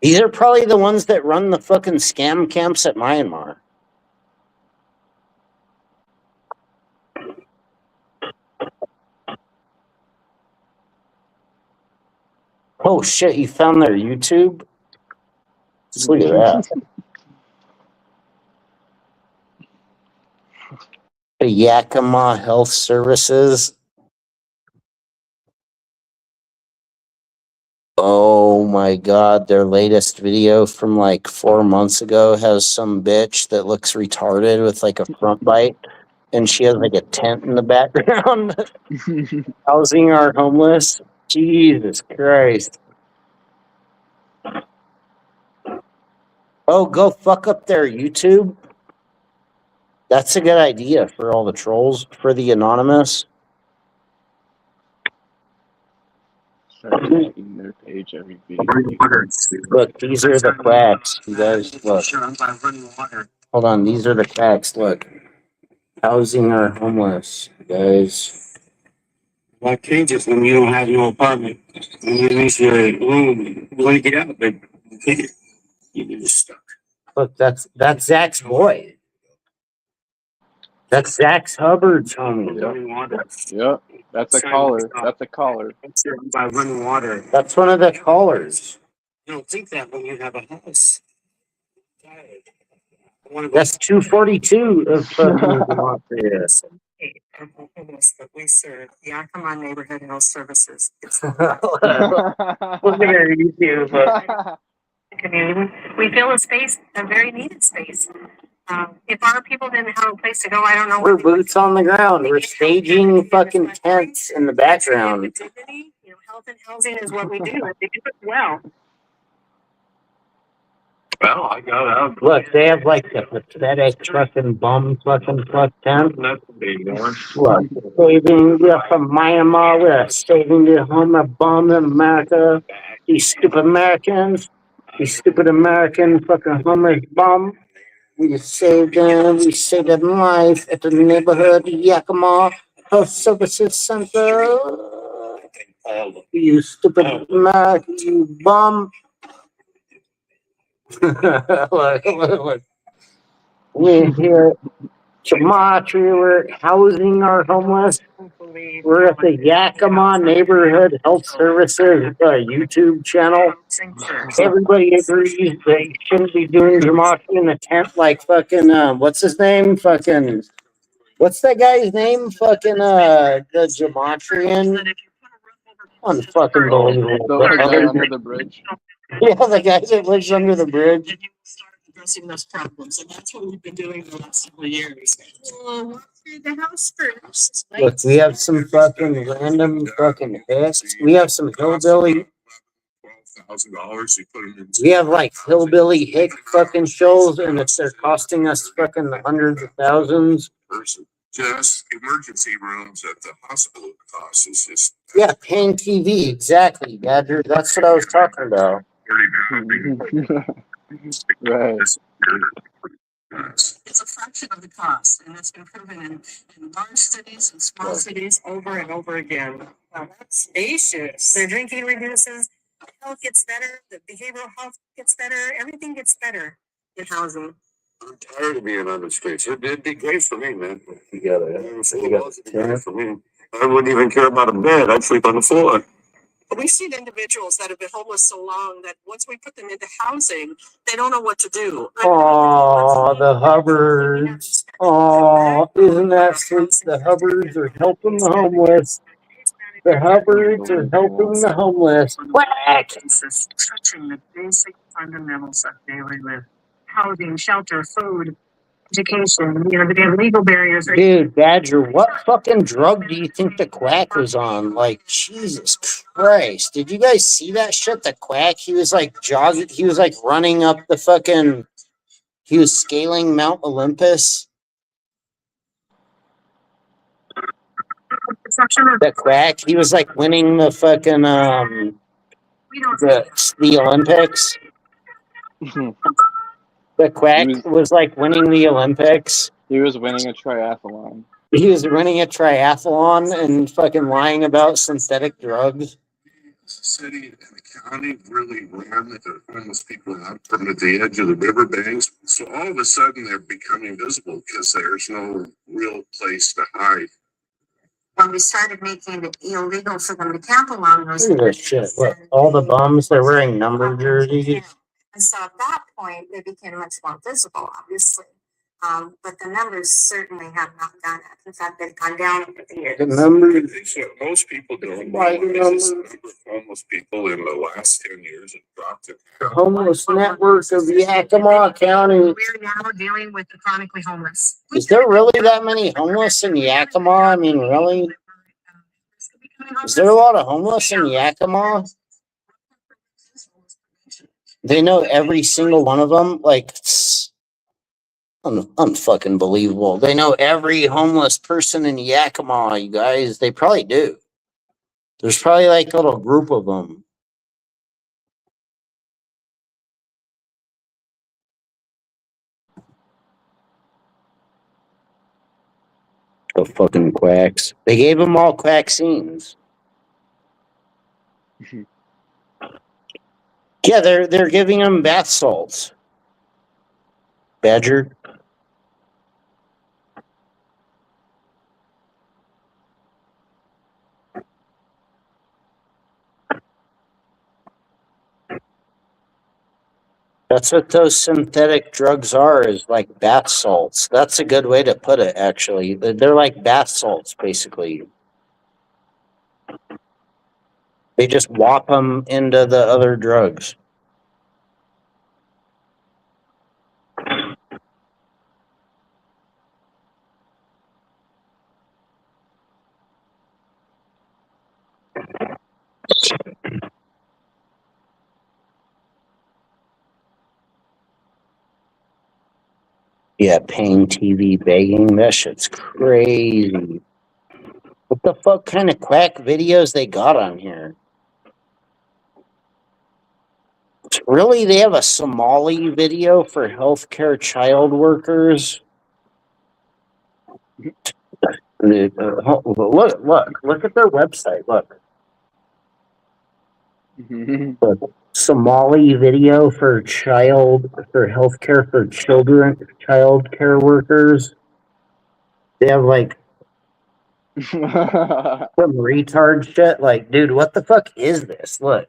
Speaker 1: These are probably the ones that run the fucking scam camps at Myanmar. Oh shit, you found their YouTube? Just look at that. The Yakima Health Services. Oh my God, their latest video from like 4 months ago has some bitch that looks retarded with like a front bite, and she has like a tent in the background housing our homeless. Jesus Christ. Oh, go fuck up their YouTube. That's a good idea for all the trolls, for the anonymous.
Speaker 2: Start tagging their page every video.
Speaker 1: Look, these are the quacks. You guys, look. Hold on, these are the quacks. Look. Housing our homeless, guys.
Speaker 3: What changes when you don't have no apartment? When you miss your room, you want to get out, but you can't. You're just stuck.
Speaker 1: Look, that's Zach's boy. That's Zach's Hubbard's homie.
Speaker 2: Yep, that's a caller. That's a caller.
Speaker 3: By running water.
Speaker 1: That's one of the callers.
Speaker 3: You don't think that when you have a house.
Speaker 1: That's 242 of fucking Demetrius.
Speaker 4: That we serve, Yakima Neighborhood Health Services. It's
Speaker 1: Look at our YouTube.
Speaker 4: community. We fill a space, a very needed space. If our people didn't have a place to go, I don't know.
Speaker 1: We're boots on the ground. We're staging fucking tents in the background.
Speaker 4: You know, health and housing is what we do. And they do it well.
Speaker 3: Well, I got out.
Speaker 1: Look, they have like the pathetic fucking bum fucking fuck tent.
Speaker 3: Not anymore.
Speaker 1: Look, saving, we're from Myanmar, we're saving the home of bum in America. These stupid Americans, these stupid American fucking homeless bum. We saved them life at the neighborhood Yakima Health Services Center. You stupid American, you bum. Look. We're here at Gematria, we're housing our homeless. We're at the Yakima Neighborhood Health Services YouTube channel. Everybody agrees that you shouldn't be doing Gematria in a tent like fucking, what's his name? Fucking, what's that guy's name? Fucking, the Gematrian? Unfucking believable.
Speaker 2: The guy under the bridge.
Speaker 1: Yeah, the guy that lives under the bridge.
Speaker 4: And you will start addressing those problems. And that's what we've been doing the last several years. We'll walk through the house first.
Speaker 1: Look, we have some fucking random fucking hits. We have some hillbilly.
Speaker 3: $12,000. You put them in.
Speaker 1: We have like hillbilly hick fucking shows, and they're costing us fucking hundreds of thousands.
Speaker 3: Person. Just emergency rooms at the hospital cost is just.
Speaker 1: Yeah, paying TV, exactly, Badger. That's what I was talking about.
Speaker 2: Right.
Speaker 4: It's a fraction of the cost, and that's been proven in large cities and small cities over and over again. That's spacious. Their drinking reduces, health gets better, the behavioral health gets better, everything gets better in housing.
Speaker 3: I'm tired of being on the streets. It'd be great for me, man. You got it for me. I wouldn't even care about a bed. I'd sleep on the floor.
Speaker 4: We've seen individuals that have been homeless so long that once we put them into housing, they don't know what to do.
Speaker 1: Oh, the Hubbards. Oh, isn't that sweet? The Hubbards are helping the homeless. The Hubbards are helping the homeless. Quack!
Speaker 4: Touching the basic fundamentals of daily living. Housing, shelter, food, education. You know, they have legal barriers.
Speaker 1: Dude, Badger, what fucking drug do you think the Quack was on? Like, Jesus Christ. Did you guys see that shit? The Quack, he was like jogging, he was like running up the fucking, he was scaling Mount Olympus. The Quack, he was like winning the fucking, the Olympics. The Quack was like winning the Olympics.
Speaker 2: He was winning a triathlon.
Speaker 1: He was running a triathlon and fucking lying about synthetic drugs.
Speaker 3: The city and the county really ran the homeless people out from the edge of the riverbanks. So all of a sudden they're becoming visible because there's no real place to hide.
Speaker 4: When we started making it illegal for them to camp along those.
Speaker 1: Look at this shit. Look, all the bums, they're wearing number jerseys.
Speaker 4: And so at that point, they became much more visible, obviously. But the numbers certainly have not gone up. In fact, they've gone down over the years.
Speaker 1: The numbers.
Speaker 3: What most people don't realize is the number of homeless people in the last 10 years have dropped.
Speaker 1: The homeless network of Yakima County.
Speaker 4: We're now dealing with the chronically homeless.
Speaker 1: Is there really that many homeless in Yakima? I mean, really? Is there a lot of homeless in Yakima? They know every single one of them. Like, unfucking believable. They know every homeless person in Yakima, you guys. They probably do. There's probably like a little group of them. The fucking quacks. They gave them all vaccines. Yeah, they're giving them bath salts. Badger. That's what those synthetic drugs are, is like bath salts. That's a good way to put it, actually. They're like bath salts, basically. They just whop them into the other drugs. Yeah, paying TV, begging. That shit's crazy. What the fuck kind of quack videos they got on here? Really, they have a Somali video for healthcare child workers? Look at their website. Look. Somali video for healthcare for children, child care workers. They have like some retard shit. Like, dude, what the fuck is this? Look.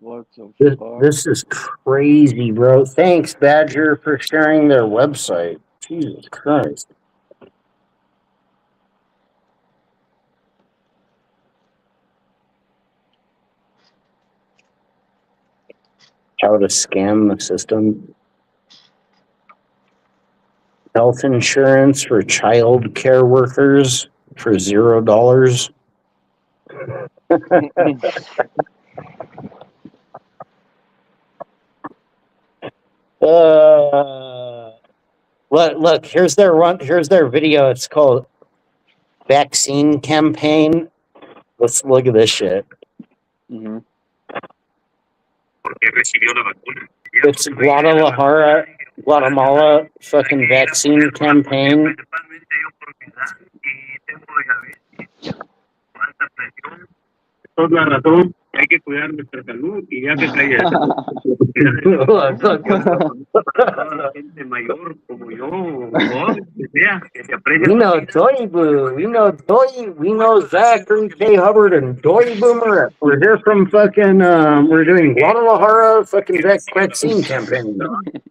Speaker 2: What the fuck?
Speaker 1: This is crazy, bro. Thanks, Badger, for sharing their website. Jesus Christ. How to scam the system. Health insurance for child care workers for $0. Look, here's their video. It's called Vaccine Campaign. Let's look at this shit.
Speaker 2: Mm-hmm.
Speaker 1: It's Guatemala fucking vaccine campaign.
Speaker 3: Por la razón, hay que cuidar nuestra salud y ya se trae la gente mayor como yo, que sea, que se aprecie.
Speaker 1: We know Doibu. We know Zachary K. Hubbard and Doy Boomer. We're here from fucking, we're doing Guadalajara fucking vaccine campaign.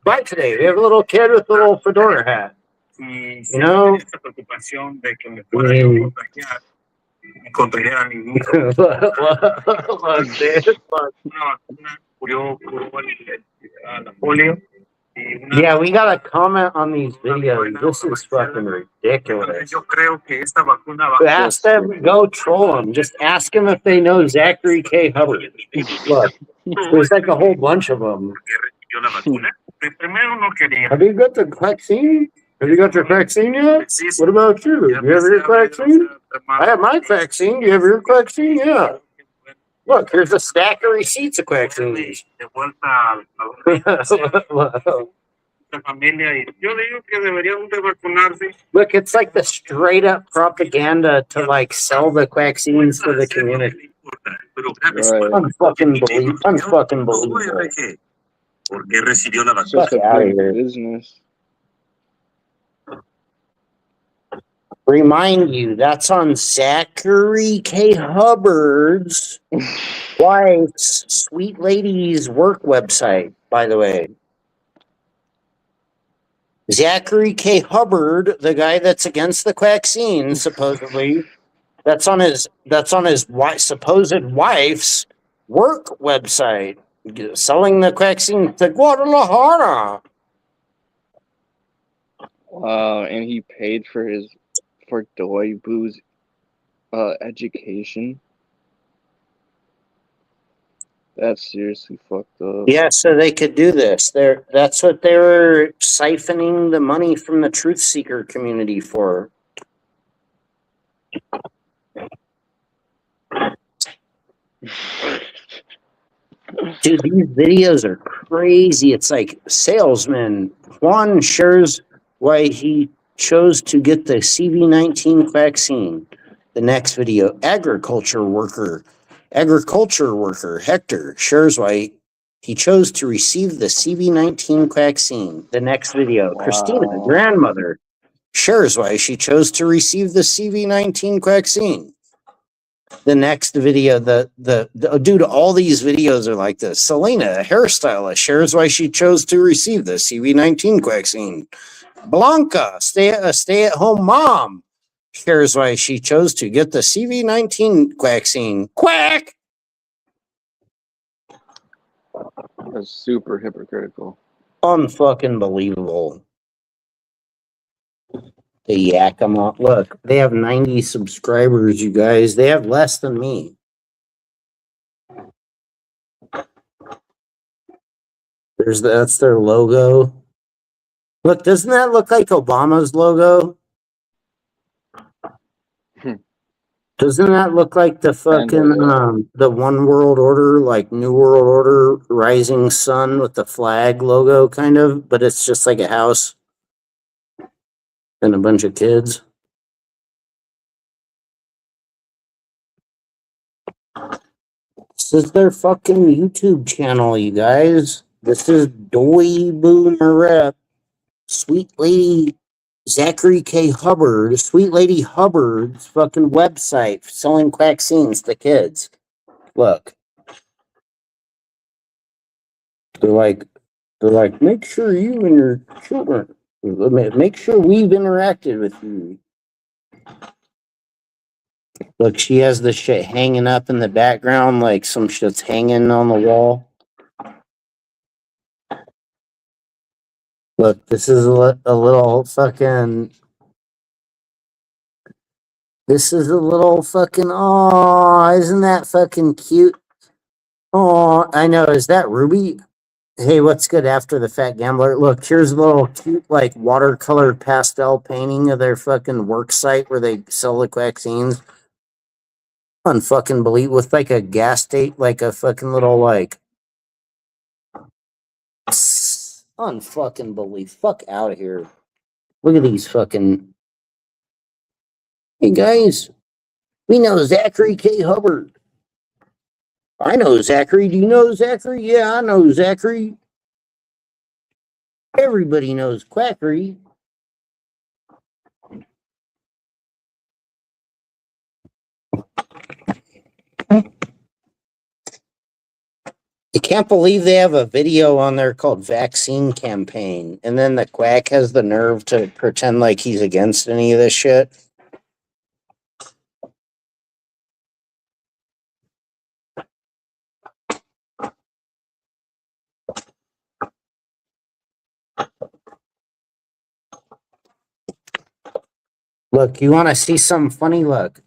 Speaker 1: By today, we have a little kid with a little fedora hat. You know?
Speaker 3: Esta preocupación de que me pueda yo contagiar y contagiar a ningún curó a la polio.
Speaker 1: Yeah, we got a comment on these videos. This is fucking ridiculous.
Speaker 3: Yo creo que esta vacuna va
Speaker 1: Ask them, go troll them. Just ask them if they know Zachary K. Hubbard. Look, there's like a whole bunch of them. Have you got the vaccine? Have you got your vaccine yet? What about you? You have your vaccine? I have my vaccine. Do you have your vaccine? Yeah. Look, here's a stack of receipts of vaccines. Look, it's like the straight up propaganda to like sell the vaccines to the community.
Speaker 2: Right.
Speaker 1: Unfucking
Speaker 2: It's just a big business.
Speaker 1: Remind you, that's on Zachary K. Hubbard's wife's sweet lady's work website, by the way. Zachary K. Hubbard, the guy that's against the vaccine, supposedly, that's on his supposed wife's work website, selling the vaccine to Guadalajara.
Speaker 2: Wow, and he paid for Doy Boo's education. That's seriously fucked up.
Speaker 1: Yeah, so they could do this. That's what they were siphoning the money from the truth seeker community for. Dude, these videos are crazy. It's like salesman Juan shares why he chose to get the CV-19 vaccine. The next video, agriculture worker Hector shares why he chose to receive the CV-19 vaccine. The next video,
Speaker 2: Wow.
Speaker 1: Christina, grandmother, shares why she chose to receive the CV-19 vaccine. The next video, dude, all these videos are like this. Selena, a hairstylist, shares why she chose to receive the CV-19 vaccine. Blanca, a stay-at-home mom, shares why she chose to get the CV-19 vaccine. Quack!
Speaker 2: That's super hypocritical.
Speaker 1: Unfucking believable. They yak them off. Look, they have 90 subscribers, you guys. They have less than me. That's their logo. Look, doesn't that look like Obama's logo? Doesn't that look like the fucking the one world order, like New World Order rising sun with the flag logo kind of, but it's just like a house and a bunch of kids. This is their fucking YouTube channel, you guys. This is Doy Boomer Rep. Sweet Lady Zachary K. Hubbard, Sweet Lady Hubbard's fucking website selling vaccines to kids. Look. They're like, make sure you and your children, make sure we've interacted with you. Look, she has the shit hanging up in the background, like some shit's hanging on the wall. Look, this is a little fucking. This is a little fucking. Oh, isn't that fucking cute? Oh, I know. Is that Ruby? Hey, what's good after the Fat Gambler? Look, here's a little cute, like, watercolor pastel painting of their fucking work site where they sell the vaccines. Unfucking believe with like a gas state, like a fucking little like. Unfucking believe. Fuck out of here. Look at these fucking. Hey guys, we know Zachary K. Hubbard. I know Zachary. Do you know Zachary? Yeah, I know Zachary. Everybody knows Quackery. You can't believe they have a video on there called Vaccine Campaign, and then the quack has the nerve to pretend like he's against any of this shit. Look, you want to see something funny? Look.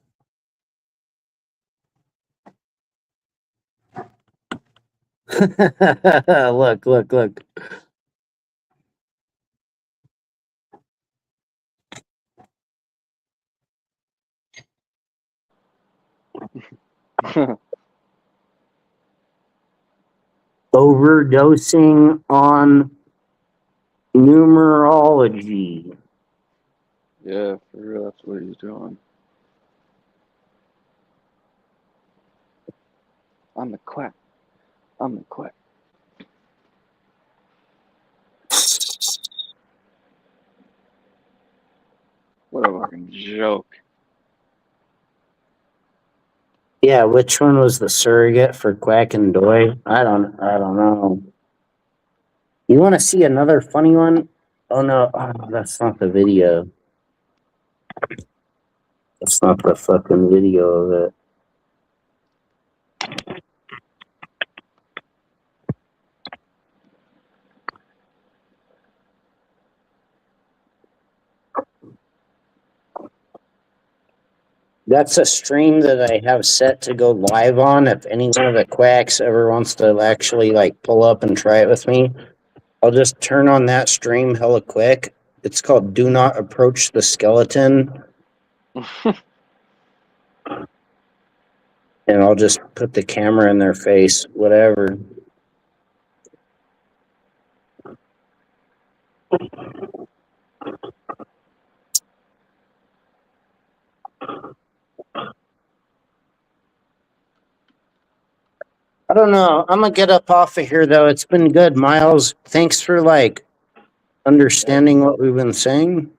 Speaker 1: Look. Overdosing on numerology.
Speaker 2: Yeah, for real, that's what he's doing. I'm the quack. I'm the quack. What a fucking joke.
Speaker 1: Yeah, which one was the surrogate for Quack and Doy? I don't know. You want to see another funny one? Oh no, that's not the video. That's not the fucking video of it. That's a stream that I have set to go live on. If any one of the quacks ever wants to actually like pull up and try it with me, I'll just turn on that stream hella quick. It's called Do Not Approach the Skeleton. And I'll just put the camera in their face, whatever. I don't know. I'm gonna get up off of here though. It's been good, Miles. Thanks for like understanding what we've been saying.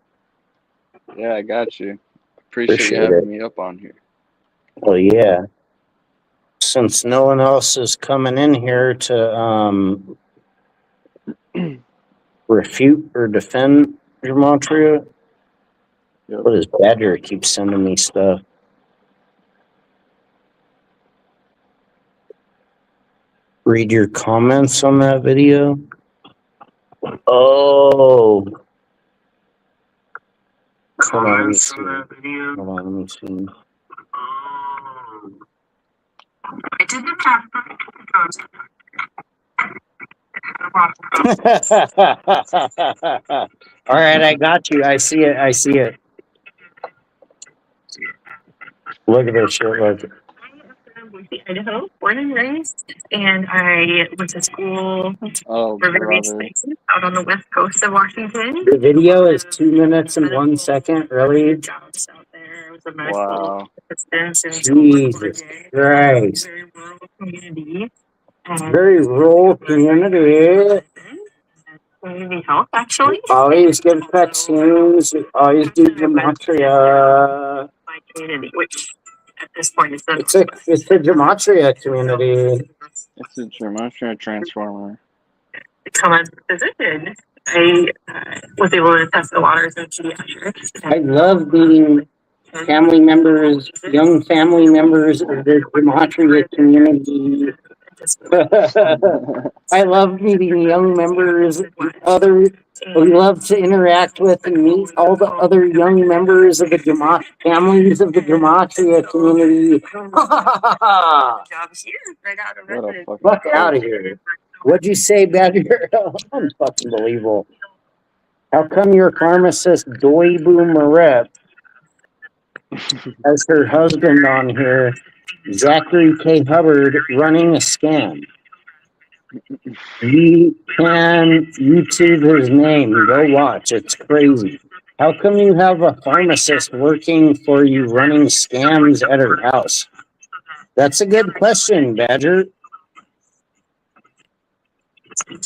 Speaker 2: Yeah, I got you. Appreciate you having me up on here.
Speaker 1: Well, yeah. Since no one else is coming in here to refute or defend Gematria, what is Badger keeps sending me stuff? Read your comments on that video. Oh. Hold on, let me see. Let me see.
Speaker 4: I didn't have
Speaker 1: All right, I got you. I see it. I see it. Look at this shit. Look.
Speaker 4: Idaho, born and raised, and I went to school
Speaker 2: Oh,
Speaker 4: for various
Speaker 2: brother.
Speaker 4: places out on the west coast of Washington.
Speaker 1: The video is 2 minutes and 1 second. Really?
Speaker 4: Jobs out there. I was a medical
Speaker 2: Wow.
Speaker 4: assistant in
Speaker 1: Jesus Christ.
Speaker 4: very rural community.
Speaker 1: Very rural community.
Speaker 4: Community health, actually.
Speaker 1: Always get vaccines. Always do gematria.
Speaker 4: My community, which at this point is
Speaker 1: It's a gematria community.
Speaker 2: It's a gematria transformer.
Speaker 4: Become a physician. I was able to test the waters in pediatrics.
Speaker 1: I love being family members, young family members of the gematria community. I love meeting young members, we love to interact with and meet all the other young members of the families of the gematria community.
Speaker 4: Jobs here, right out of
Speaker 2: What a
Speaker 4: residence.
Speaker 2: fucking
Speaker 1: Fuck out of here. What'd you say, Badger? Unfucking believable. How come your pharmacist, Doibu Marep, has her husband on here, Zachary K. Hubbard, running a scam? You can YouTube his name. Go watch. It's crazy. How come you have a pharmacist working for you running scams at her house? That's a good question, Badger. You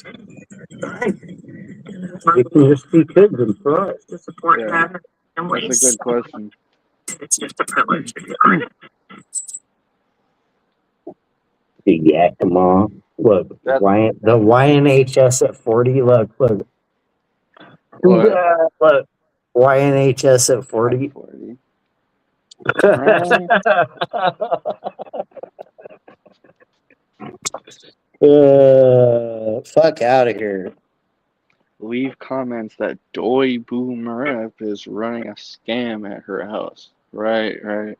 Speaker 1: can just be kids and try.
Speaker 4: To support
Speaker 2: Yeah.
Speaker 4: them.
Speaker 2: That's a good question.
Speaker 4: It's just a privilege to be on it.
Speaker 1: The Yakima. Look, the YNHS at 40. Look.
Speaker 2: What?
Speaker 1: Look. YNHS at 40.
Speaker 2: 40.
Speaker 1: Fuck out of here.
Speaker 2: Leave comments that Doi Boomerep is running a scam at her house. Right.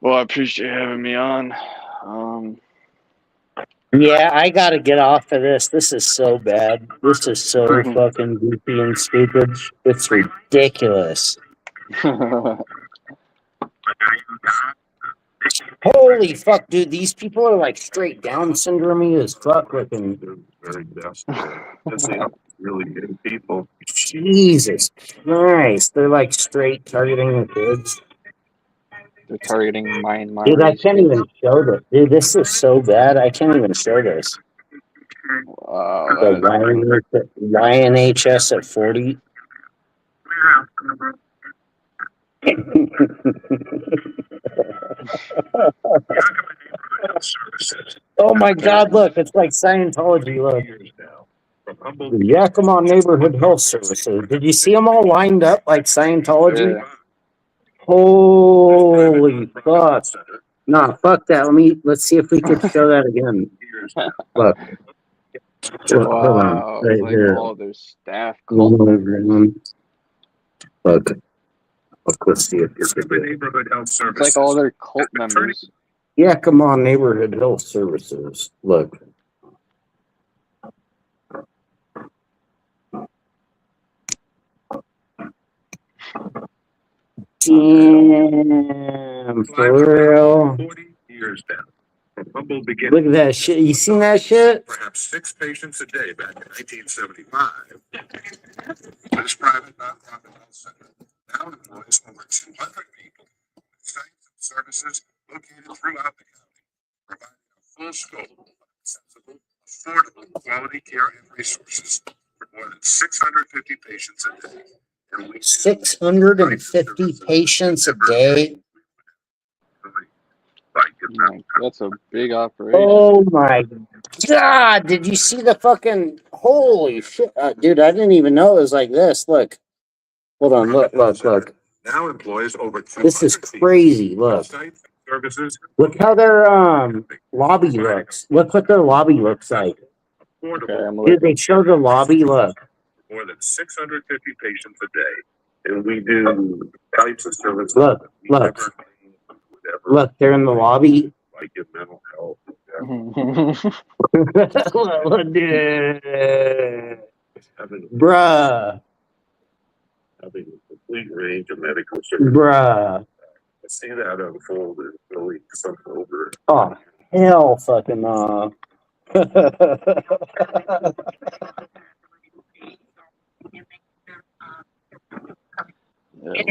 Speaker 2: Well, I appreciate having me on.
Speaker 1: Yeah, I gotta get off of this. This is so bad. This is so fucking goofy and stupid. It's ridiculous. Holy fuck, dude. These people are like straight Down syndrome as fuck looking.
Speaker 3: Very desperate. Really good people.
Speaker 1: Jesus Christ. They're like straight targeting the kids.
Speaker 2: They're targeting mine.
Speaker 1: Dude, I can't even show this. Dude, this is so bad. I can't even show this.
Speaker 2: Wow.
Speaker 1: The YNHS at 40. Oh my God, look, it's like Scientology, look. The Yakima Neighborhood Health Services. Did you see them all lined up like Scientology?
Speaker 2: Yeah.
Speaker 1: Holy fuck. Nah, fuck that. Let's see if we can show that again. Look.
Speaker 2: Wow.
Speaker 1: Right
Speaker 2: Like
Speaker 1: here.
Speaker 2: all their staff cult members.
Speaker 1: Look. Let's see if this is it.
Speaker 2: It's like all their cult members.
Speaker 1: Yakima Neighborhood Health Services. Look. Damn, for real.
Speaker 3: 40 years now. From humble beginnings.
Speaker 1: Look at that shit. You seen that shit?
Speaker 3: Perhaps 6 patients a day back in 1975. This private nonprofit health center now employs over 200 people with sites and services located throughout the county, providing a full scope of accessible, affordable, quality care and resources for more than 650 patients a day.
Speaker 1: 650 patients a day.
Speaker 2: That's a big operation.
Speaker 1: Oh my God. Did you see the fucking holy shit? Dude, I didn't even know it was like this. Look. Hold on. Look.
Speaker 3: Now employs over 200
Speaker 1: This is crazy. Look.
Speaker 3: services.
Speaker 1: Look how their lobby looks. Look what their lobby looks like.
Speaker 2: Okay,
Speaker 1: Dude, they show the lobby. Look.
Speaker 3: More than 650 patients a day. And we do types of services.
Speaker 1: Look. Look, they're in the lobby.
Speaker 3: like in mental health.
Speaker 1: Bruh.
Speaker 3: Having a complete range of medical services.
Speaker 1: Bruh.
Speaker 3: I see that unfold and really something over.
Speaker 1: Oh, hell fucking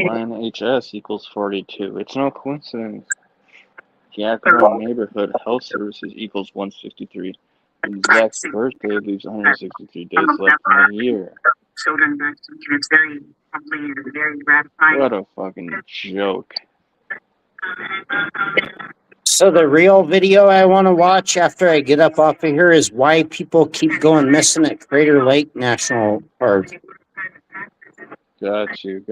Speaker 2: Line HS equals 42. It's no coincidence. Yakima Neighborhood Health Services equals 163. And Zach's birthday leaves 163 days left in the year.
Speaker 4: Children vaccine, it's very humbling and very gratifying.
Speaker 2: What a fucking joke.
Speaker 1: So the real video I want to watch after I get up off of here is why people keep going missing at Crater Lake National Park.
Speaker 2: Got you.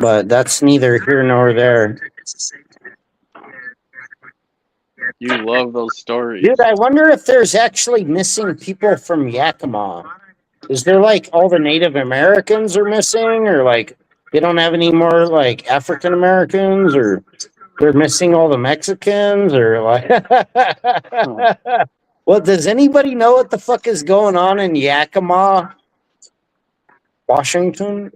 Speaker 1: But that's neither here nor there.
Speaker 2: You love those stories.
Speaker 1: Dude, I wonder if there's actually missing people from Yakima. Is there like all the Native Americans are missing, or like they don't have any more like African Americans, or they're missing all the Mexicans, or like well, does anybody know what the fuck is going on in Yakima, Washington?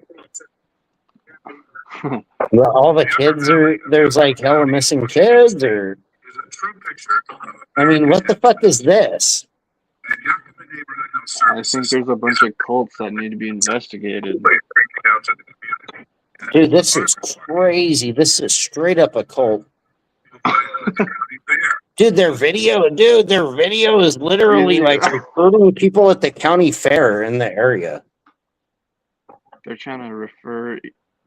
Speaker 1: All the kids are, there's like hella missing kids, or I mean, what the fuck is this?
Speaker 2: I think there's a bunch of cults that need to be investigated.
Speaker 1: Dude, this is crazy. This is straight up a cult. Dude, their video is literally like recruiting people at the county fair in the area.
Speaker 2: They're trying to refer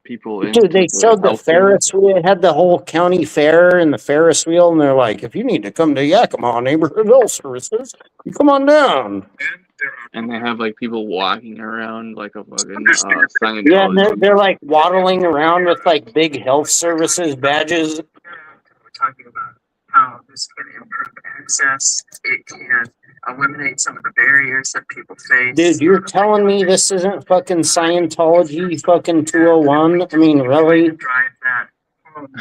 Speaker 2: people in.
Speaker 1: Dude, they showed the Ferris wheel. It had the whole county fair and the Ferris wheel, and they're like, if you need to come to Yakima Neighborhood Health Services, you come on down.
Speaker 2: And they have like people walking around like a fucking Scientology.
Speaker 1: Yeah, and they're like waddling around with like big health services badges.
Speaker 4: We're talking about how this can improve access. It can eliminate some of the barriers that people face.
Speaker 1: Dude, you're telling me this isn't fucking Scientology fucking 201? I mean, really?
Speaker 4: Drive that home,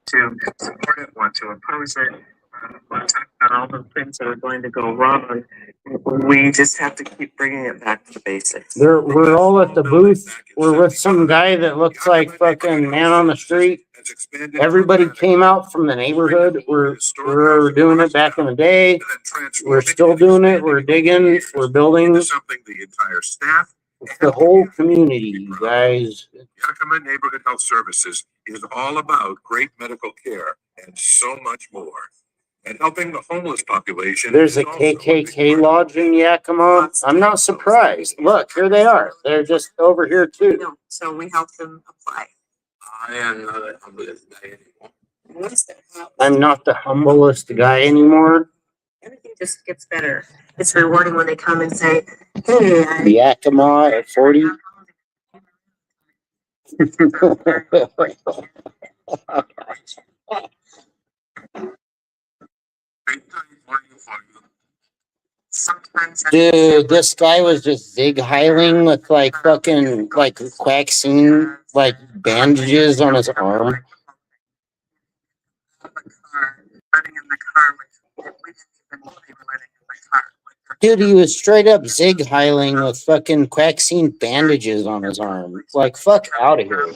Speaker 4: to support it, want to oppose it, want to talk about all the things that are going to go wrong. We just have to keep bringing it back to the basics.
Speaker 1: We're all at the booth. We're with some guy that looks like fucking man on the street. Everybody came out from the neighborhood. We're doing it back in the day. We're still doing it. We're digging. We're building.
Speaker 3: Something the entire staff.
Speaker 1: The whole community, you guys.
Speaker 3: Yakima Neighborhood Health Services is all about great medical care and so much more. And helping the homeless population.
Speaker 1: There's a KKK lodge in Yakima. I'm not surprised. Look, here they are. They're just over here too.
Speaker 4: So we help them apply.
Speaker 3: I am not the humblest guy anymore.
Speaker 1: I'm not the humblest guy anymore.
Speaker 4: Everything just gets better. It's rewarding when they come and say, hey,
Speaker 1: Yakima at 40.
Speaker 4: Sometimes
Speaker 1: Dude, this guy was just zig heiling with like fucking like vaccine like bandages on his arm. Dude, he was straight up zig heiling with fucking vaccine bandages on his arm. Like, fuck out of here.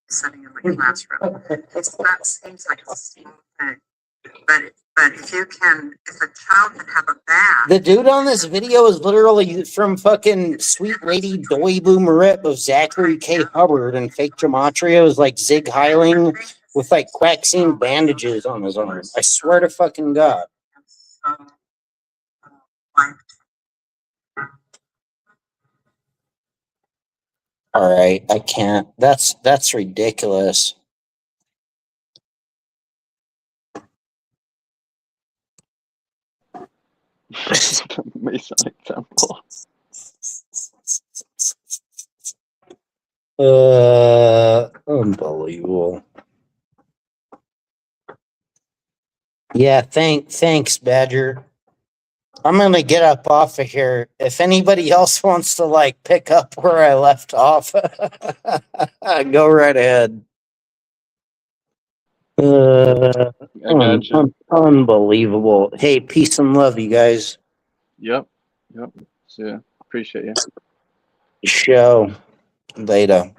Speaker 4: Sitting in the classroom. That seems like a small thing. But if a child can have a bath.
Speaker 1: The dude on this video is literally from fucking Sweet Lady Doy Boomerip of Zachary K. Hubbard, and fake gematria is like zig heiling with like vaccine bandages on his arm. I swear to fucking God. All right, I can't. That's ridiculous.
Speaker 2: Masonic temple.
Speaker 1: Unbelievable. Yeah, thanks, Badger. I'm gonna get up off of here. If anybody else wants to like pick up where I left off, go right ahead.
Speaker 2: I gotcha.
Speaker 1: Unbelievable. Hey, peace and love, you guys.
Speaker 2: Yep. So, appreciate you.
Speaker 1: Show later.